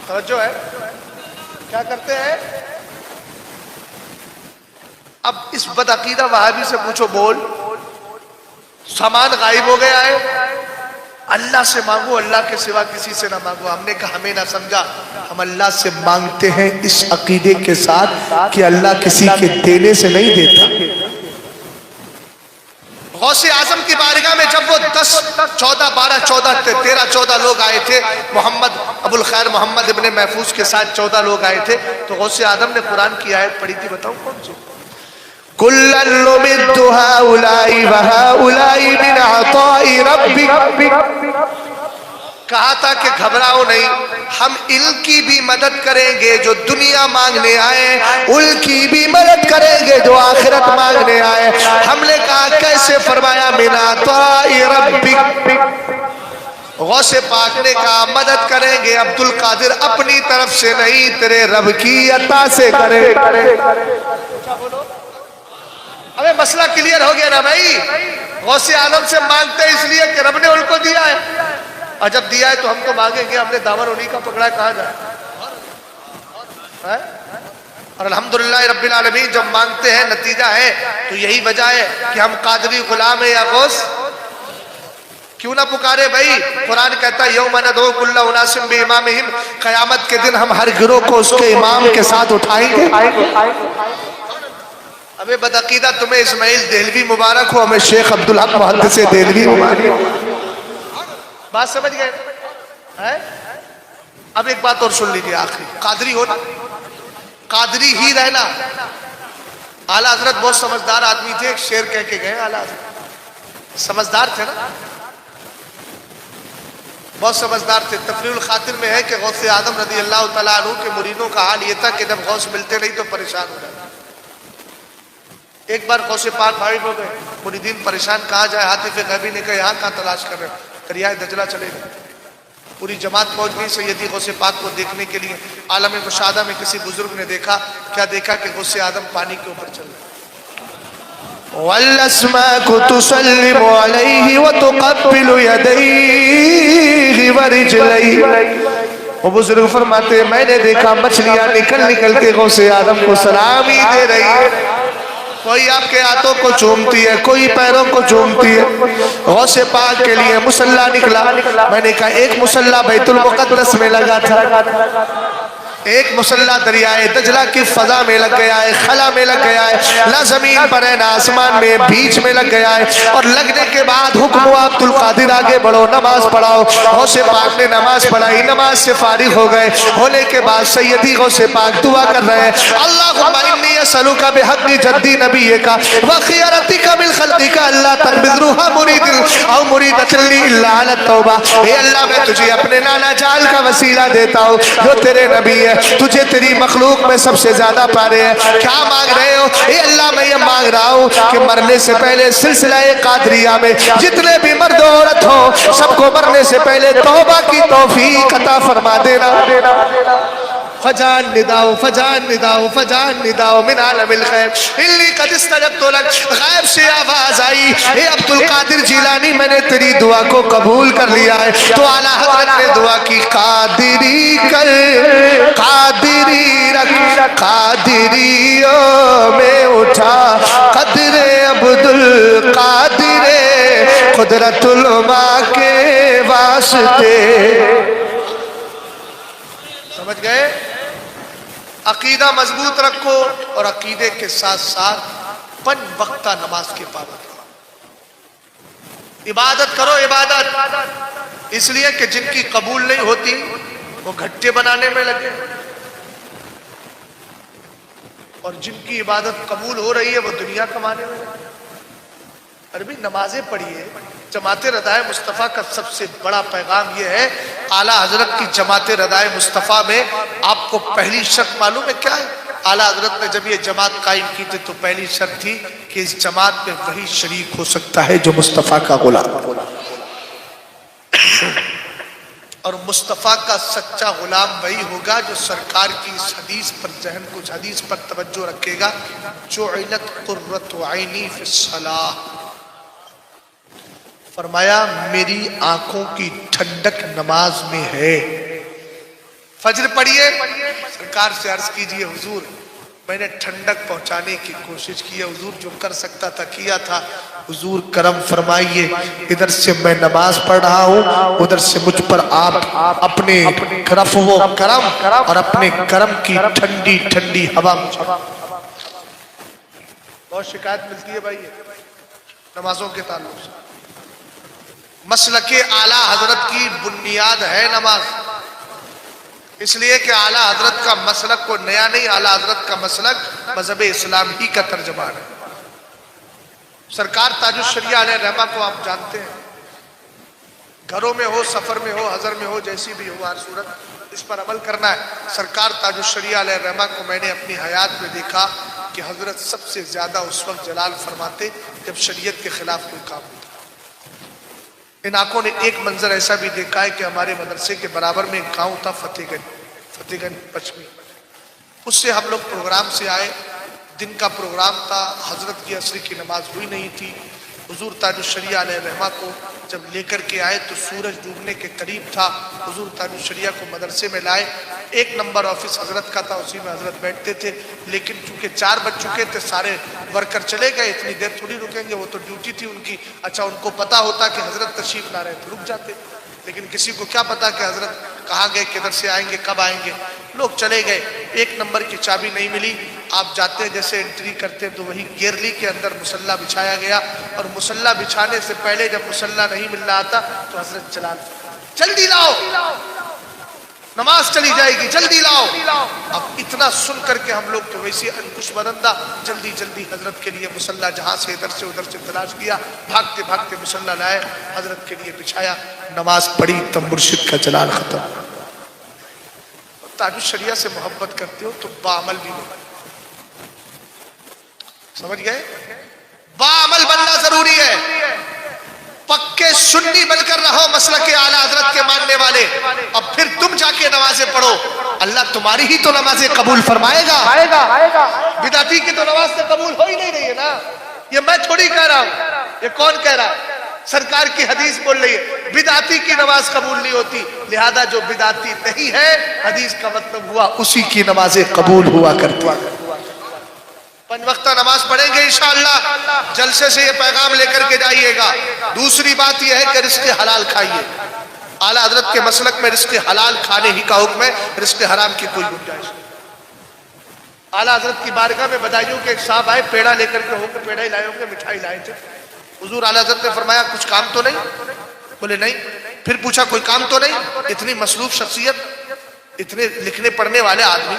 توجہ ہے؟ کیا کرتے ہیں؟ اب اس بدعقیدہ وہابی سے پوچھو بول سامان غائب ہو گیا ہے، اللہ سے مانگو، اللہ کے سوا کسی سے نہ مانگو. ہم نے کہا ہمیں نہ سمجھا، ہم اللہ سے مانگتے ہیں اس عقیدے کے ساتھ کہ اللہ کسی کے دینے سے نہیں دیتا. غوث اعظم کی بارگاہ میں جب وہ 10 14 12 14 13 14 لوگ آئے تھے، محمد ابو الخیر محمد ابن محفوظ کے ساتھ 14 لوگ آئے تھے تو غوث اعظم نے قرآن کی آیت پڑھی تھی. بتاؤ کون سی؟ کُلًّا نُمِدُّ هَؤُلَاءِ وَهَؤُلَاءِ مِنْ عَطَاءِ رَبِّكَ. کہا تھا کہ گھبراؤ نہیں، ہم ان کی بھی مدد کریں گے جو دنیا مانگنے آئے، ان کی بھی مدد کریں گے جو آخرت مانگنے آئے. ہم نے کہا کیسے؟ فرمایا مِنْ عَطَاءِ رَبِّكَ. غوث پاک نے کہا مدد کریں گے عبد القادر اپنی طرف سے نہیں تیرے رب کی عطا سے کرے. ہمیں مسئلہ کلیئر ہو گیا نا بھائی؟ غوث عالم سے مانگتے اس لیے کہ رب نے ان کو دیا ہے. اور جب دیا ہے تو ہم تو مانگیں گے، ہم نے دامن انہی کا پکڑا ہے، کہاں جائے؟ اور الحمدللہ رب العالمین جب مانگتے ہیں نتیجہ ہے، تو یہی وجہ ہے کہ ہم قادری غلام ہیں یا غوث کیوں نہ پکارے بھائی؟ قرآن کہتا ہے یوم ندعو کل اناس بامامہم، قیامت کے دن ہم ہر گروہ کو اس کے امام کے ساتھ اٹھائیں گے۔ ابے بدعقیدہ تمہیں اسماعیل دہلوی مبارک ہو، ہمیں شیخ عبدالحق محدث دہلوی مبارک ہو۔ بات سمجھ گئے؟ اب ایک بات اور سن لیجیے آخری، قادری ہونا، قادری ہی رہنا۔ اعلیٰ حضرت بہت سمجھدار آدمی تھے، ایک شعر کہہ کے گئے اعلیٰ حضرت، سمجھدار تھے نا، بہت سمجھدار تھے۔ تفریح الخاطر میں ہے کہ غوث اعظم رضی اللہ تعالیٰ عنہ کے مریدوں کا حال یہ تھا کہ جب غوث ملتے نہیں تو پریشان ہو جاتے۔ ایک بار غوث پاک غائب ہو گئے، مریدین پریشان، کہاں جائے؟ حاتف غیبی نے کہا یہاں کہاں تلاش کر رہے ہیں، دریائے دجلہ چلے گئے۔ پوری جماعت پہنچ گئی سیدی غوث پاک کو دیکھنے کے لیے۔ عالم مشاہدہ میں کسی بزرگ نے دیکھا، کیا دیکھا کہ غوث اعظم پانی کے اوپر چل رہے۔ وَالْأَسْمَاكُ تُسَلِّمُ عَلَيْهِ وَتُقَبِّلُ يَدَيْهِ وَرِجْلَيْهِ۔ وہ بزرگ فرماتے ہیں میں نے دیکھا مچھلیاں نکل نکل کے غوث اعظم کو سلامی دے رہی ہے، کوئی آپ کے ہاتھوں کو چومتی ہے، کوئی پیروں کو چومتی ہے۔ غوث پاک کے لیے مصلی نکلا، میں نے کہا ایک مصلی بیت المقدس میں لگا تھا، ایک مصلی دریائے دجلہ کی فضا میں لگ گیا ہے، خلا میں لگ گیا ہے، نہ زمین پر ہے نہ آسمان میں، بیچ میں لگ گیا ہے۔ اور لگنے کے بعد حکم ہوا عبد القادر آگے بڑھو، نماز پڑھاؤ۔ غوث پاک نے نماز پڑھائی، نماز سے فارغ ہو گئے۔ ہونے کے بعد سیدی غوث پاک دعا کر رہے ہیں، اللہم انی اسألک بحق جدی نبیک وخیرتک من خلقک اللہ تقبض روح مرید او مریدۃ لی الا علی التوبہ۔ اے اللہ میں تجھے اپنے نانا جال کا وسیلہ دیتا ہوں جو تیرے نبی ہے، تجھے تیری مخلوق میں سب سے زیادہ پیارے ہیں۔ کیا مانگ رہے ہو؟ اے اللہ میں یہ مانگ رہا ہوں کہ مرنے سے پہلے سلسلہ قادریہ میں جتنے بھی مرد و عورت ہو سب کو مرنے سے پہلے توبہ کی توفیق عطا فرما دینا۔ فجان نداؤ فجان نداؤ فجان نداؤ من عالم الغیب انی قد استجبت لک۔ غیب سے آواز آئی، اے عبد القادر جیلانی میں نے تیری دعا کو قبول کر لیا ہے۔ تو اعلیٰ حضرت نے دعا کی، قادری کر قادری رکھ قادریوں میں اٹھا قدر عبد القادر قدرت العلماء کے واسطے۔ سمجھ گئے؟ عقیدہ مضبوط رکھو اور عقیدے کے ساتھ ساتھ 5 وقتہ نماز کے پابند رہو۔ عبادت کرو، عبادت اس لیے کہ جن کی قبول نہیں ہوتی وہ گھٹے بنانے میں لگے، اور جن کی عبادت قبول ہو رہی ہے وہ دنیا کمانے میں لگے۔ عربی نمازیں پڑھیے۔ جماعت ردائے مصطفیٰ کا سب سے بڑا پیغام یہ ہے، اعلیٰ حضرت کی جماعت ردائے مصطفیٰ میں آپ کو پہلی شرط معلوم ہے کیا ہے؟ اعلیٰ حضرت نے جب یہ جماعت قائم کی تھی تو پہلی شرط تھی کہ اس جماعت میں وہی شریک ہو سکتا ہے جو مصطفیٰ کا غلام، اور مصطفیٰ کا سچا غلام وہی ہوگا جو سرکار کی اس حدیث پر ذہن کچھ حدیث پر توجہ رکھے گا، جعلت قرۃ عینی فی الصلاۃ، فرمایا میری آنکھوں کی ٹھنڈک نماز میں ہے۔ فجر پڑھیے، سرکار سے عرض کیجئے حضور میں نے ٹھنڈک پہنچانے کی کوشش کی ہے، حضور جو کر سکتا تھا کیا تھا، حضور کرم فرمائیے، ادھر سے میں نماز پڑھ رہا ہوں، ادھر سے مجھ پر آپ اپنے کرم و کرم اور اپنے کرم کی ٹھنڈی ٹھنڈی ہوا۔ بہت شکایت ملتی ہے بھائی نمازوں کے تعلق سے۔ مسلک اعلیٰ حضرت کی بنیاد ہے نماز، اس لیے کہ اعلیٰ حضرت کا مسلک کو نیا نہیں، اعلیٰ حضرت کا مسلک مذہب اسلام ہی کا ترجمان ہے۔ سرکار تاج الشریعہ علیہ رحمہ کو آپ جانتے ہیں، گھروں میں ہو، سفر میں ہو، حضر میں ہو، جیسی بھی ہو، ہر صورت اس پر عمل کرنا ہے۔ سرکار تاج الشریعہ علیہ رحمہ کو میں نے اپنی حیات میں دیکھا کہ حضرت سب سے زیادہ اس وقت جلال فرماتے جب شریعت کے خلاف کوئی کام ہوتا۔ ان آنکھوں نے ایک منظر ایسا بھی دیکھا ہے کہ ہمارے مدرسے کے برابر میں ایک گاؤں تھا فتح گنج پچمی، اس سے ہم لوگ پروگرام سے آئے، دن کا پروگرام تھا، حضرت کی عصر کی نماز ہوئی نہیں تھی، حضور تاج الشریعہ علیہ رحمہ کو جب لے کر کے آئے تو سورج ڈوبنے کے قریب تھا. حضور تاج الشریعہ کو مدرسے میں لائے. 1 نمبر آفس حضرت کا تھا, اسی میں حضرت بیٹھتے تھے. لیکن چونکہ 4 بج چکے تھے, سارے ورکر چلے گئے, اتنی دیر تھوڑی رکیں گے, وہ تو ڈیوٹی تھی ان کی. اچھا ان کو پتا ہوتا کہ حضرت تشریف لا رہے تو رک جاتے, لیکن کسی کو کیا پتا کہ حضرت کہاں گئے, کدھر سے آئیں گے, کب آئیں گے. لوگ چلے گئے. 1 نمبر کی چابی نہیں ملی. آپ جاتے ہیں جیسے انٹری کرتے تو وہی گیرلی کے اندر مصلی بچھایا گیا, اور مصلی بچھانے سے پہلے جب مصلی نہیں مل رہا تھا تو حضرت جلال جلدی لاؤ, نماز چلی جائے گی, جلدی لاؤ. اب اتنا سن کر کے ہم لوگ تو ویسے انکش برندہ جلدی جلدی حضرت کے لیے مصلی جہاں سے ادھر سے تلاش کیا, بھاگتے بھاگتے مصلی لائے, حضرت کے لیے بچھایا, نماز پڑھی, تب مرشد کا جلال ختم. تاج الشریعہ سے محبت کرتے ہو تو باعمل بھی بنو. سمجھ گئے؟ باعمل بننا ضروری ہے. پکے سنی بن کر رہو, مسلک اعلیٰ حضرت کے ماننے والے. اب پھر تم جا کے نمازیں پڑھو, اللہ تمہاری ہی تو نمازیں قبول فرمائے گا. بدعتی کی تو نماز سے قبول ہو ہی نہیں رہی ہے نا. یہ میں تھوڑی کہہ رہا ہوں, یہ کون کہہ رہا ہے؟ سرکار کی حدیث بول رہی ہے بدعتی کی نماز قبول نہیں ہوتی. لہذا جو بدعتی نہیں ہے, حدیث کا مطلب ہوا اسی کی نمازیں قبول ہوا کرتی. 5 وقتہ نماز پڑھیں گے انشاءاللہ. جلسے سے یہ پیغام لے کر کے جائیے گا. دوسری بات یہ ہے کہ رزق حلال کھائیے. اعلیٰ حضرت کے مسلک میں رزق حلال کھانے ہی کا حکم ہے, رزق حرام کی کوئی گنجائش نہیں. اعلیٰ حضرت کی بارگاہ میں بدایوں کے ایک صاحب آئے, پیڑا لے کر کے ہو کے, پیڑا ہی لائے ہوں گے, مٹھائی لائے تھے. حضور اعلیٰ حضرت نے فرمایا کچھ کام تو نہیں؟ بولے نہیں. پھر پوچھا کوئی کام تو نہیں؟ اتنی مصروف شخصیت, اتنے لکھنے پڑھنے والے آدمی.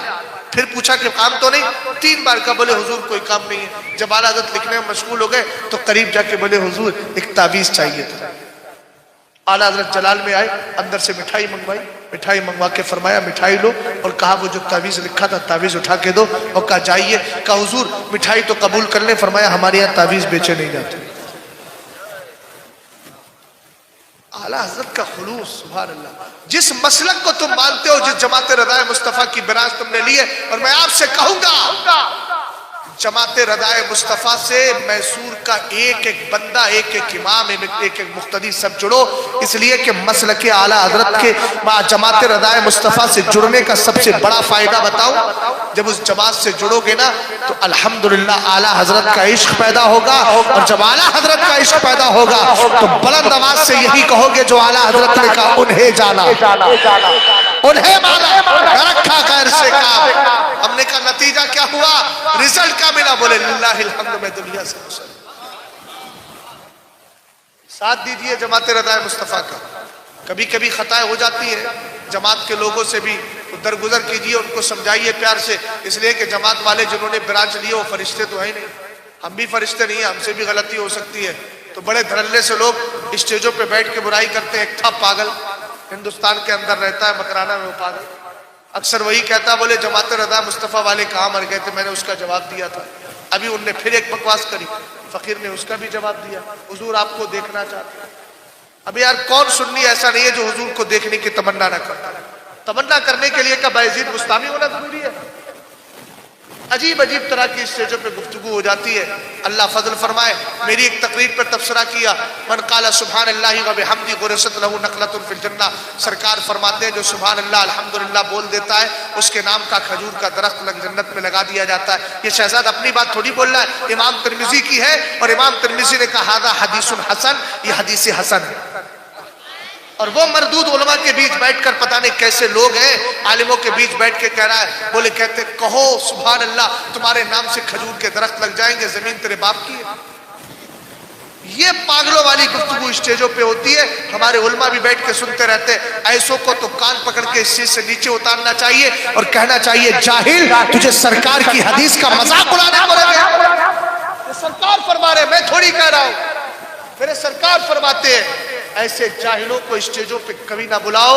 پھر پوچھا کہ کام تو نہیں؟ 3 بار کا. بولے حضور کوئی کام نہیں ہے. جب اعلیٰ حضرت لکھنے میں مشغول ہو گئے تو قریب جا کے بولے حضور ایک تعویذ چاہیے تھا. اعلیٰ حضرت جلال میں آئے, اندر سے مٹھائی منگوائی, مٹھائی منگوا کے فرمایا مٹھائی لو, اور کہا وہ جو تعویذ لکھا تھا تعویذ اٹھا کے دو, اور کہا جائیے. کہا حضور مٹھائی تو قبول کر لیں. فرمایا ہمارے یہاں تعویذ بیچے نہیں جاتے. اعلیٰ حضرت کا خلوص, سبحان اللہ. جس مسلک کو تم مانتے ہو, جس جماعت رضائے مصطفیٰ کی براس تم نے لی ہے, اور میں آپ سے کہوں گا جماعت رضائے مصطفیٰ سے میسور کا ایک ایک بندہ, ایک ایک امام, ایک ایک مقتدی سب جڑو. اس لیے کہ مسلک اعلیٰ حضرت کے جماعت رضائے مصطفیٰ سے جڑنے کا سب سے بڑا فائدہ بتاؤں, جب اس جماعت سے جڑو گے نا تو الحمدللہ اعلیٰ حضرت کا عشق پیدا ہوگا. اور جب اعلیٰ حضرت کا عشق پیدا ہوگا تو بلند آواز سے یہی کہو گے جو اعلیٰ حضرت نے کہا, انہیں جانا, انہیں مانا, رکھا غیر سے کام. ہم نے کہا نتیجہ کیا ہوا, رزلٹ کیا ملا؟ بولے للہ الحمد, میں دنیا سے مسلم. ساتھ دیجئے جماعت رضائے مصطفیٰ کا. کبھی کبھی خطائیں ہو جاتی ہیں, جماعت کے لوگوں سے بھی درگزر کیجئے, ان کو سمجھائیے پیار سے. اس لیے کہ جماعت والے جنہوں نے برانچ لیے وہ فرشتے تو ہیں نہیں, ہم بھی فرشتے نہیں ہیں, ہم سے بھی غلطی ہو سکتی ہے. تو بڑے دھڑلے سے لوگ اسٹیجوں پہ بیٹھ کے برائی کرتے ہیں. ایک تھا پاگل, ہندوستان کے اندر رہتا ہے, مکرانہ میں, وہ پاگل اکثر وہی کہتا, بولے جماعت رضا مصطفیٰ والے کہاں مر گئے تھے. میں نے اس کا جواب دیا تھا. ابھی ان نے پھر ایک بکواس کری, فقیر نے اس کا بھی جواب دیا, حضور آپ کو دیکھنا چاہتے ہیں. ابھی یار کون سنی ایسا نہیں ہے جو حضور کو دیکھنے کی تمنا نہ کرتا. تمنا کرنے کے لیے کیا بایزید بستامی ہونا ضروری ہے؟ عجیب عجیب طرح کی اسٹیجوں پہ گفتگو ہو جاتی ہے. اللہ فضل فرمائے. میری ایک تقریر پر تبصرہ کیا, من قال سبحان اللہ و بحمدہ غرست لہ نخلۃ فی الجنہ. سرکار فرماتے ہیں جو سبحان اللہ الحمدللہ بول دیتا ہے اس کے نام کا کھجور کا درخت جنت میں لگا دیا جاتا ہے. یہ شہزاد اپنی بات تھوڑی بول رہا ہے, امام ترمذی کی ہے, اور امام ترمذی نے کہا ھذا حدیث حسن, یہ حدیث حسن ہے. اور وہ مردود علماء کے بیچ بیٹھ کر پتہ نہیں کیسے لوگ ہیں, عالموں کے بیچ بیٹھ کے کہہ رہا ہے, بولے کہتے کہو سبحان اللہ, تمہارے نام سے کھجور کے درخت لگ جائیں گے, زمین تیرے باپ کی ہے. یہ پاگلوں والی گفتگو اسٹیجوں پہ ہوتی ہے. ہمارے علماء بھی بیٹھ کے سنتے رہتے ہیں. ایسوں کو تو کان پکڑ کے اس چیز سے نیچے اتارنا چاہیے اور کہنا چاہیے جاہل, تجھے سرکار کی حدیث کا مذاق اڑانے کو لگے. سرکار فرما رہے, میں تھوڑی کہہ رہا ہوں, میرے سرکار فرماتے ہیں. ایسے جاہلوں کو اسٹیجوں پہ کبھی نہ بلاؤ,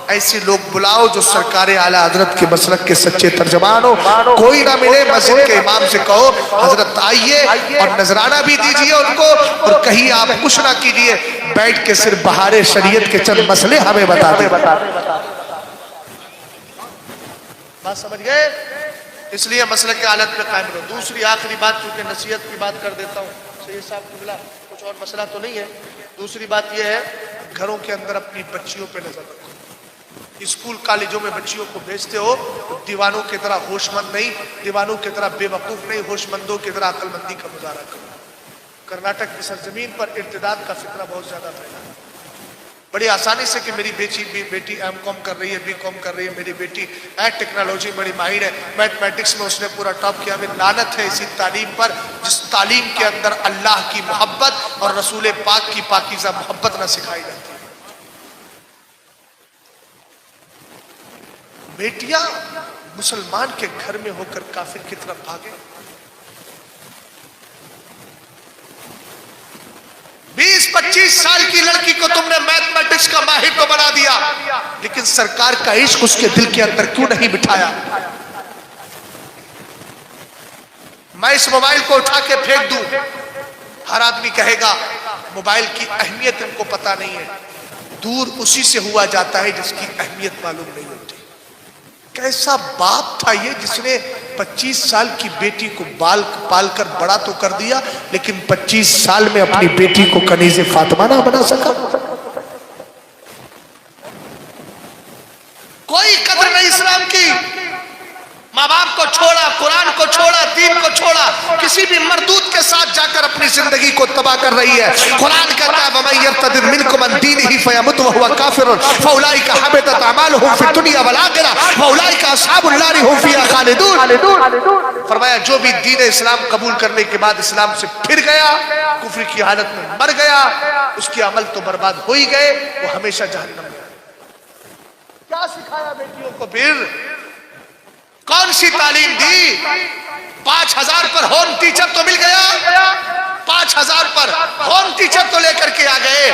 ایسے لوگ بلاؤ جو سرکار اعلیٰ حضرت کے مسلک کے سچے ترجمان ہو. کوئی نہ ملے, مسجد کے امام سے کہو حضرت آئیے, اور نذرانہ بھی دیجئے ان کو, اور کہیں آپ کچھ نہ کیجئے, بیٹھ کے صرف بہار شریعت کے چند مسئلے ہمیں بتا دیں. بات سمجھ گئے؟ اس لیے مسلک کے حالت پہ قائم رہو. دوسری آخری بات, چونکہ نصیحت کی بات کر دیتا ہوں, سید صاحب کو ملا, کچھ اور مسئلہ تو نہیں ہے. دوسری بات یہ ہے گھروں کے اندر اپنی بچیوں پہ نظر رکھو. اسکول کالجوں میں بچیوں کو بھیجتے ہو تو دیوانوں کی طرح ہوش مند نہیں, دیوانوں کی طرح بے وقوف نہیں, ہوش مندوں کی طرح عقل مندی کا مظاہرہ کرو. کرناٹک کی سرزمین پر ارتداد کا فکرہ بہت زیادہ پھیلا ہے. بڑی آسانی سے کہ میری بیٹی ایم کام کر رہی ہے, بی کام کر رہی ہے, میری بیٹی ٹیکنالوجی بڑی ماہر ہے, میتھمیٹکس میں اس نے پورا ٹاپ کیا. ہمیں لعنت ہے اسی تعلیم پر جس تعلیم کے اندر اللہ کی محبت اور رسول پاک کی پاکیزہ محبت نہ سکھائی جاتی ہے. بیٹیاں مسلمان کے گھر میں ہو کر کافر کی طرف بھاگے. 20-25 سال کی لڑکی کو تم نے میتھمیٹکس کا ماہر تو بنا دیا, لیکن سرکار کا عشق اس کے دل کے اندر کیوں نہیں بٹھایا؟ میں اس موبائل کو اٹھا کے پھینک دوں, ہر آدمی کہے گا موبائل کی اہمیت ان کو پتا نہیں ہے. دور اسی سے ہوا جاتا ہے جس کی اہمیت معلوم نہیں ہوتی. کیسا باپ تھا یہ جس نے 25 سال کی بیٹی کو پال کر بڑا تو کر دیا, لیکن 25 سال میں اپنی بیٹی کو کنیز فاطمہ نہ بنا سکا. کوئی قدر نہیں اسلام کی. ماں باپ کو چھوڑا, قرآن کو چھوڑا, دین کو چھوڑا, کسی بھی مردود کے ساتھ جا کر اپنی زندگی کو تباہ کر رہی ہے. قرآن کہتا ہے وَمَن يَرْتَدِدْ مِنْكُمْ عَنْ دِينِهِ فَيَمُتْ وَهُوَ كَافِرٌ فَأُولَٰئِكَ حَبِطَتْ أَعْمَالُهُمْ فِي الدُّنْيَا وَالْآخِرَةِ وَأُولَٰئِكَ أَصْحَابُ النَّارِ هُمْ فِيهَا خَالِدُونَ. فرمایا جو بھی دین اسلام قبول کرنے کے بعد اسلام سے پھر گیا, کفر کی حالت میں مر گیا, اس کے عمل تو برباد ہو ہی گئے, وہ ہمیشہ جہنم میں. کیا سکھایا بیٹیوں کو پھر؟ کون سی تعلیم دی؟ 5000 پر ہوم ٹیچر تو مل گیا, 5000 پر ہوم ٹیچر تو لے کر کے آ گئے,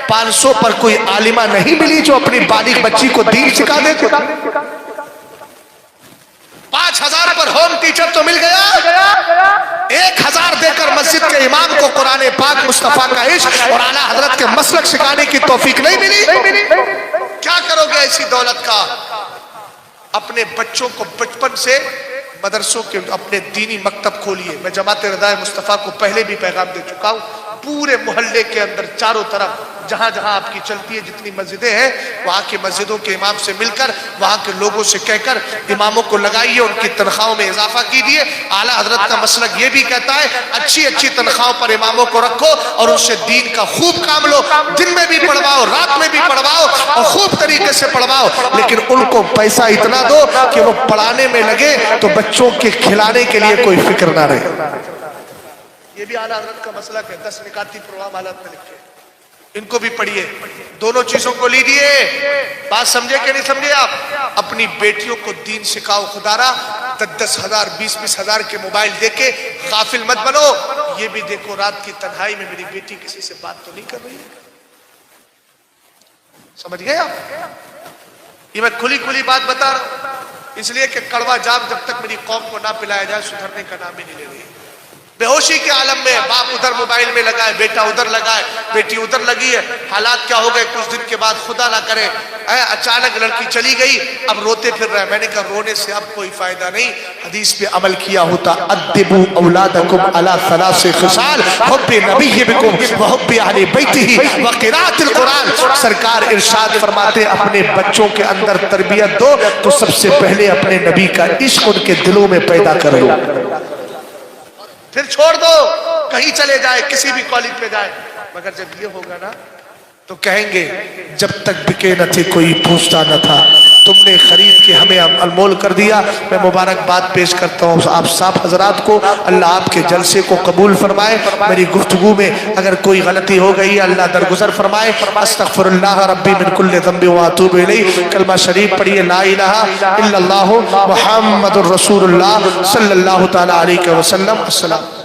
500 پر کوئی عالمہ نہیں ملی جو اپنی بالغ بچی کو دین سکھا دے. 5000 پر ہوم ٹیچر تو مل گیا, 1000 دے کر مسجد کے امام کو قرآن پاک مصطفیٰ کا عشق اور اعلیٰ حضرت کے مسلک سکھانے کی توفیق نہیں ملی. کیا کرو گے ایسی دولت کا؟ اپنے بچوں کو بچپن سے مدرسوں کے اپنے دینی مکتب کھولیے. میں جماعت رضائے مصطفیٰ کو پہلے بھی پیغام دے چکا ہوں. پورے محلے کے اندر چاروں طرف جہاں جہاں آپ کی چلتی ہے جتنی مسجدیں ہیں, وہاں کے مسجدوں کے امام سے مل کر, وہاں کے لوگوں سے کہہ کر اماموں کو لگائیے, ان کی تنخواہوں میں اضافہ کیجیے. اعلیٰ حضرت کا مسلک یہ بھی کہتا ہے اچھی تنخواہوں پر اماموں کو رکھو اور ان سے دین کا خوب کام لو. دن میں بھی پڑھواؤ, رات میں بھی پڑھواؤ اور خوب طریقے سے پڑھواؤ, لیکن ان کو پیسہ اتنا دو کہ وہ پڑھانے میں لگے تو بچوں کے کھلانے کے لیے کوئی فکر نہ رہے. یہ بھی اعلیٰ حضرت کا مسلک ہے. 10 نکاتی پروگرام حالات میں لکھے, ان کو بھی پڑھیے. دونوں چیزوں کو لیجیے. بات سمجھے کہ نہیں سمجھے آپ؟ اپنی بیٹیوں کو دین سکھاؤ. خدا را 10,000 20,000 کے موبائل دے کے غافل مت بنو. یہ بھی دیکھو رات کی تنہائی میں میری بیٹی کسی سے بات تو نہیں کر رہی ہے. سمجھ گئے آپ؟ یہ میں کھلی بات بتا رہا ہوں, اس لیے کہ کڑوا جام جب تک میری قوم کو نہ پلایا جائے سدھرنے کا نام ہی نہیں لے رہی. بے ہوشی کے عالم میں باپ ادھر موبائل میں لگا ہے, بیٹا ادھر لگا ہے, بیٹی ادھر لگی ہے. حالات کیا ہو گئے, کچھ دن کے بعد خدا نہ کرے اچانک لڑکی چلی گئی, اب روتے پھر رہے. میں نے کہا رونے سے اب کوئی فائدہ نہیں, حدیث پہ عمل کیا ہوتا. ادبوا اولادکم علی 3 خصال حب نبیکم وحب اہل بیتہ وقراءۃ القرآن. سرکار ارشاد فرماتے اپنے بچوں کے اندر تربیت دو تو سب سے پہلے اپنے نبی کا عشق ان کے دلوں میں پیدا کر لو, پھر چھوڑ دو کہیں چلے جائے, کسی بھی کالج پہ جائے. مگر جب یہ ہوگا نا تو کہیں گے جب تک بکے نہ تھے کوئی پوچھتا نہ تھا, تم نے خرید کے ہمیں انمول کر دیا. میں مبارکباد پیش کرتا ہوں آپ صاحب حضرات کو, اللہ آپ کے جلسے کو قبول فرمائے. میری گفتگو میں اگر کوئی غلطی ہو گئی اللہ درگزر فرمائے. استغفر اللہ ربی من کل ذنب واتوب الیہ. کلمہ شریف پڑھیے لا الہ الا اللہ محمد الرسول اللہ صلی اللہ تعالی علیہ وسلم. السلام.